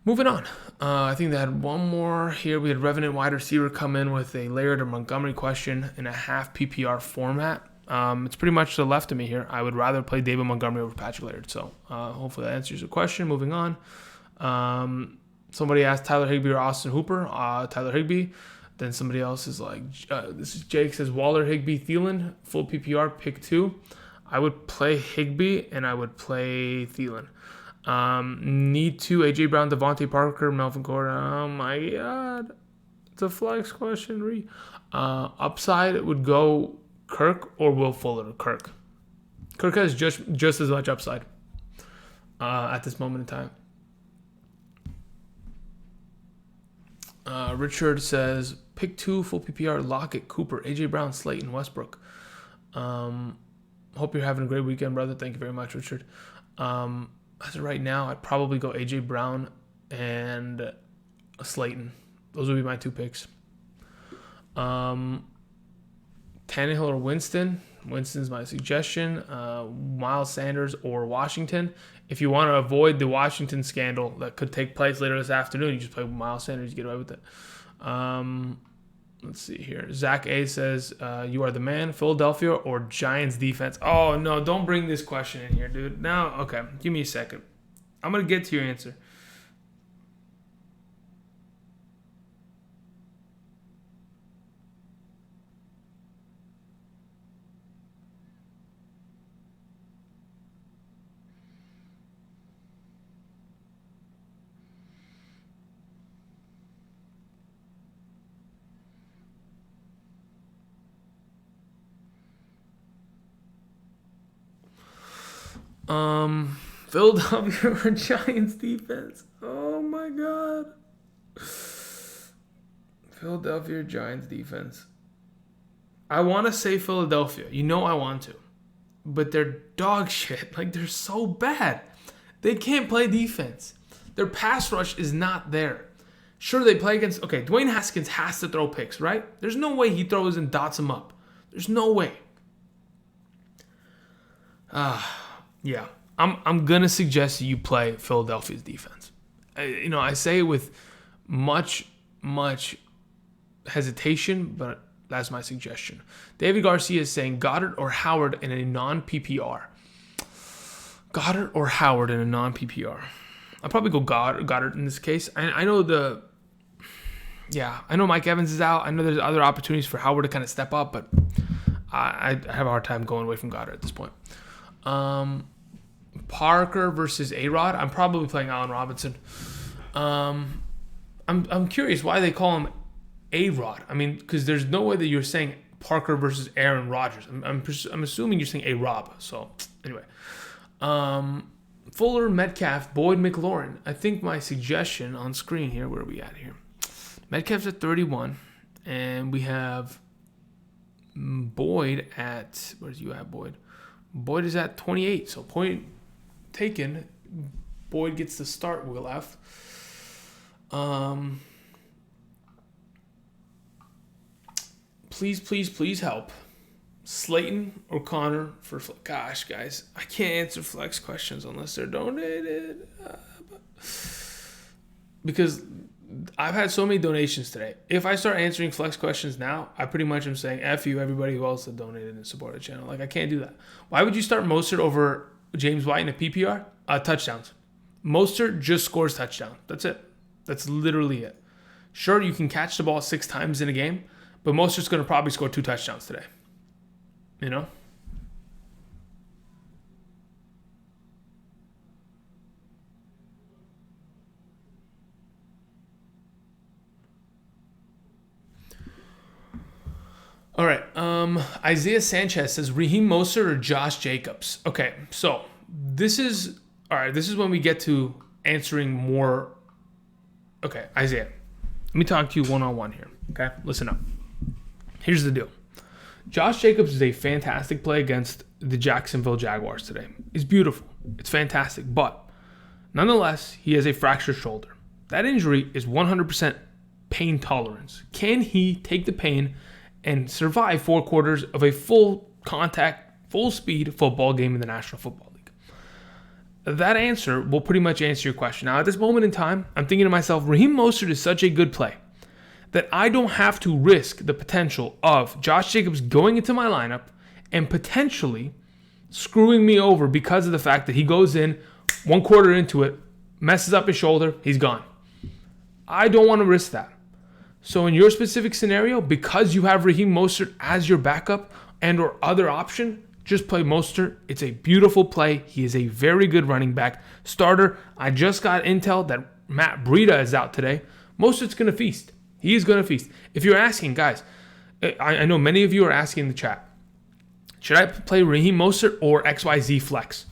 Moving on. I think they had one more here. We had Revenant wide receiver come in with a Laird or Montgomery question in a half PPR format. It's pretty much to the left of me here. I would rather play David Montgomery over Patrick Laird. So hopefully that answers your question. Moving on. Somebody asked Tyler Higbee or Austin Hooper. Tyler Higbee. Then somebody else is like, this is Jake says Waller, Higbee, Thielen, full PPR, pick 2. I would play Higbee and I would play Thielen. Need 2, AJ Brown, Devontae Parker, Melvin Gordon. Oh my God. It's a flex question. Upside, it would go Kirk or Will Fuller. Kirk has just as much upside at this moment in time. Richard says, pick 2, full PPR, Lockett, Cooper, AJ Brown, Slayton, Westbrook. Hope you're having a great weekend, brother. Thank you very much, Richard. As of right now, I'd probably go AJ Brown and Slayton. Those would be my 2 picks. Tannehill or Winston. Winston's my suggestion. Miles Sanders or Washington. If you want to avoid the Washington scandal that could take place later this afternoon, you just play with Miles Sanders. You get away with it. Let's see here. Zach A says, you are the man, Philadelphia or Giants defense? Oh, no, don't bring this question in here, dude. Now, okay, give me a second. I'm going to get to your answer. Philadelphia or Giants defense? Oh my God. Philadelphia or Giants defense. I want to say Philadelphia. I want to. But they're dog shit. Like, they're so bad. They can't play defense. Their pass rush is not there. Sure, they play against... Okay, Dwayne Haskins has to throw picks, right? There's no way he throws and dots them up. There's no way. Yeah. I'm going to suggest you play Philadelphia's defense. I say it with much hesitation, but that's my suggestion. David Garcia is saying Goddard or Howard in a non-PPR. Goddard or Howard in a non-PPR. I'll probably go Goddard in this case. I know I know Mike Evans is out. I know there's other opportunities for Howard to kind of step up, but I have a hard time going away from Goddard at this point. Parker versus A-Rod. I'm probably playing Allen Robinson. I'm curious why they call him A-Rod. I mean, because there's no way that you're saying Parker versus Aaron Rodgers. I'm assuming you're saying A-Rob. So anyway, Fuller, Metcalf, Boyd, McLaurin. I think my suggestion on screen here. Where are we at here? Metcalf's at 31, and we have Boyd at, where's you at, Boyd? Boyd is at 28, so point taken. Boyd gets the start, Will F. Please help. Slayton or Connor for gosh, guys, I can't answer flex questions unless they're donated. Because I've had so many donations today. If I start answering flex questions now, I pretty much am saying F you, everybody who else have donated and supported the channel. Like, I can't do that. Why would you start Mostert over James White in a PPR? Touchdowns. Mostert just scores touchdown. That's it. That's literally it. Sure, you can catch the ball 6 times in a game, but Mostert's going to probably score 2 touchdowns today. You know? All right. Isaiah Sanchez says Raheem Mostert or Josh Jacobs. Okay, so this is when we get to answering more. Okay, Isaiah, let me talk to you one-on-one here. Okay, listen up. Here's the deal. Josh Jacobs is a fantastic play against the Jacksonville Jaguars today. It's beautiful. It's fantastic, but nonetheless, he has a fractured shoulder. That injury is 100% pain tolerance. Can he take the pain and survive 4 quarters of a full contact, full speed football game in the National Football League? That answer will pretty much answer your question. Now, at this moment in time, I'm thinking to myself, Raheem Mostert is such a good play that I don't have to risk the potential of Josh Jacobs going into my lineup and potentially screwing me over because of the fact that he goes in 1 quarter into it, messes up his shoulder, he's gone. I don't want to risk that. So in your specific scenario, because you have Raheem Mostert as your backup and or other option, just play Mostert. It's a beautiful play. He is a very good running back. Starter, I just got intel that Matt Breida is out today. Mostert's going to feast. He is going to feast. If you're asking, guys, I know many of you are asking in the chat, should I play Raheem Mostert or XYZ flex?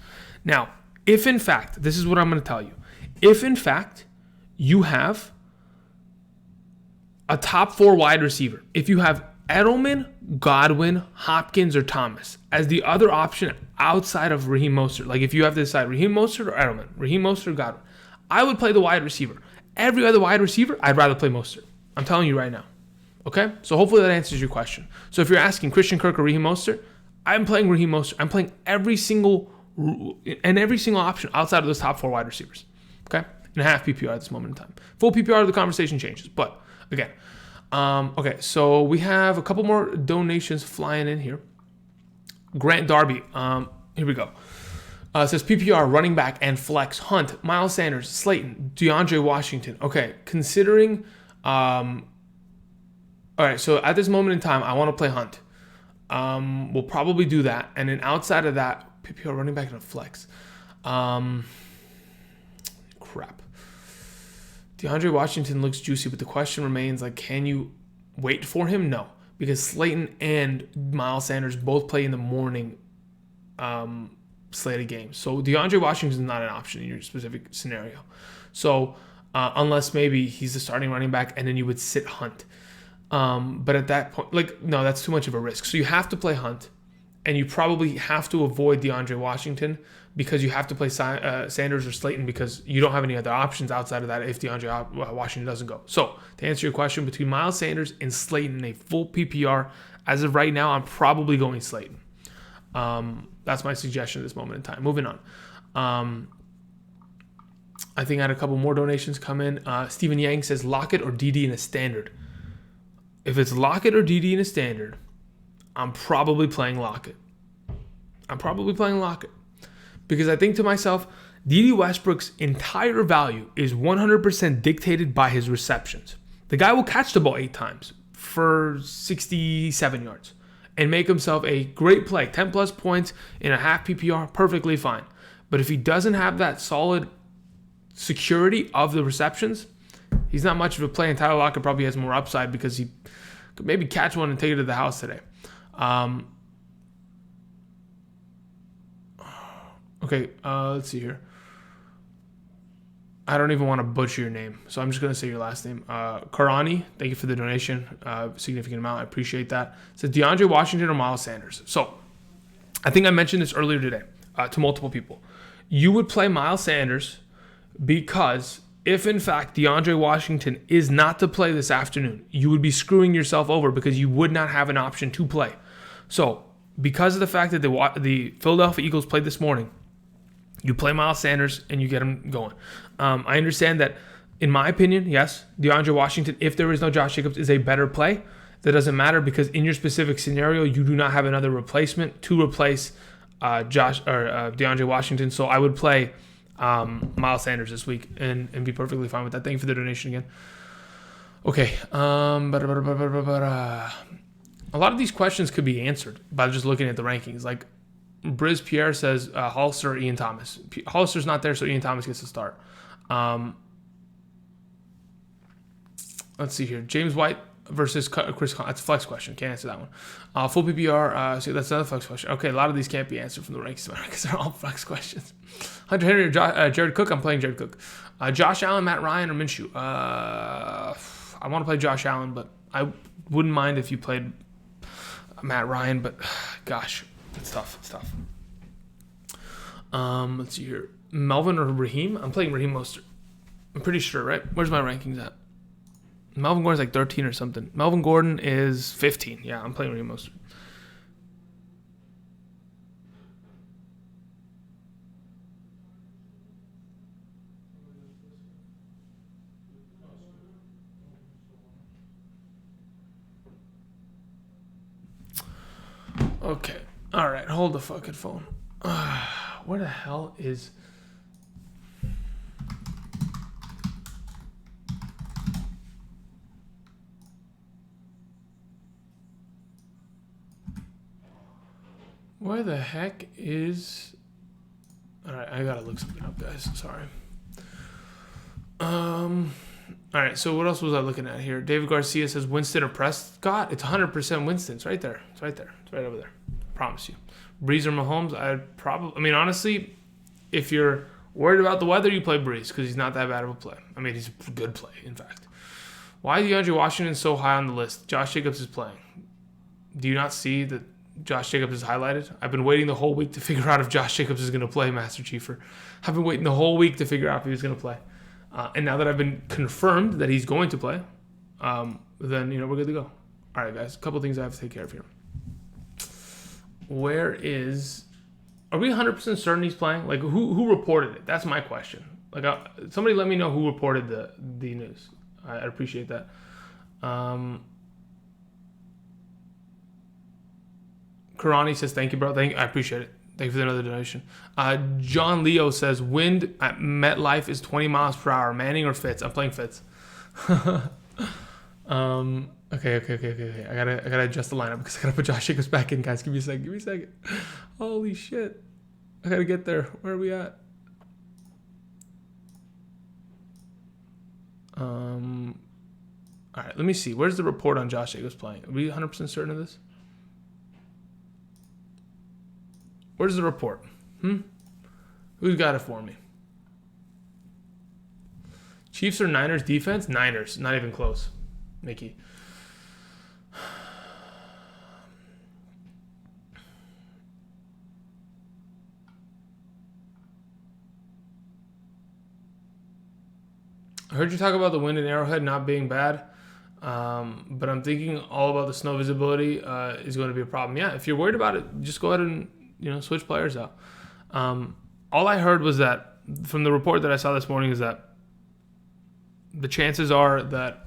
Now, if in fact, this is what I'm going to tell you. If in fact you have a top 4 wide receiver, if you have Edelman, Godwin, Hopkins, or Thomas as the other option outside of Raheem Mostert, like if you have to decide Raheem Mostert or Edelman, Raheem Mostert or Godwin, I would play the wide receiver. Every other wide receiver, I'd rather play Mostert. I'm telling you right now. Okay? So hopefully that answers your question. So if you're asking Christian Kirk or Raheem Mostert, I'm playing Raheem Mostert. I'm playing every single option outside of those top 4 wide receivers. Okay? In a half PPR at this moment in time. Full PPR, the conversation changes. But again, okay, so we have a couple more donations flying in here. Grant Darby, here we go. It says PPR, running back, and flex. Hunt, Miles Sanders, Slayton, DeAndre Washington. Okay, considering, all right, so at this moment in time, I want to play Hunt. We'll probably do that. And then outside of that, PPR, running back, and a flex. Crap. DeAndre Washington looks juicy, but the question remains, like, can you wait for him? No, because Slayton and Miles Sanders both play in the morning slated games. So DeAndre Washington is not an option in your specific scenario. So unless maybe he's the starting running back and then you would sit Hunt. But at that point, like, no, that's too much of a risk. So you have to play Hunt, and you probably have to avoid DeAndre Washington because you have to play Sanders or Slayton because you don't have any other options outside of that if DeAndre Washington doesn't go. So to answer your question, between Miles Sanders and Slayton in a full PPR, as of right now, I'm probably going Slayton. That's my suggestion at this moment in time. Moving on. I think I had a couple more donations come in. Stephen Yang says Lockett or DD in a standard. If it's Lockett or DD in a standard, I'm probably playing Lockett. Because I think to myself, DD Westbrook's entire value is 100% dictated by his receptions. The guy will catch the ball 8 times for 67 yards and make himself a great play. 10 plus points in a half PPR, perfectly fine. But if he doesn't have that solid security of the receptions, he's not much of a play, and Tyler Lockett probably has more upside because he could maybe catch one and take it to the house today. Okay, let's see here. I don't even want to butcher your name, so I'm just going to say your last name. Karani, thank you for the donation. Significant amount. I appreciate that. It says DeAndre Washington or Miles Sanders. So I think I mentioned this earlier today to multiple people. You would play Miles Sanders because if, in fact, DeAndre Washington is not to play this afternoon, you would be screwing yourself over because you would not have an option to play. So because of the fact that the Philadelphia Eagles played this morning, you play Miles Sanders and you get him going. I understand that In my opinion, yes, DeAndre Washington, if there is no Josh Jacobs, is a better play. That doesn't matter because in your specific scenario, you do not have another replacement to replace DeAndre Washington. So I would play Miles Sanders this week and be perfectly fine with that. Thank you for the donation again. Okay. A lot of these questions could be answered by just looking at the rankings. Like Briz Pierre says, Hollister or Ian Thomas. Hollister's not there, so Ian Thomas gets to start. Let's see here. James White versus Chris Con. That's a flex question. Can't answer that one. Full PPR. See, that's another flex question. Okay, a lot of these can't be answered from the rankings because they're all flex questions. Hunter Henry or Jared Cook. I'm playing Jared Cook. Josh Allen, Matt Ryan, or Minshew. I want to play Josh Allen, but I wouldn't mind if you played Matt Ryan. But gosh, it's tough. It's tough. Let's see here. Melvin or Raheem? I'm playing Raheem Mostert. I'm pretty sure, right? Where's my rankings at? Melvin Gordon's like 13 or something. Melvin Gordon is 15. Yeah, I'm playing Raheem Mostert. Okay. All right. Hold the fucking phone. Where the hell is... Where the heck is... All right, I gotta look something up, guys. Sorry. All right, so what else was I looking at here? David Garcia says Winston or Prescott. It's 100% Winston. It's right there. It's right there. It's right over there. I promise you. Breeze or Mahomes? Honestly, if you're worried about the weather, you play Breeze because he's not that bad of a play. I mean, he's a good play, in fact. Why is DeAndre Washington so high on the list? Josh Jacobs is playing. Do you not see that Josh Jacobs is highlighted? I've been waiting the whole week to figure out if Josh Jacobs is going to play, Master Chiefer. I've been waiting the whole week to figure out if he's going to play. And now that I've been confirmed that he's going to play, then, we're good to go. All right, guys, a couple things I have to take care of here. Are we 100% certain he's playing? Like, who reported it? That's my question. Like, somebody let me know who reported the news. I'd appreciate that. Karani says, thank you, bro. I appreciate it. Thank you for another donation. John Leo says, wind at MetLife is 20 miles per hour. Manning or Fitz? I'm playing Fitz. Okay. I gotta adjust the lineup because I gotta put Josh Jacobs back in, guys. Give me a second. Holy shit. I gotta get there. Where are we at? All right, let me see. Where's the report on Josh Jacobs playing? Are we 100% certain of this? Where's the report? Who's got it for me? Chiefs or Niners defense? Niners. Not even close. Mickey. I heard you talk about the wind in Arrowhead not being bad, but I'm thinking all about the snow visibility is going to be a problem. Yeah, if you're worried about it, just go ahead and switch players out. All I heard was that from the report that I saw this morning is that the chances are that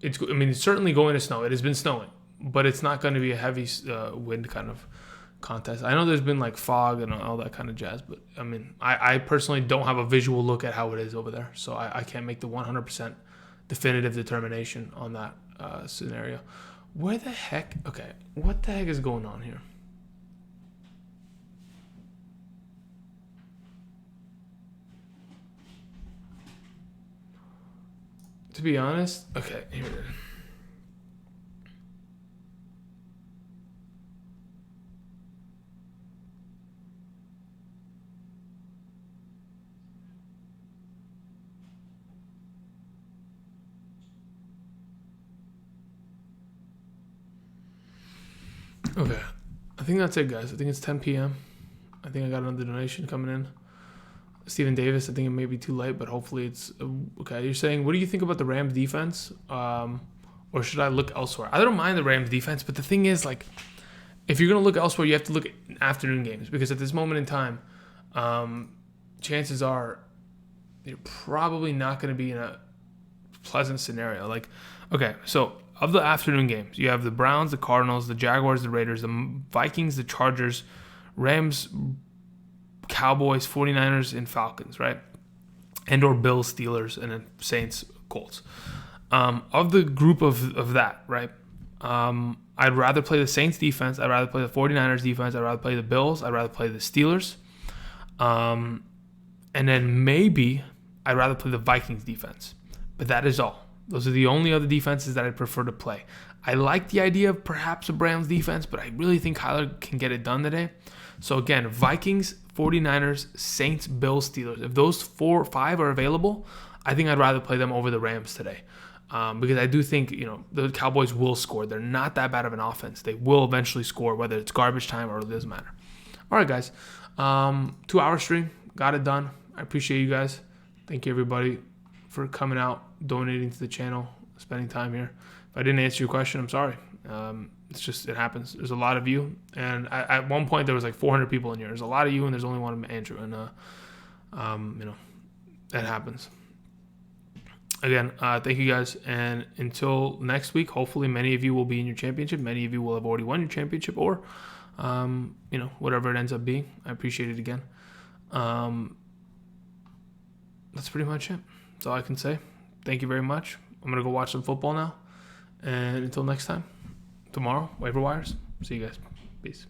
it's certainly going to snow. It has been snowing, but it's not going to be a heavy wind kind of contest. I know there's been like fog and all that kind of jazz, but I personally don't have a visual look at how it is over there, so I can't make the 100% definitive determination on that scenario. What the heck is going on here? To be honest, okay, here it is. Okay, I think that's it, guys. I think it's 10 p.m. I think I got another donation coming in. Stephen Davis, I think it may be too late, but hopefully it's okay. You're saying, what do you think about the Rams defense? Or should I look elsewhere? I don't mind the Rams defense, but the thing is, like, if you're going to look elsewhere, you have to look at afternoon games because at this moment in time, chances are, you're probably not going to be in a pleasant scenario. Like, okay, so of the afternoon games, you have the Browns, the Cardinals, the Jaguars, the Raiders, the Vikings, the Chargers, Rams, Cowboys, 49ers, and Falcons, right? And or Bills, Steelers, and then Saints, Colts. Of the group of that, right? I'd rather play the Saints defense. I'd rather play the 49ers defense. I'd rather play the Bills. I'd rather play the Steelers. And then maybe I'd rather play the Vikings defense. But that is all. Those are the only other defenses that I'd prefer to play. I like the idea of perhaps a Browns defense, but I really think Kyler can get it done today. So again, Vikings, 49ers, Saints, Bills, Steelers. If those 4 or 5 are available, I think I'd rather play them over the Rams today. Because I do think, the Cowboys will score. They're not that bad of an offense. They will eventually score, whether it's garbage time or it doesn't matter. All right, guys. 2-hour stream. Got it done. I appreciate you guys. Thank you, everybody, for coming out, donating to the channel, spending time here. If I didn't answer your question, I'm sorry. It happens. There's a lot of you. And at one point, there was like 400 people in here. There's a lot of you, and there's only one Andrew. And, that happens. Again, thank you guys, and until next week, hopefully many of you will be in your championship. Many of you will have already won your championship, or, whatever it ends up being. I appreciate it again. That's pretty much it. That's all I can say. Thank you very much. I'm going to go watch some football now, and until next time, tomorrow, waiver wires. See you guys. Peace.